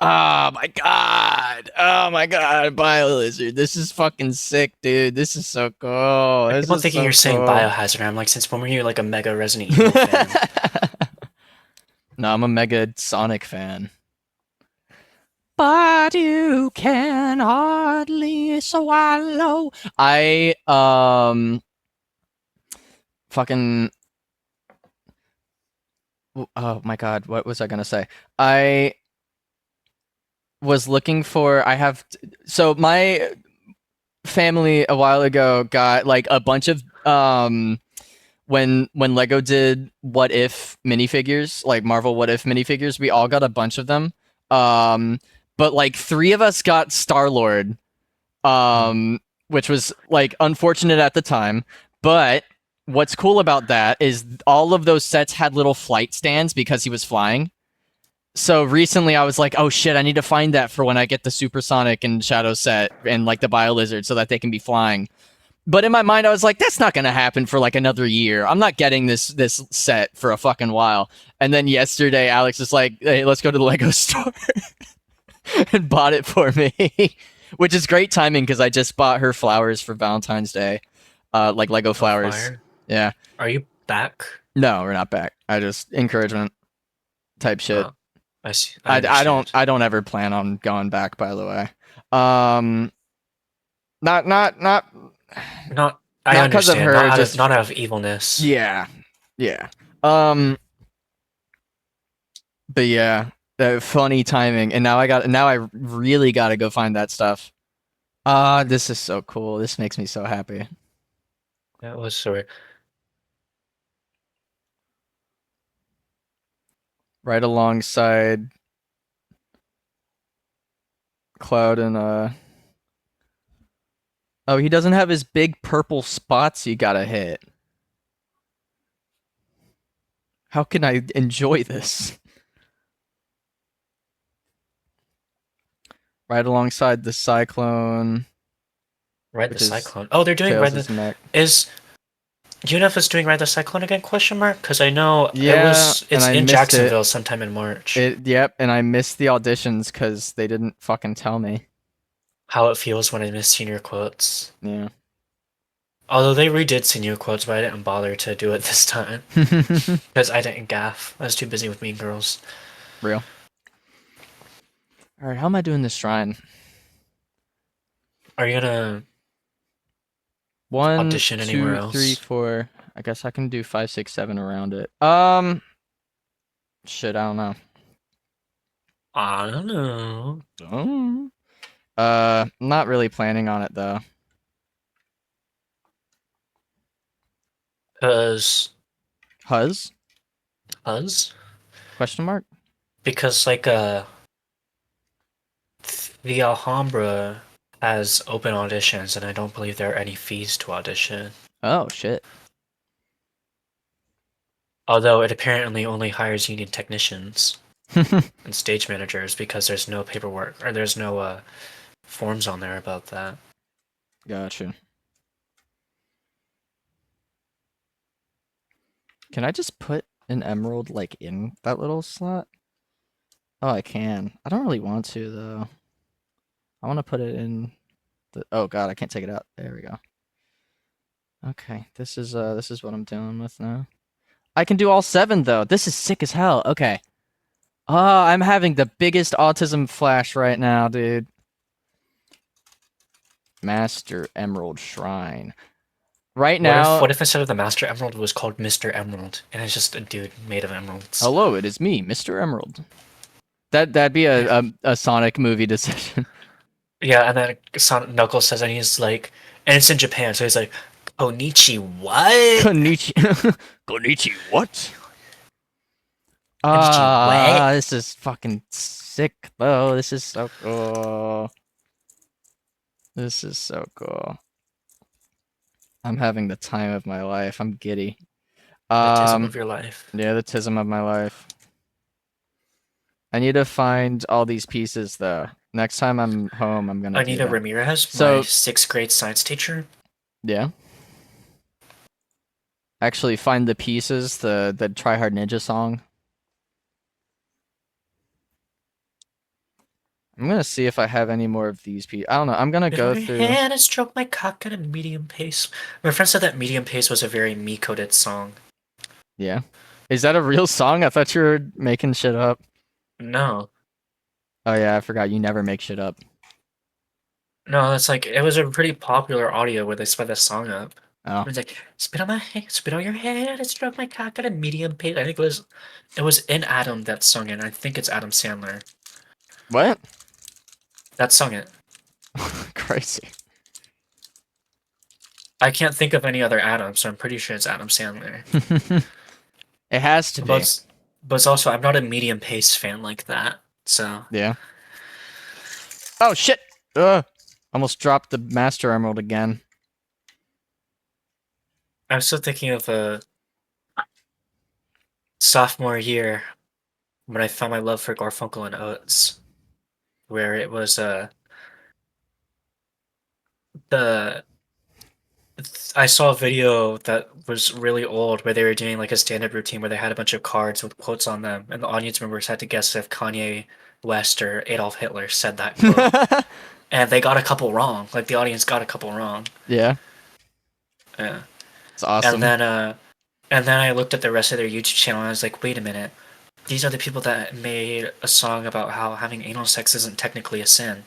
Speaker 1: Oh my god! Oh my god, BioLizard. This is fucking sick, dude. This is so cool.
Speaker 2: I
Speaker 1: This
Speaker 2: keep on
Speaker 1: is
Speaker 2: thinking
Speaker 1: so
Speaker 2: you're saying
Speaker 1: cool.
Speaker 2: Biohazard, and I'm like, since when were you like a mega Resident Evil fan?
Speaker 1: No, I'm a mega Sonic fan. But you can hardly swallow. Fucking. Oh my god, what was I gonna say? I was looking for. So my family a while ago got like a bunch of when Lego did What If minifigures, like Marvel What If minifigures, we all got a bunch of them. But like 3 of us got Star-Lord, which was like unfortunate at the time. But what's cool about that is all of those sets had little flight stands because he was flying. So recently I was like, oh shit, I need to find that for when I get the Supersonic and Shadow set and like the BioLizard so that they can be flying. But in my mind, I was like, that's not going to happen for like another year. I'm not getting this set for a fucking while. And then yesterday, Alex is like, hey, let's go to the Lego store and bought it for me, which is great timing because I just bought her flowers for Valentine's Day, like Lego flowers.
Speaker 2: Fire.
Speaker 1: Yeah.
Speaker 2: Are you back?
Speaker 1: No, we're not back. I just encouragement type shit.
Speaker 2: Oh, I see.
Speaker 1: I
Speaker 2: understand.
Speaker 1: don't ever plan on going back, by the way. Not
Speaker 2: I
Speaker 1: not 'cause of
Speaker 2: understand.
Speaker 1: her,
Speaker 2: Not
Speaker 1: just-
Speaker 2: not out of evilness.
Speaker 1: yeah. But yeah, funny timing. And now I really got to go find that stuff. This is so cool. This makes me so happy.
Speaker 2: That was sort.
Speaker 1: Right alongside Cloud and oh, he doesn't have his big purple spots you gotta hit. How can I enjoy this? Right alongside the Cyclone.
Speaker 2: Ride the
Speaker 1: Which is
Speaker 2: Cyclone. Oh, they're doing Ride
Speaker 1: Tails'
Speaker 2: the...
Speaker 1: neck.
Speaker 2: Is UNF is doing Ride the Cyclone again? Question mark? Because I know
Speaker 1: Yeah,
Speaker 2: it's
Speaker 1: and I
Speaker 2: in
Speaker 1: missed
Speaker 2: Jacksonville sometime in March.
Speaker 1: Yep, and I missed the auditions because they didn't fucking tell me.
Speaker 2: How it feels when I miss senior quotes.
Speaker 1: Yeah.
Speaker 2: Although they redid senior quotes, but I didn't bother to do it this time because I didn't gaff. I was too busy with Mean Girls.
Speaker 1: Real. All right, how am I doing this shrine?
Speaker 2: Are you gonna
Speaker 1: 1,
Speaker 2: audition anywhere
Speaker 1: 2,
Speaker 2: else?
Speaker 1: 3, 4. I guess I can do 5, 6, 7 around it. Shit, I don't know.
Speaker 2: I don't know.
Speaker 1: Not really planning on it though.
Speaker 2: Cause
Speaker 1: Huz?
Speaker 2: us?
Speaker 1: Question mark?
Speaker 2: Because the Alhambra has open auditions, and I don't believe there are any fees to audition.
Speaker 1: Oh shit.
Speaker 2: Although it apparently only hires union technicians and stage managers because there's no paperwork or there's no forms on there about that.
Speaker 1: Gotcha. Can I just put an emerald like in that little slot? Oh, I can. I don't really want to though. I want to put it in the. Oh god, I can't take it out. There we go. Okay, this is what I'm dealing with now. I can do all 7 though. This is sick as hell. Okay. Oh, I'm having the biggest autism flash right now, dude. Master Emerald Shrine. Right now.
Speaker 2: What if instead of the Master Emerald was called Mr. Emerald and it's just a dude made of emeralds?
Speaker 1: Hello, it is me, Mr. Emerald. That'd be a Sonic movie decision.
Speaker 2: Yeah, and then Knuckles says, and he's like, and it's in Japan, so he's like, Konichi what?
Speaker 1: Konichi. Konichi what?
Speaker 2: what?
Speaker 1: This is fucking sick though. This is so cool. This is so cool. I'm having the time of my life. I'm giddy.
Speaker 2: The tism of your life.
Speaker 1: Yeah, the tism of my life. I need to find all these pieces though. Next time I'm home, I'm gonna.
Speaker 2: Anita Ramirez,
Speaker 1: So-
Speaker 2: my 6th grade science teacher.
Speaker 1: Yeah. Actually, find the pieces. The Try Hard Ninja song. I'm gonna see if I have any more of these pieces. I don't know. I'm gonna go through.
Speaker 2: And stroke my cock at a medium pace. My friend said that medium pace was a very me-coded song.
Speaker 1: Yeah. Is that a real song? I thought you were making shit up.
Speaker 2: No.
Speaker 1: Oh yeah, I forgot. You never make shit up.
Speaker 2: No, it's like, it was a pretty popular audio where they sped this song up.
Speaker 1: Oh.
Speaker 2: It was like, spit on your head and stroke my cock at a medium pace. I think it was in Adam that sung it. I think it's Adam Sandler.
Speaker 1: What?
Speaker 2: That sung it.
Speaker 1: Crazy.
Speaker 2: I can't think of any other Adam, so I'm pretty sure it's Adam Sandler.
Speaker 1: It has to be.
Speaker 2: But it's also, I'm not a medium pace fan like that, so.
Speaker 1: Yeah. Oh shit! Ugh. Almost dropped the Master Emerald again.
Speaker 2: I'm still thinking of sophomore year when I found my love for Garfunkel and Oates, where it was I saw a video that was really old where they were doing like a stand-up routine where they had a bunch of cards with quotes on them, and the audience members had to guess if Kanye West or Adolf Hitler said that quote. And they got a couple wrong. Like the audience got a couple wrong.
Speaker 1: Yeah.
Speaker 2: Yeah.
Speaker 1: It's awesome.
Speaker 2: And then I looked at the rest of their YouTube channel and I was like, wait a minute. These are the people that made a song about how having anal sex isn't technically a sin.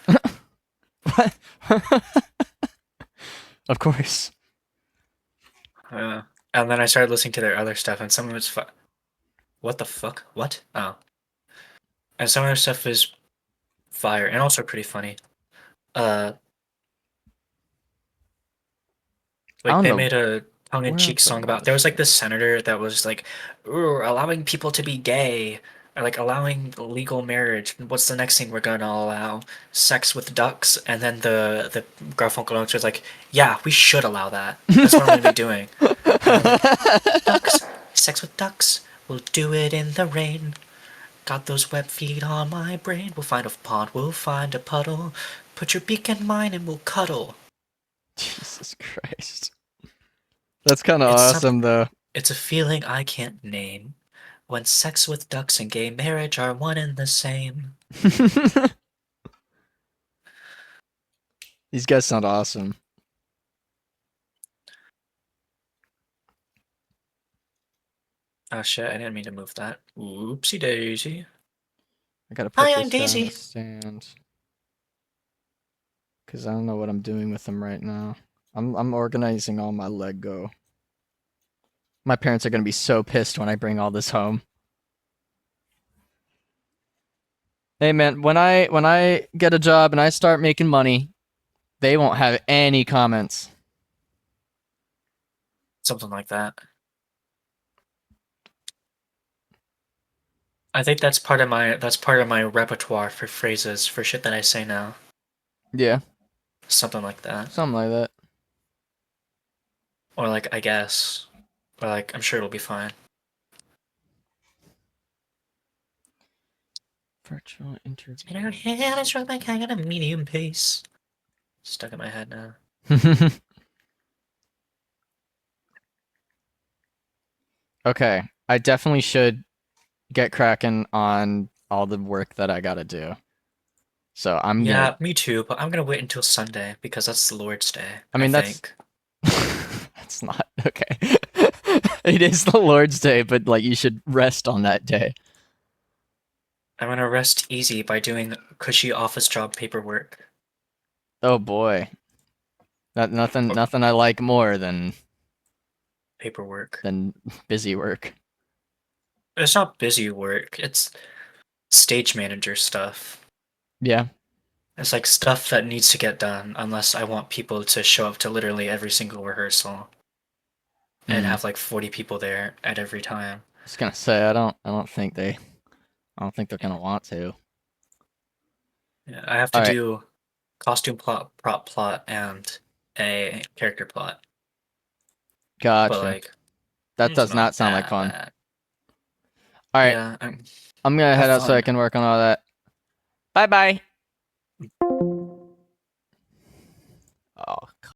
Speaker 1: What? Of course.
Speaker 2: And then I started listening to their other stuff, and some of it's what the fuck? What? Oh. And some of their stuff is fire, and also pretty funny.
Speaker 1: don't
Speaker 2: They
Speaker 1: know
Speaker 2: made a tongue-in-cheek
Speaker 1: else I
Speaker 2: song about.
Speaker 1: watched.
Speaker 2: There was like this senator that was like, "Ooh, allowing people to be gay, or like allowing legal marriage. What's the next thing we're gonna allow? Sex with ducks." And then the Garfunkel answer was like, "Yeah, we should allow that. That's what I'm gonna be doing." Ducks, sex with ducks. We'll do it in the rain. Got those web feet on my brain. We'll find a pond. We'll find a puddle. Put your beak in mine and we'll cuddle.
Speaker 1: Jesus Christ. That's kind of
Speaker 2: It's
Speaker 1: awesome, though.
Speaker 2: It's a feeling I can't name. When sex with ducks and gay marriage are one and the same.
Speaker 1: These guys sound awesome.
Speaker 2: Oh shit, I didn't mean to move that. Oopsie daisy.
Speaker 1: I gotta put
Speaker 2: Hi,
Speaker 1: this
Speaker 2: I'm
Speaker 1: down
Speaker 2: Daisy.
Speaker 1: on the stand. Because I don't know what I'm doing with them right now. I'm organizing all my Lego. My parents are gonna be so pissed when I bring all this home. Hey man, when I get a job and I start making money, they won't have any comments.
Speaker 2: Something like that. I think that's part of my repertoire for phrases for shit that I say now.
Speaker 1: Yeah,
Speaker 2: Something like that.
Speaker 1: something like that.
Speaker 2: Or like I guess. Or like I'm sure it'll be fine.
Speaker 1: Virtual interview.
Speaker 2: I don't have a stroke like I got a medium pace. Stuck in my head now.
Speaker 1: Okay, I definitely should get cracking on all the work that I gotta do. So I'm
Speaker 2: Yeah,
Speaker 1: gonna.
Speaker 2: me too, but I'm gonna wait until Sunday because that's the Lord's Day.
Speaker 1: I mean, that's
Speaker 2: think.
Speaker 1: that's not okay. It is the Lord's Day, but like you should rest on that day.
Speaker 2: I'm gonna rest easy by doing cushy office job paperwork.
Speaker 1: Oh boy, nothing I like more
Speaker 2: Paperwork.
Speaker 1: than busy work.
Speaker 2: It's not busy work. It's stage manager stuff.
Speaker 1: Yeah.
Speaker 2: It's like stuff that needs to get done unless I want people to show up to literally every single rehearsal and
Speaker 1: Mm.
Speaker 2: have like 40 people there at every time.
Speaker 1: I was gonna say I don't think they're gonna want to.
Speaker 2: Yeah, I have to
Speaker 1: All right.
Speaker 2: do costume plot, prop plot, and a character plot. But
Speaker 1: Gotcha.
Speaker 2: like,
Speaker 1: That
Speaker 2: it's
Speaker 1: does not
Speaker 2: not
Speaker 1: sound like
Speaker 2: that
Speaker 1: fun.
Speaker 2: bad.
Speaker 1: All right.
Speaker 2: Yeah,
Speaker 1: I'm gonna
Speaker 2: have
Speaker 1: head out so I
Speaker 2: fun.
Speaker 1: can work on all that. Bye bye. Oh.